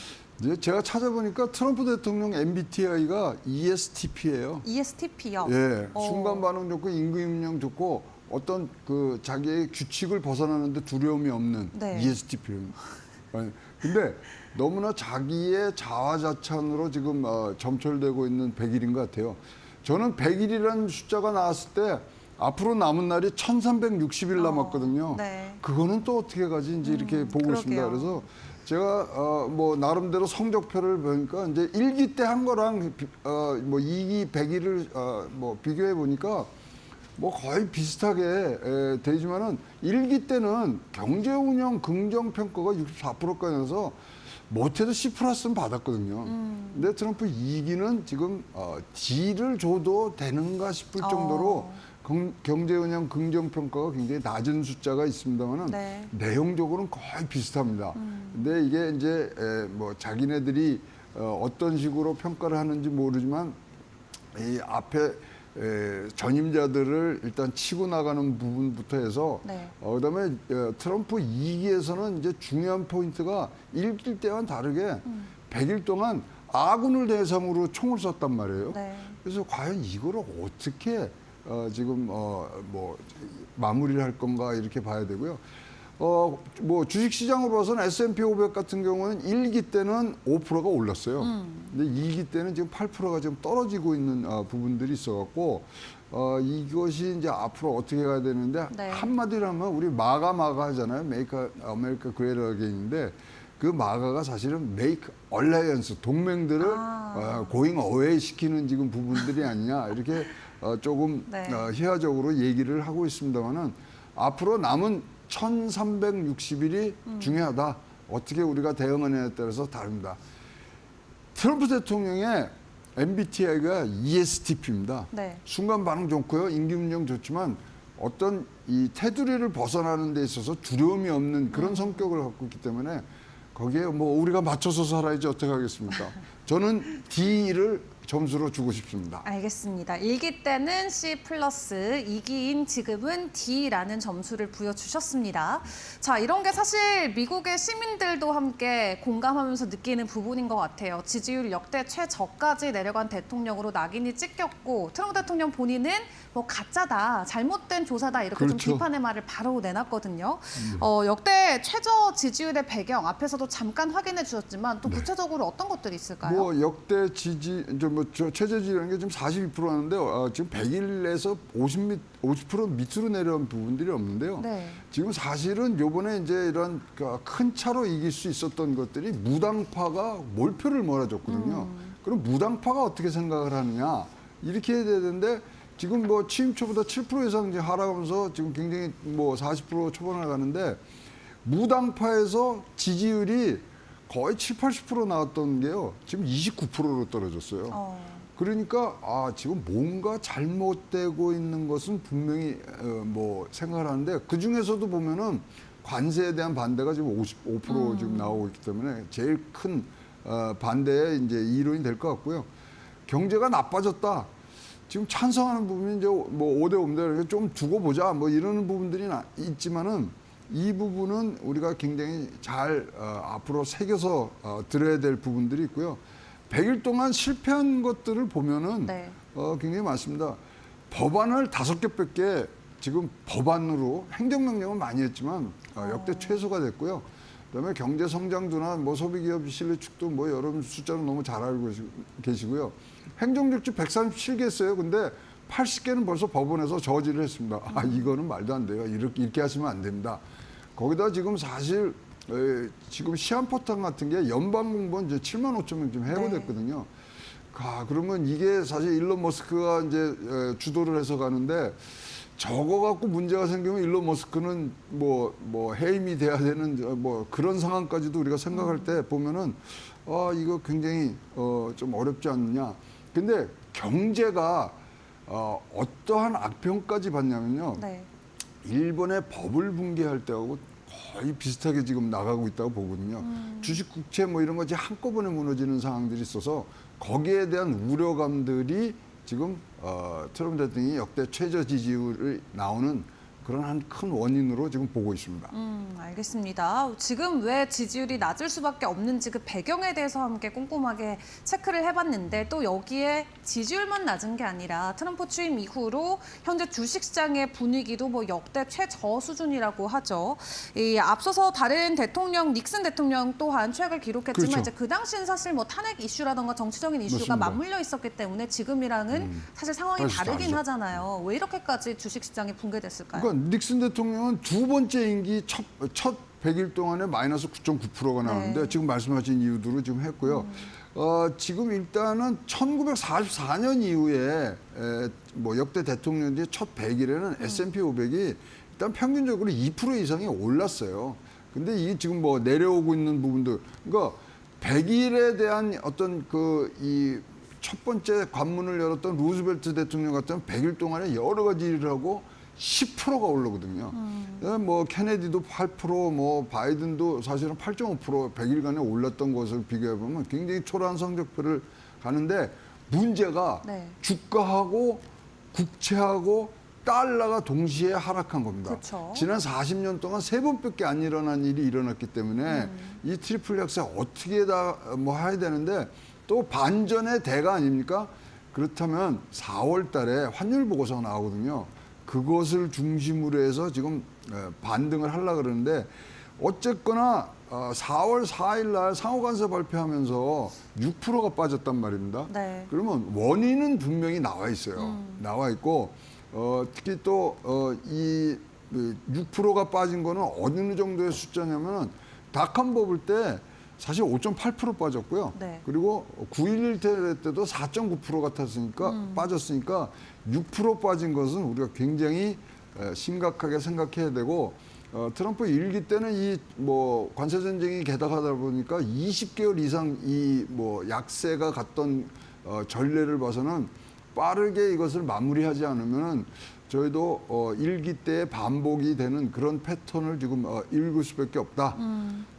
S11: 이제 제가 찾아보니까 트럼프 대통령 MBTI가 ESTP예요.
S1: ESTP요.
S11: 예, 순간 반응 좋고 임기응변 좋고 어떤 그 자기의 규칙을 벗어나는데 두려움이 없는
S1: 네.
S11: ESTP입니다. 근데 너무나 자기의 자화자찬으로 지금 점철되고 있는 100일인 것 같아요. 저는 100일이라는 숫자가 나왔을 때 앞으로 남은 날이 1360일 남았거든요.
S1: 네.
S11: 그거는 또 어떻게 가지 이제 이렇게 보고 있습니다.
S1: 그러게요.
S11: 그래서 제가 뭐 나름대로 성적표를 보니까 이제 1기 때 한 거랑 뭐 2기 100일을 뭐 비교해 보니까 뭐 거의 비슷하게 되지만은 1기 때는 경제 운영 긍정 평가가 64%까지 나서 못해도 C+는 받았거든요. 근데 트럼프 2기는 지금 D를 줘도 되는가 싶을 정도로 경제 운영 긍정 평가가 굉장히 낮은 숫자가 있습니다만은
S1: 네.
S11: 내용적으로는 거의 비슷합니다. 근데 이게 이제 뭐 자기네들이 어떤 식으로 평가를 하는지 모르지만 이 앞에 전임자들을 일단 치고 나가는 부분부터 해서
S1: 네.
S11: 그다음에 트럼프 2기에서는 이제 중요한 포인트가 1기 때와는 다르게 100일 동안 아군을 대상으로 총을 쐈단 말이에요.
S1: 네.
S11: 그래서 과연 이거를 어떻게 지금 뭐 마무리를 할 건가 이렇게 봐야 되고요. 뭐 주식시장으로 봐서는 S&P 500 같은 경우는 1기 때는 5%가 올랐어요. 근데 2기 때는 지금 8%가 지금 떨어지고 있는 부분들이 있어갖고 이것이 이제 앞으로 어떻게 가야 되는데
S1: 네.
S11: 한마디로 하면 우리 마가 하잖아요. Make America Great Again인데 그 마가가 사실은 Make Alliance 동맹들을 going away 시키는 지금 부분들이 아니냐 이렇게 조금
S1: 네.
S11: 희화적으로 얘기를 하고 있습니다만은 앞으로 남은 1360일이 중요하다. 어떻게 우리가 대응하느냐에 따라서 다릅니다. 트럼프 대통령의 MBTI가 ESTP입니다.
S1: 네.
S11: 순간 반응 좋고요. 임기응변 좋지만 어떤 이 테두리를 벗어나는 데 있어서 두려움이 없는 그런 성격을 갖고 있기 때문에 거기에 뭐 우리가 맞춰서 살아야지 어떻게 하겠습니까? 저는 D를 점수로 주고 싶습니다.
S1: 알겠습니다. 1기 때는 C+, 2기인 지금은 D라는 점수를 부여주셨습니다. 자, 이런 게 사실 미국의 시민들도 함께 공감하면서 느끼는 부분인 것 같아요. 지지율 역대 최저까지 내려간 대통령으로 낙인이 찍혔고 트럼프 대통령 본인은 뭐 가짜다, 잘못된 조사다 이렇게 좀
S11: 그렇죠.
S1: 비판의 말을 바로 내놨거든요. 역대 최저 지지율의 배경 앞에서도 잠깐 확인해 주셨지만 또 구체적으로 어떤 것들이 있을까요?
S11: 뭐 역대 지지 최저 지지라는 게 지금 42% 하는데 지금 100일에서 50% 밑으로 내려온 부분들이 없는데요.
S1: 네.
S11: 지금 사실은 요번에 이제 이런 큰 차로 이길 수 있었던 것들이 무당파가 몰표를 몰아줬거든요. 그럼 무당파가 어떻게 생각을 하느냐 이렇게 해야 되는데 지금 뭐 취임 초보다 7% 이상 이제 하락하면서 지금 굉장히 뭐 40% 초반에 가는데 무당파에서 지지율이 거의 70~80% 나왔던 게요. 지금 29%로 떨어졌어요. 그러니까 지금 뭔가 잘못되고 있는 것은 분명히 뭐 생각을 하는데 그 중에서도 보면은 관세에 대한 반대가 지금 55% 지금 나오고 있기 때문에 제일 큰 반대의 이제 이론이 될 것 같고요. 경제가 나빠졌다. 지금 찬성하는 부분이 이제 뭐 5대 5인데 좀 두고 보자 뭐 이러는 부분들이 있지만은 이 부분은 우리가 굉장히 잘 앞으로 새겨서 들어야 될 부분들이 있고요. 100일 동안 실패한 것들을 보면은
S1: 네.
S11: 굉장히 많습니다. 법안을 5개밖에 지금 법안으로 행정명령은 많이 했지만 역대 최소가 됐고요. 그다음에 경제 성장도나 뭐 소비기업 신뢰 축도 뭐 여러 숫자는 너무 잘 알고 계시고요. 행정조치 137개 했어요. 근데 80개는 벌써 법원에서 저지를 했습니다. 이거는 말도 안 돼요. 이렇게 하시면 안 됩니다. 거기다 지금 사실 지금 시한포탄 같은 게 연방공무원 이제 7만 5천 명 지금 해고됐거든요. 그러면 이게 사실 일론 머스크가 이제 주도를 해서 가는데 저거 갖고 문제가 생기면 일론 머스크는 뭐 해임이 돼야 되는 뭐 그런 상황까지도 우리가 생각할 때 보면은 이거 굉장히 좀 어렵지 않느냐. 근데 경제가 어떠한 악평까지 받냐면요.
S1: 네.
S11: 일본의 버블 붕괴할 때하고 거의 비슷하게 지금 나가고 있다고 보거든요. 주식, 국채 뭐 이런 것이 한꺼번에 무너지는 상황들이 있어서 거기에 대한 우려감들이 지금 트럼프 대통령이 역대 최저 지지율을 나오는 그런 한 큰 원인으로 지금 보고 있습니다.
S1: 알겠습니다. 지금 왜 지지율이 낮을 수밖에 없는지 그 배경에 대해서 함께 꼼꼼하게 체크를 해봤는데 또 여기에 지지율만 낮은 게 아니라 트럼프 취임 이후로 현재 주식시장의 분위기도 뭐 역대 최저 수준이라고 하죠. 이 앞서서 다른 대통령, 닉슨 대통령 또한 최악을 기록했지만
S11: 그렇죠.
S1: 이제 그 당시는 사실 뭐 탄핵 이슈라던가 정치적인 이슈가
S11: 맞습니다.
S1: 맞물려 있었기 때문에 지금이랑은 사실 상황이
S11: 다시
S1: 다르긴
S11: 다르죠.
S1: 하잖아요. 왜 이렇게까지 주식시장이 붕괴됐을까요?
S11: 그러니까 닉슨 대통령은 두 번째 임기 첫 100일 동안에 마이너스 9.9%가 나오는데
S1: 네.
S11: 지금 말씀하신 이유들을 지금 했고요. 지금 일단은 1944년 이후에 뭐 역대 대통령들의 첫 100일에는 S&P 500이 일단 평균적으로 2% 이상이 올랐어요. 근데 이게 지금 뭐 내려오고 있는 부분들, 그러니까 100일에 대한 어떤 이 첫 번째 관문을 열었던 루즈벨트 대통령 같은 100일 동안에 여러 가지 일을 하고 10%가 오르거든요. 뭐 케네디도 8%, 뭐 바이든도 사실은 8.5% 100일간에 올랐던 것을 비교해 보면 굉장히 초라한 성적표를 가는데 문제가
S1: 네.
S11: 주가하고 국채하고 달러가 동시에 하락한 겁니다.
S1: 그쵸.
S11: 지난 40년 동안 3번밖에 안 일어난 일이 일어났기 때문에 이 트리플 약세 어떻게 다 뭐 해야 되는데 또 반전의 대가 아닙니까? 그렇다면 4월 달에 환율 보고서가 나오거든요. 그것을 중심으로 해서 지금 반등을 하려고 그러는데 어쨌거나 4월 4일 날 상호간세 발표하면서 6%가 빠졌단 말입니다.
S1: 네.
S11: 그러면 원인은 분명히 나와 있어요. 나와 있고 특히 또 이 6%가 빠진 거는 어느 정도의 숫자냐면은 닷컴 버블 때 사실 5.8% 빠졌고요.
S1: 네.
S11: 그리고 9.11 테러 때도 4.9% 같았으니까 빠졌으니까 6% 빠진 것은 우리가 굉장히 심각하게 생각해야 되고 트럼프 1기 때는 이 뭐 관세 전쟁이 개각하다 보니까 20개월 이상 이 뭐 약세가 갔던 전례를 봐서는 빠르게 이것을 마무리하지 않으면은 저희도 1기 때 반복이 되는 그런 패턴을 지금 읽을 수밖에 없다.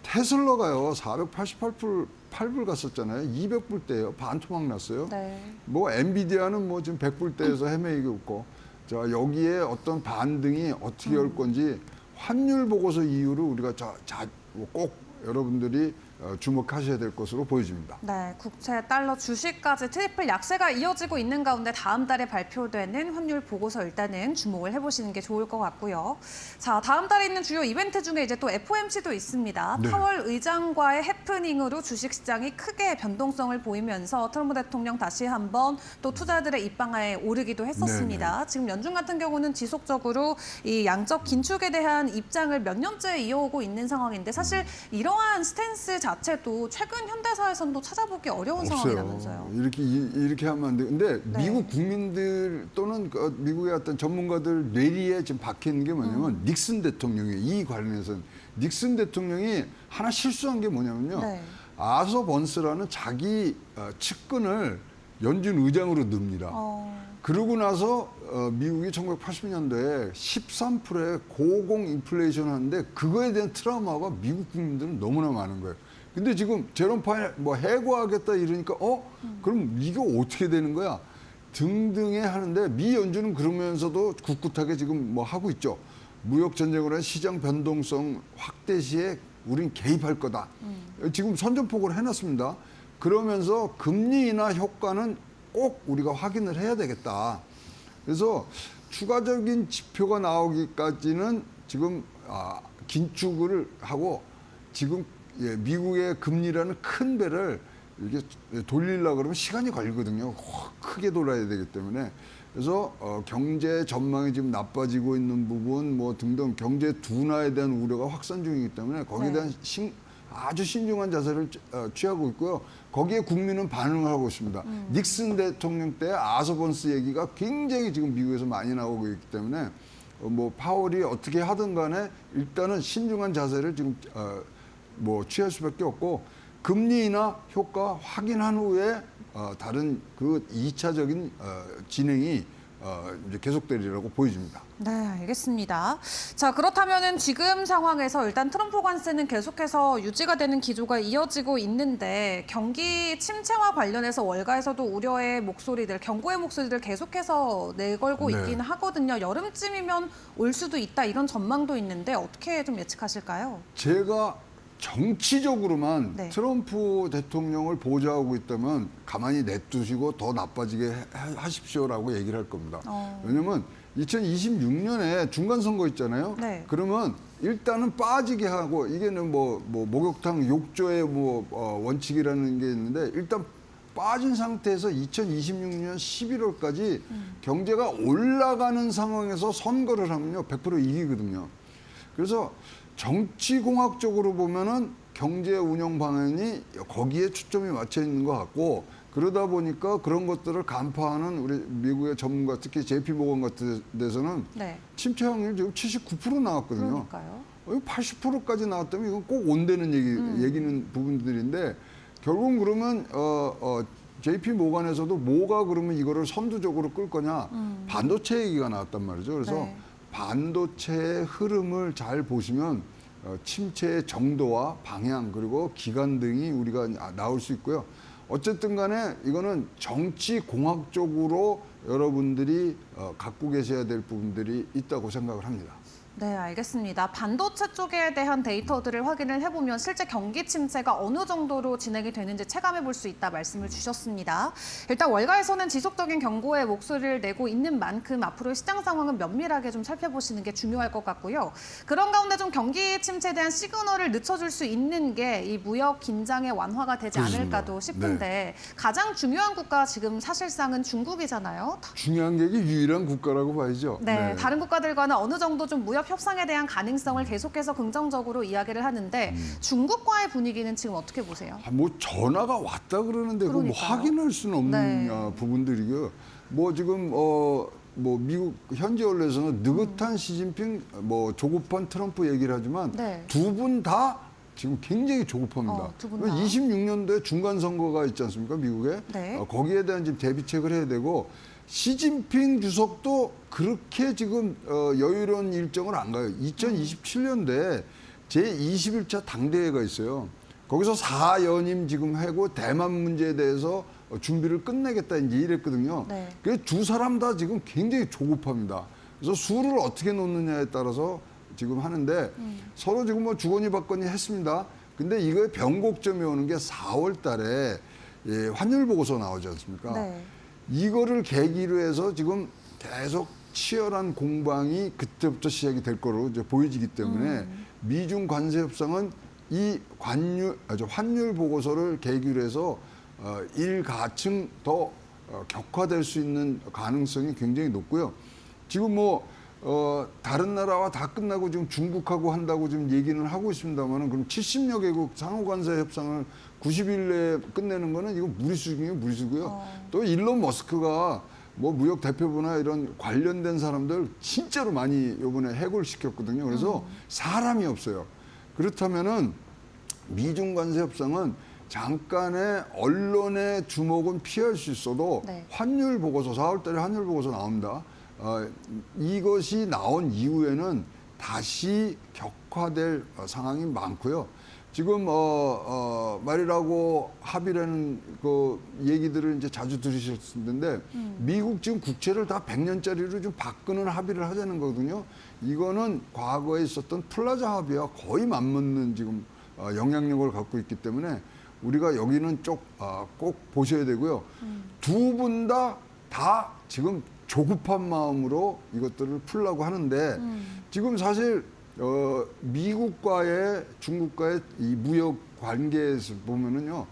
S11: 테슬라가요 488불 갔었잖아요. 200불대예요. 반토막 났어요.
S1: 네.
S11: 뭐 엔비디아는 뭐 지금 100불대에서 헤매이고 있고 자 여기에 어떤 반등이 어떻게 올 건지 환율 보고서 이후로 우리가 꼭 여러분들이 주목하셔야 될 것으로 보여집니다.
S1: 네, 국채, 달러, 주식까지 트리플 약세가 이어지고 있는 가운데 다음 달에 발표되는 환율 보고서 일단은 주목을 해보시는 게 좋을 것 같고요. 자, 다음 달에 있는 주요 이벤트 중에 이제 또 FOMC도 있습니다.
S11: 네.
S1: 파월 의장과의 해프닝으로 주식시장이 크게 변동성을 보이면서 트럼프 대통령 다시 한번 또 투자들의 입방아에 오르기도 했었습니다. 지금 연준 같은 경우는 지속적으로 이 양적 긴축에 대한 입장을 몇 년째 이어오고 있는 상황인데 사실 이러한 스탠스 자체도 최근 현대사에서는 또 찾아보기 어려운 상황이라면서요.
S11: 이렇게 하면 안 돼. 근데
S1: 네.
S11: 미국 국민들 또는 미국의 어떤 전문가들 뇌리에 지금 박혀 있는 게 뭐냐면 닉슨 대통령이 이 관련해서는 닉슨 대통령이 하나 실수한 게 뭐냐면요.
S1: 네.
S11: 아서 번스라는 자기 측근을 연준 의장으로 넣습니다. 그러고 나서 미국이 1980년대에 13%의 고공 인플레이션 하는데 그거에 대한 트라우마가 미국 국민들은 너무나 많은 거예요. 근데 지금 제롬 파웰 뭐 해고하겠다 이러니까 그럼 이게 어떻게 되는 거야? 등등에 하는데 미 연준은 그러면서도 굳굳하게 지금 뭐 하고 있죠. 무역 전쟁으로 한 시장 변동성 확대 시에 우린 개입할 거다. 지금 선전포고를 해놨습니다. 그러면서 금리 인하 효과는 꼭 우리가 확인을 해야 되겠다. 그래서 추가적인 지표가 나오기까지는 지금 긴축을 하고 지금 미국의 금리라는 큰 배를 이렇게 돌리려고 그러면 시간이 걸리거든요. 크게 돌아야 되기 때문에. 그래서 경제 전망이 지금 나빠지고 있는 부분 뭐 등등 경제 둔화에 대한 우려가 확산 중이기 때문에 거기에 대한 아주 신중한 자세를 취하고 있고요. 거기에 국민은 반응을 하고 있습니다. 닉슨 대통령 때 아서번스 얘기가 굉장히 지금 미국에서 많이 나오고 있기 때문에 뭐 파월이 어떻게 하든 간에 일단은 신중한 자세를 지금 뭐 취할 수밖에 없고 금리 인하 효과 확인한 후에 다른 그 2차적인 진행이 이제 계속되리라고 보여집니다.
S1: 네, 알겠습니다. 자, 그렇다면은 지금 상황에서 일단 트럼프 관세는 계속해서 유지가 되는 기조가 이어지고 있는데 경기 침체와 관련해서 월가에서도 우려의 목소리들, 경고의 목소리들 계속해서 내걸고
S11: 네.
S1: 있긴 하거든요. 여름쯤이면 올 수도 있다 이런 전망도 있는데 어떻게 좀 예측하실까요?
S11: 제가 정치적으로만
S1: 네.
S11: 트럼프 대통령을 보좌하고 있다면 가만히 냅두시고 더 나빠지게 하십시오라고 얘기를 할 겁니다. 왜냐하면 2026년에 중간선거 있잖아요.
S1: 네.
S11: 그러면 일단은 빠지게 하고 이게는 뭐 목욕탕 욕조의 원칙이라는 게 있는데 일단 빠진 상태에서 2026년 11월까지 경제가 올라가는 상황에서 선거를 하면요 100% 이기거든요. 그래서 정치공학적으로 보면은 경제 운영 방향이 거기에 초점이 맞춰 있는 것 같고 그러다 보니까 그런 것들을 간파하는 우리 미국의 전문가 특히 JP 모건 같은 데서는
S1: 네.
S11: 침체 확률 지금 79% 나왔거든요.
S1: 그러니까요.
S11: 80%까지 나왔다면 이건 꼭 온다는 얘기는 부분들인데 결국은 그러면 JP 모건에서도 뭐가 그러면 이거를 선두적으로 끌 거냐 반도체 얘기가 나왔단 말이죠. 그래서
S1: 네.
S11: 반도체의 흐름을 잘 보시면 침체의 정도와 방향 그리고 기간 등이 우리가 나올 수 있고요. 어쨌든 간에 이거는 정치 공학적으로 여러분들이 갖고 계셔야 될 부분들이 있다고 생각을 합니다.
S1: 네, 알겠습니다. 반도체 쪽에 대한 데이터들을 확인을 해보면 실제 경기 침체가 어느 정도로 진행이 되는지 체감해 볼 수 있다 말씀을 주셨습니다. 일단 월가에서는 지속적인 경고의 목소리를 내고 있는 만큼 앞으로의 시장 상황은 면밀하게 좀 살펴보시는 게 중요할 것 같고요. 그런 가운데 좀 경기 침체에 대한 시그널을 늦춰줄 수 있는 게 이 무역 긴장의 완화가 되지
S11: 그렇습니다.
S1: 않을까도 싶은데
S11: 네.
S1: 가장 중요한 국가 지금 사실상은 중국이잖아요.
S11: 중요한 게 이게 유일한 국가라고 봐야죠.
S1: 네, 다른 국가들과는 어느 정도 좀 무역 협상에 대한 가능성을 계속해서 긍정적으로 이야기를 하는데 중국과의 분위기는 지금 어떻게 보세요?
S11: 뭐 전화가 왔다 그러는데 그거 뭐
S1: 그러니까요.
S11: 확인할 수는 없는
S1: 네.
S11: 부분들이고요. 뭐 지금 뭐 미국 현지 언론에서는 느긋한 시진핑, 뭐 조급한 트럼프 얘기를 하지만
S1: 네.
S11: 두 분 다 지금 굉장히 조급합니다.
S1: 두 분 다.
S11: 26년도에 중간 선거가 있지 않습니까, 미국에?
S1: 네.
S11: 거기에 대한 지금 대비책을 해야 되고 시진핑 주석도 그렇게 지금 여유로운 일정을 안 가요. 2027년도에 제21차 당대회가 있어요. 거기서 4연임 지금 하고 대만 문제에 대해서 준비를 끝내겠다 이제 이랬거든요.
S1: 네.
S11: 그래서 두 사람 다 지금 굉장히 조급합니다. 그래서 수를 어떻게 놓느냐에 따라서 지금 하는데 서로 지금 뭐 주거니 받거니 했습니다. 근데 이거의 변곡점이 오는 게 4월 달에 환율 보고서 나오지 않습니까?
S1: 네.
S11: 이거를 계기로 해서 지금 계속 치열한 공방이 그때부터 시작이 될 거로 이제 보여지기 때문에 미중 관세 협상은 이 환율 보고서를 계기로 해서 일가층 더 격화될 수 있는 가능성이 굉장히 높고요. 지금 뭐 다른 나라와 다 끝나고 지금 중국하고 한다고 지금 얘기는 하고 있습니다만은 그럼 70여 개국 상호관세 협상을 90일 내에 끝내는 거는 이거 무리수중이에요, 무리수고요. 또 일론 머스크가 뭐 무역 대표부나 이런 관련된 사람들 진짜로 많이 이번에 해고시켰거든요. 그래서 사람이 없어요. 그렇다면은 미중 관세 협상은 잠깐의 언론의 주목은 피할 수 있어도
S1: 네.
S11: 환율 보고서 4월 달에 환율 보고서 나옵니다. 이것이 나온 이후에는 다시 격화될 상황이 많고요. 지금 말이라고 합의라는 그 얘기들을 이제 자주 들으셨을 텐데 미국 지금 국채를 다 100년짜리로 좀 바꾸는 합의를 하자는 거거든요. 이거는 과거에 있었던 플라자 합의와 거의 맞먹는 지금 영향력을 갖고 있기 때문에 우리가 여기는 꼭 보셔야 되고요. 두 분 다 지금 조급한 마음으로 이것들을 풀려고 하는데 지금 사실 미국과의 중국과의 이 무역 관계에서 보면은요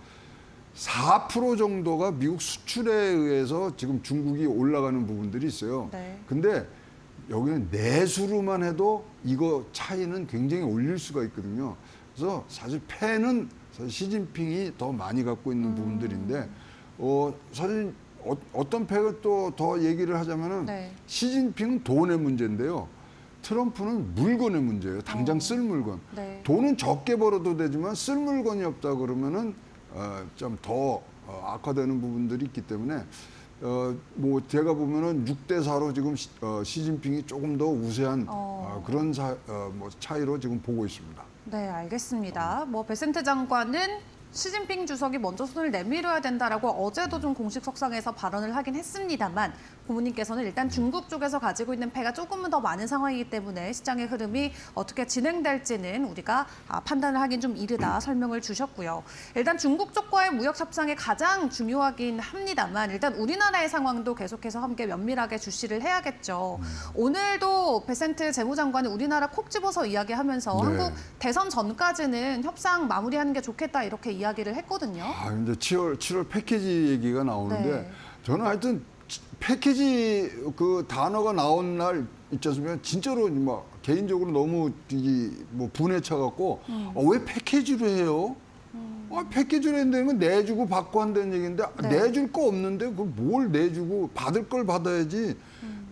S11: 4% 정도가 미국 수출에 의해서 지금 중국이 올라가는 부분들이 있어요.
S1: 네.
S11: 근데 여기는 내수로만 해도 이거 차이는 굉장히 올릴 수가 있거든요. 그래서 사실 패는 사실 시진핑이 더 많이 갖고 있는 부분들인데 사실 어떤 패를 또 더 얘기를 하자면은
S1: 네.
S11: 시진핑은 돈의 문제인데요. 트럼프는 물건의 문제예요. 당장 쓸 물건.
S1: 네.
S11: 돈은 적게 벌어도 되지만 쓸 물건이 없다 그러면은 좀 더 악화되는 부분들이 있기 때문에 뭐 제가 보면은 6대 4로 지금 시진핑이 조금 더 우세한 그런 뭐 차이로 지금 보고 있습니다.
S1: 네, 알겠습니다. 뭐 베센트 장관은 시진핑 주석이 먼저 손을 내밀어야 된다라고 어제도 좀 공식 석상에서 발언을 하긴 했습니다만 고모님께서는 일단 중국 쪽에서 가지고 있는 패가 조금은 더 많은 상황이기 때문에 시장의 흐름이 어떻게 진행될지는 우리가 판단을 하긴 좀 이르다 설명을 주셨고요. 일단 중국 쪽과의 무역 협상이 가장 중요하긴 합니다만 일단 우리나라의 상황도 계속해서 함께 면밀하게 주시를 해야겠죠. 오늘도 베센트 재무장관이 우리나라 콕 집어서 이야기하면서
S11: 네.
S1: 한국 대선 전까지는 협상 마무리하는 게 좋겠다 이렇게 이야기를 했거든요.
S11: 이제 7월 패키지 얘기가 나오는데
S1: 네.
S11: 저는 하여튼 패키지 그 단어가 나온 날 있지 않습니까? 진짜로 막 개인적으로 너무 뭐 분에 차갖고 왜 패키지로 해요? 패키지로 한다는 건 내주고 받고 한다는 얘기인데
S1: 네.
S11: 내줄 거 없는데 그걸 뭘 내주고 받을 걸 받아야지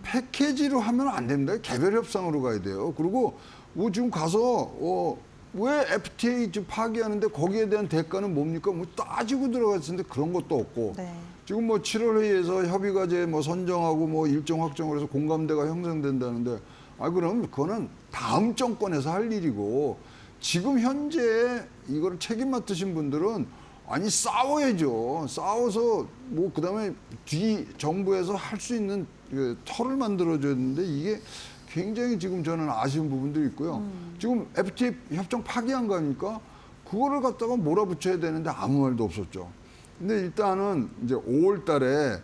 S11: 패키지로 하면 안 됩니다. 개별 협상으로 가야 돼요. 그리고 뭐 지금 가서 왜 FTA 지금 파기하는데 거기에 대한 대가는 뭡니까? 뭐 따지고 들어갔는데 그런 것도 없고
S1: 네.
S11: 지금 뭐 7월 회의에서 협의과제 뭐 선정하고 뭐 일정 확정을 해서 공감대가 형성된다는데 그럼 그거는 다음 정권에서 할 일이고 지금 현재 이걸 책임 맡으신 분들은 싸워야죠. 싸워서 뭐 그다음에 뒤 정부에서 할 수 있는 털을 만들어줘야 되는데 이게 굉장히 지금 저는 아쉬운 부분들이 있고요. 지금 FTA 협정 파기한 거 아닙니까? 그거를 갖다가 몰아붙여야 되는데 아무 말도 없었죠. 근데 일단은 이제 5월 달에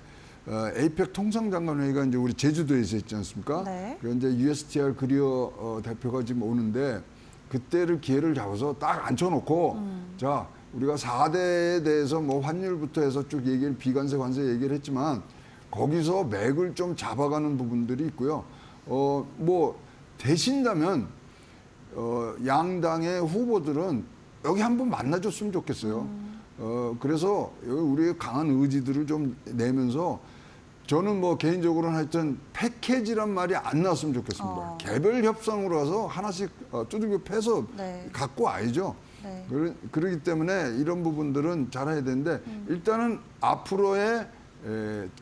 S11: 에이펙 통상장관 회의가 이제 우리 제주도에서 있지 않습니까?
S1: 네.
S11: 그래서 이제 USTR 그리어 대표가 지금 오는데 그때를 기회를 잡아서 딱 앉혀놓고 자, 우리가 4대에 대해서 뭐 환율부터 해서 쭉 얘기를 비관세 관세 얘기를 했지만 거기서 맥을 좀 잡아가는 부분들이 있고요. 뭐 되신다면 양당의 후보들은 여기 한번 만나줬으면 좋겠어요. 그래서 여기 우리의 강한 의지들을 좀 내면서 저는 뭐 개인적으로는 하여튼 패키지란 말이 안 나왔으면 좋겠습니다. 개별 협상으로 와서 하나씩 두들겨 패서
S1: 네.
S11: 갖고 와야죠.
S1: 네.
S11: 그렇기 때문에 이런 부분들은 잘해야 되는데 일단은 앞으로의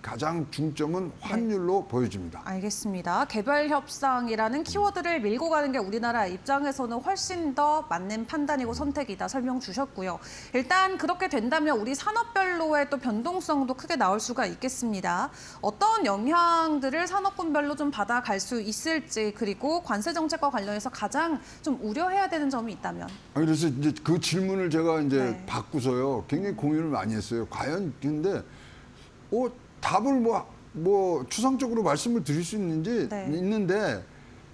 S11: 가장 중점은 환율로 보여집니다.
S1: 알겠습니다. 개별 협상이라는 키워드를 밀고 가는 게 우리나라 입장에서는 훨씬 더 맞는 판단이고 선택이다 설명 주셨고요. 일단 그렇게 된다면 우리 산업별로의 또 변동성도 크게 나올 수가 있겠습니다. 어떤 영향들을 산업군별로 좀 받아갈 수 있을지 그리고 관세 정책과 관련해서 가장 좀 우려해야 되는 점이 있다면.
S11: 그래서 이제 그 질문을 제가 이제
S1: 네.
S11: 받고서요 굉장히 고민을 많이 했어요. 과연 근데 답을 뭐 추상적으로 말씀을 드릴 수 있는지
S1: 네.
S11: 있는데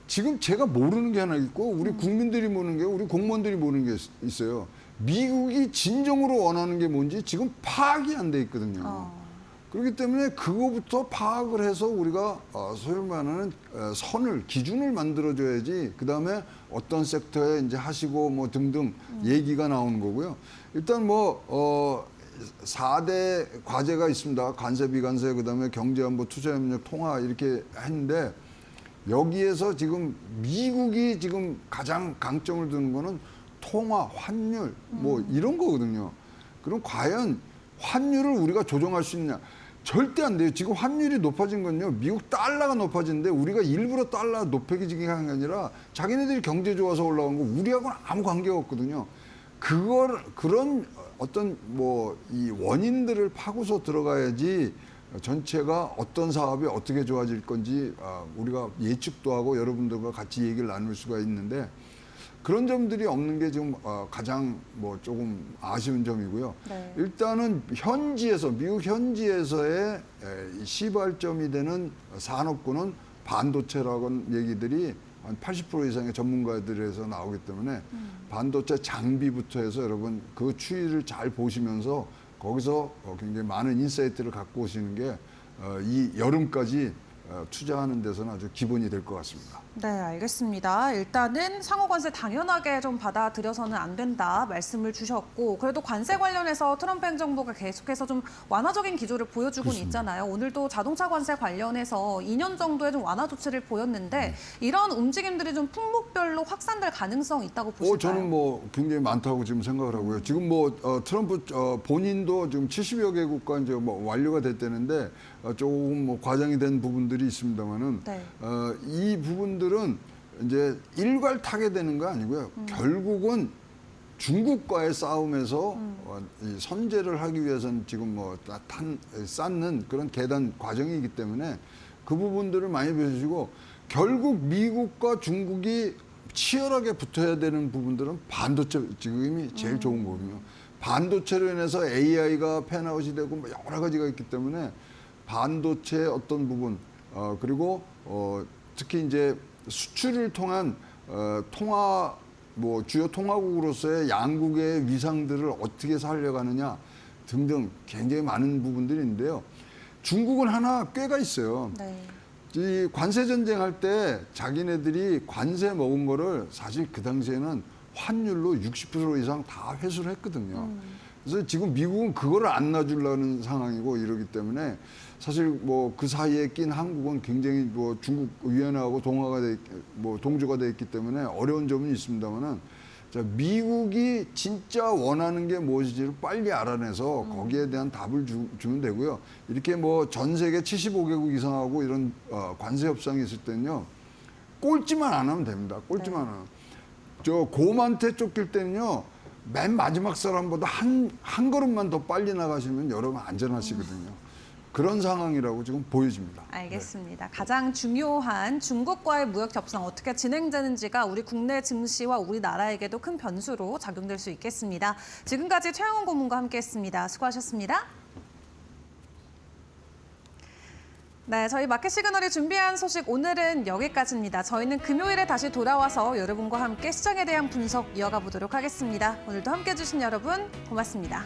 S11: 지금 제가 모르는 게 하나 있고 우리 국민들이 모르는 게 우리 공무원들이 모르는 게 있어요. 미국이 진정으로 원하는 게 뭔지 지금 파악이 안 돼 있거든요. 그렇기 때문에 그거부터 파악을 해서 우리가 소위 말하는 기준을 만들어줘야지 그다음에 어떤 섹터에 이제 하시고 뭐 등등 얘기가 나오는 거고요. 일단 4대 과제가 있습니다. 관세, 비관세, 그다음에 경제안보, 투자협력, 통화 이렇게 했는데 여기에서 지금 미국이 지금 가장 강점을 두는 거는 통화, 환율 뭐 이런 거거든요. 그럼 과연 환율을 우리가 조정할 수 있냐? 절대 안 돼요. 지금 환율이 높아진 건요. 미국 달러가 높아지는데 우리가 일부러 달러 높여지게 한 게 아니라 자기네들이 경제 좋아서 올라온 거 우리하고는 아무 관계가 없거든요. 그런 어떤 이 원인들을 파고서 들어가야지 전체가 어떤 사업이 어떻게 좋아질 건지 우리가 예측도 하고 여러분들과 같이 얘기를 나눌 수가 있는데 그런 점들이 없는 게 지금 가장 조금 아쉬운 점이고요.
S1: 네.
S11: 일단은 미국 현지에서의 시발점이 되는 산업군은 반도체라는 얘기들이 한 80% 이상의 전문가들에서 나오기 때문에 반도체 장비부터 해서 여러분 그 추이를 잘 보시면서 거기서 굉장히 많은 인사이트를 갖고 오시는 게 이 여름까지 투자하는 데서는 아주 기본이 될 것 같습니다.
S1: 네, 알겠습니다. 일단은 상호 관세 당연하게 좀 받아들여서는 안 된다 말씀을 주셨고, 그래도 관세 관련해서 트럼프 행정부가 계속해서 좀 완화적인 기조를 보여주고 있잖아요. 오늘도 자동차 관세 관련해서 2년 정도의 좀 완화 조치를 보였는데 이런 움직임들이 좀 품목별로 확산될 가능성이 있다고 보실까요?
S11: 저는 뭐 굉장히 많다고 지금 생각을 하고요. 지금 뭐 트럼프 본인도 지금 70여 개국과 이제 뭐 완료가 됐다는데 조금 뭐 과장이 된 부분들이 있습니다만은
S1: 네.
S11: 이 부분들은 이제 일괄 타게 되는 거 아니고요. 결국은 중국과의 싸움에서 이 선제를 하기 위해서는 지금 뭐 쌓는 그런 계단 과정이기 때문에 그 부분들을 많이 보시고 결국 미국과 중국이 치열하게 붙어야 되는 부분들은 반도체 지금이 제일 좋은 거거든요. 반도체로 인해서 AI가 팬아웃이 되고 뭐 여러 가지가 있기 때문에 반도체 어떤 부분 그리고 특히 이제 수출을 통한 통화 뭐 주요 통화국으로서의 양국의 위상들을 어떻게 살려가느냐 등등 굉장히 많은 부분들이 있는데요. 중국은 하나 꾀가 있어요.
S1: 네.
S11: 이 관세 전쟁할 때 자기네들이 관세 먹은 거를 사실 그 당시에는 환율로 60% 이상 다 회수를 했거든요. 그래서 지금 미국은 그거를 안 놔주려는 상황이고 이러기 때문에 사실 뭐 그 사이에 낀 한국은 굉장히 뭐 중국 위안화하고 동조가 돼 있기 때문에 어려운 점은 있습니다만은 미국이 진짜 원하는 게 무엇인지를 빨리 알아내서 거기에 대한 답을 주면 되고요. 이렇게 뭐 전 세계 75개국 이상하고 이런 관세 협상이 있을 때는요. 꼴찌만 안 하면 됩니다. 꼴찌만 안 하면. 저 곰한테 쫓길 때는요. 맨 마지막 사람보다 한 걸음만 더 빨리 나가시면 여러분 안전하시거든요. 그런 상황이라고 지금 보여집니다.
S1: 알겠습니다. 가장 중요한 중국과의 무역 협상 어떻게 진행되는지가 우리 국내 증시와 우리나라에게도 큰 변수로 작용될 수 있겠습니다. 지금까지 최영훈 고문과 함께했습니다. 수고하셨습니다. 네, 저희 마켓 시그널이 준비한 소식 오늘은 여기까지입니다. 저희는 금요일에 다시 돌아와서 여러분과 함께 시장에 대한 분석 이어가 보도록 하겠습니다. 오늘도 함께해 주신 여러분 고맙습니다.